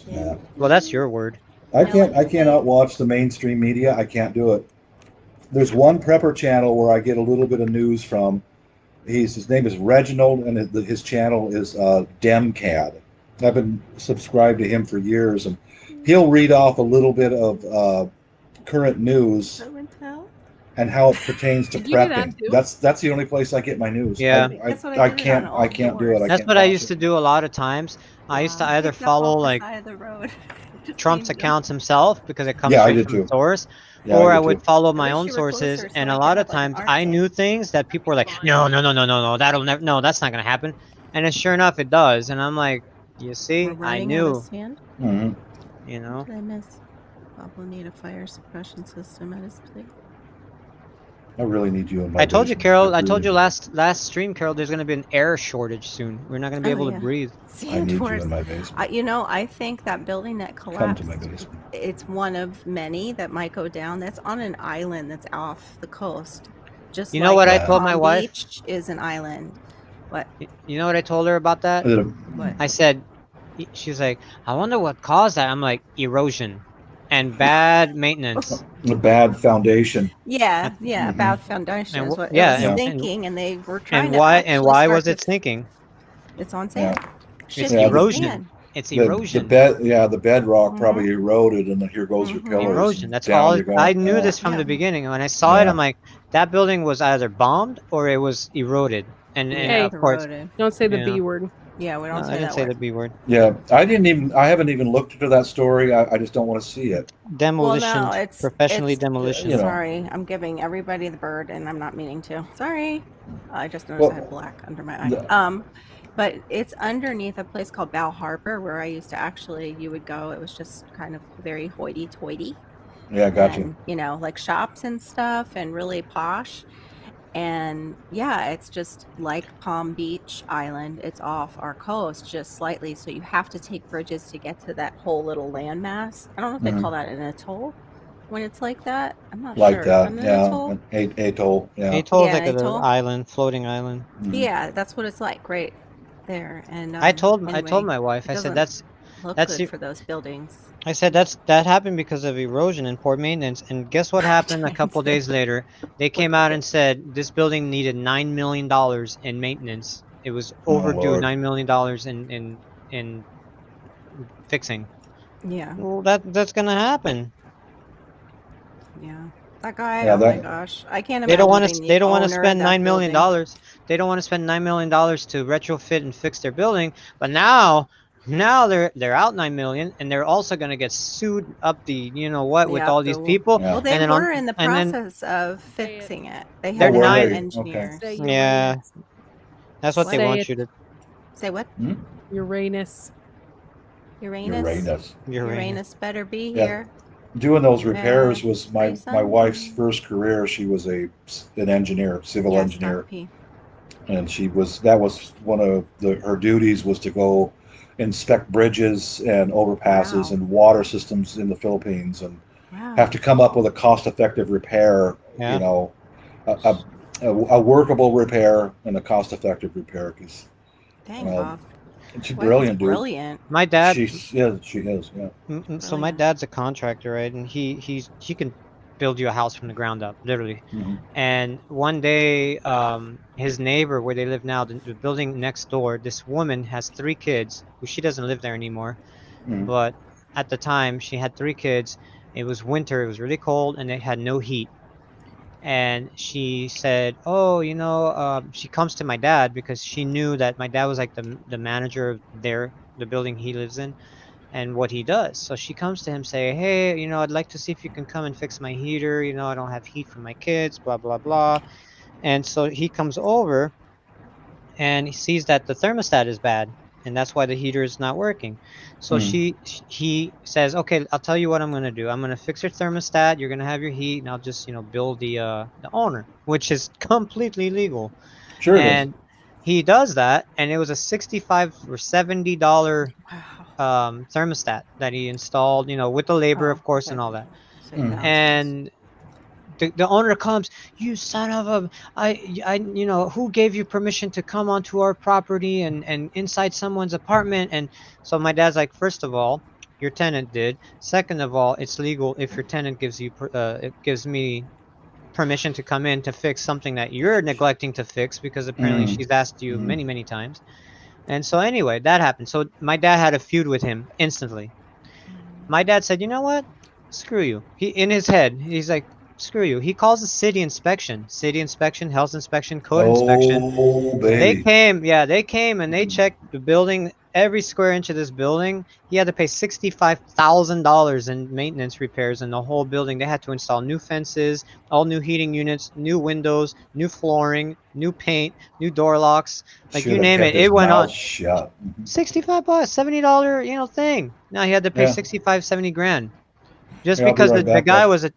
Yeah. well, that's your word. I cannot watch the mainstream media. I can't do it. There's one prepper channel where I get a little bit of news from. His name is Reginald, and his channel is Demcad. I've been subscribed to him for years, and he'll read off a little bit of current news Show and tell. and how it pertains to Did you do that prepping. too? That's the only place I get my news. Yeah. That's what I I did can't on do it. All I That's can't what I watch used it. to do a lot of times. I used to either Picked up follow off the like side of the road. Trump's accounts himself because it comes Yeah, I straight did from the too. source, Yeah, or I I did would too. follow I my wish own you were sources. closer so And I a could lot of have like an times art I day. knew things that people were like, no, that'll never, no, that's not gonna happen. And then sure enough, it does. And I'm like, you We're see, I running out of knew, sand. Hmm. you What know. did I miss? Bob will need a fire suppression system at his place. I really need you in my I told you, basement. Carol. I really told you do. last stream, Carol. There's gonna be an air shortage soon. We're not gonna be Oh able to yeah, breathe. I need you Sandworms. in my basement. I think that building that Come to my collapsed, basement. it's one of many that might go down. That's on an island that's off the coast, just You know like what I Wow. told my Palm wife? Beach is an island. What? You know what I told her about that? What? I said, she's like, I wonder what caused that. I'm like, erosion and bad maintenance. A bad foundation. Yeah, Hmm. bad foundation And is what it yeah, was Yeah. sinking, and they were trying and to actually why start was to. it sinking? It's on Yeah. sand, It's Yeah. shifting erosion. sand. It's The erosion. bed. Yeah. The bedrock Mm-hmm. probably eroded, and then here goes your Mm-hmm. pillars, Erosion. and That's down all. you I go. knew Yeah. this from Yeah. the beginning. And when I saw it, Yeah. I'm like, that building was either bombed or it was eroded. And Yeah, Hey, of course, eroded. don't say the you know, B word. Yeah, we no, don't I say didn't that say word. the B word. Yeah. I haven't even looked into that story. I just don't want to see it. Well, Demolition, no, professionally it's You demolition. know. sorry. I'm giving everybody the bird, and I'm not meaning to. Sorry. I just noticed I had Well. black under my eye. The, But it's underneath a place called Bal Harbor where I used to actually you would go. It was just kind of very hoity-toity, yeah. Gotcha. and like shops and stuff, and really posh. And yeah, it's just like Palm Beach Island. It's off our coast just slightly, so you have to take bridges to get to that whole little landmass. I don't know if they Hmm. call that an atoll when it's like that. I'm not Like sure. Is that that. an Yeah. atoll? An atoll. Yeah. Atoll is Yeah, like an an atoll. island, floating island. Hmm. Yeah, that's what it's like right there. And I told anyway, my wife. it I said doesn't look that's good for those buildings. I said that happened because of erosion and poor maintenance. And guess what happened a couple days later? They came out and said this building needed $9 million in maintenance. It was Oh overdue Lord. $9 million in fixing. Yeah, Well, that's gonna happen. yeah. That guy, Yeah. oh my That. gosh. I can't They don't imagine want being to. the They don't want to owner of spend that building. $9 million. They don't want to spend $9 million to retrofit and fix their building. But now they're out 9 million, and they're also gonna get sued up the what with Yep, all these people. Yeah. well, they And then were in the and then process of Say it. fixing it. They Oh, they're had were hired they? nine. Okay. engineers. Say Yeah, Uranus. that's what they What? Say want it. you to. Say what? Hmm? Uranus. Uranus? Uranus. Uranus. Better be Yeah. here. Doing those Yeah, repairs was my say wife's something. first career. She was an engineer, civil Yeah, engineer, stop pee. and that was one of her duties was to go inspect bridges and overpasses Wow. and water systems in the Philippines, and have Wow. to come up with a cost-effective repair. You Yeah. know, a, a workable repair and a cost-effective repair. Because Dang, Bob. she's Wife is brilliant, dude. brilliant. My dad. She is. She is. Yeah. So my Brilliant. dad's a contractor, right? And he can build you a house from the ground up, literally. Hmm. And one day, his neighbor where they live now, the building next door, this woman has 3 kids. Who she doesn't live there anymore, Hmm. but at the time she had 3 kids. It was winter. It was really cold, and they had no heat. And she said, "Oh, she comes to my dad because she knew that my dad was like the manager of the building he lives in, and what he does. So she comes to him, say, hey, I'd like to see if you can come and fix my heater. I don't have heat for my kids, blah blah blah." And so he comes over and he sees that the thermostat is bad, and that's why the heater is not working. So Hmm. he says, okay, I'll tell you what I'm going to do. I'm going to fix your thermostat, you're going to have your heat, and I'll just bill the owner, which is completely legal. Sure it is. And he does that, and it was a $65 or $70 Wow. thermostat that he installed, with the labor, of course, and all that. Say Mm. thousands. And the owner comes, you son of a, who gave you permission to come onto our property and inside someone's apartment? And so my dad's like, first of all, your tenant did. Second of all, it's legal if your tenant it gives me permission to come in to fix something that you're neglecting to fix, because apparently Mm. she's asked you Mm. many times. And so anyway, that happened. So my dad had a feud with him instantly. My dad said, you know what? Screw you. In his head, he's like, screw you. He calls the city inspection, health inspection, code inspection. Oh, They baby. came, yeah, they came and they checked the building every square inch of this building. He had to pay $65,000 in maintenance repairs in the whole building. They had to install new fences, all new heating units, new windows, new flooring, new paint, new door locks. Like Should you have name kept it, his it went on. mouth shut. Mhm. $65, $70, thing. Now he had to pay Yeah. 65, 70 grand. Just Yeah, I'll be because right the back, guy guys. was a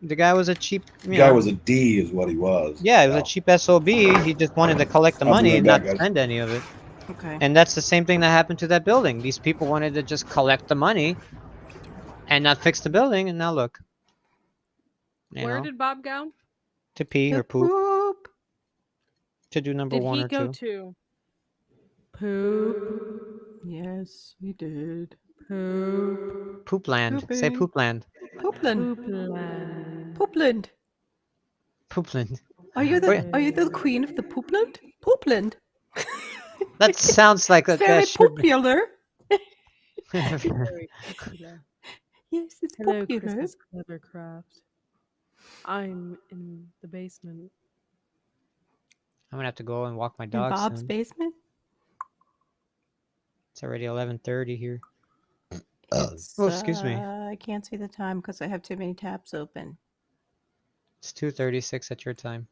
cheap, The guy was a D, is what he was. yeah, it was a cheap SOB. He just wanted to collect the I'll be money right and back, not guys. spend any of it. Okay. And that's the same thing that happened to that building. These people wanted to just collect the money and not fix the building, and now look. Where did Bob go? To pee or poop. Poop. To do number Did one he or go two. to poop? Yes, we did. Poop. Poopland. Say Pooping. Poopland. Poopland. Poopland. Poopland. Poopland. Are you Wait, the queen of the Poopland? Poopland. that sounds like It's that very should be. popular. Very popular. Yes, it's Hello, popular. Chris's Clevercraft. I'm in the basement. I'm gonna have to go and walk my In dog Bob's soon. basement. It's already 11:30 here. It's, Oh, excuse me. I can't see the time because I have too many tabs open. It's 2:36 at your time.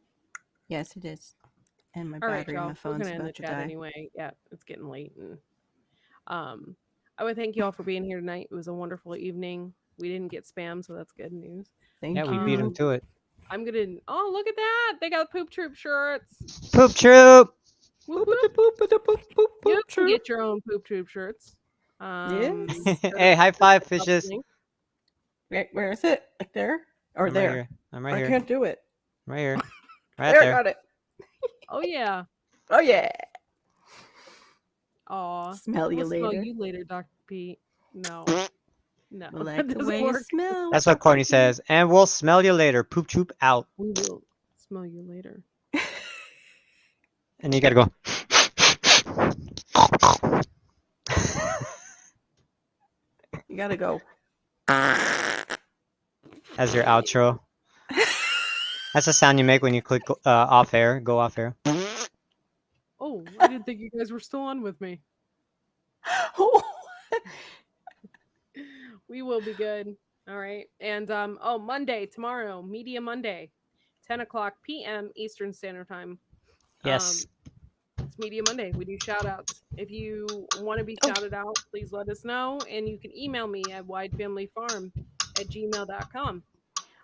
Yes, it is. And my All right, battery on y'all. my We're phone's gonna end the about to chat die. anyway. Yeah, it's getting late, and I would thank you all for being here tonight. It was a wonderful evening. We didn't get spam, so that's good news. Thank Yeah, we you. beat him to it. I'm gonna. Oh, look at that! They got Poop Troop shirts. Poop troop. Whoop, whoop. You can get your own Poop Troop shirts. Yes. Hey, high five, fishes. Where is it? Like there or I'm there? right here. I'm right I here. can't do it. Right here. Right There, I there. got it. Oh yeah. Oh yeah. Aw. Smell you We'll smell later. you later, Dr. Pete. No. No. Well, that like the doesn't way you work. smell. That's what Courtney says. And we'll smell you later. Poop troop out. We will smell you later. And you gotta go. You gotta go. As your outro. That's the sound you make when you click off air. Go off air. Oh, I didn't think you guys were still on with me. We will be good. All right. And Monday, tomorrow, Media Monday, 10 o'clock p.m. Eastern Standard Time. Yes. It's Media Monday. We do shout outs. If you want to be shouted out, please let us know. And you can email me at widefamilyfarm@gmail.com.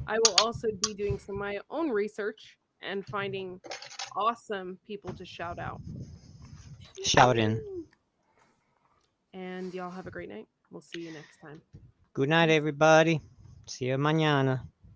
I will also be doing some of my own research and finding awesome people to shout out. Shout in. And y'all have a great night. We'll see you next time. Good night, everybody. See you mañana.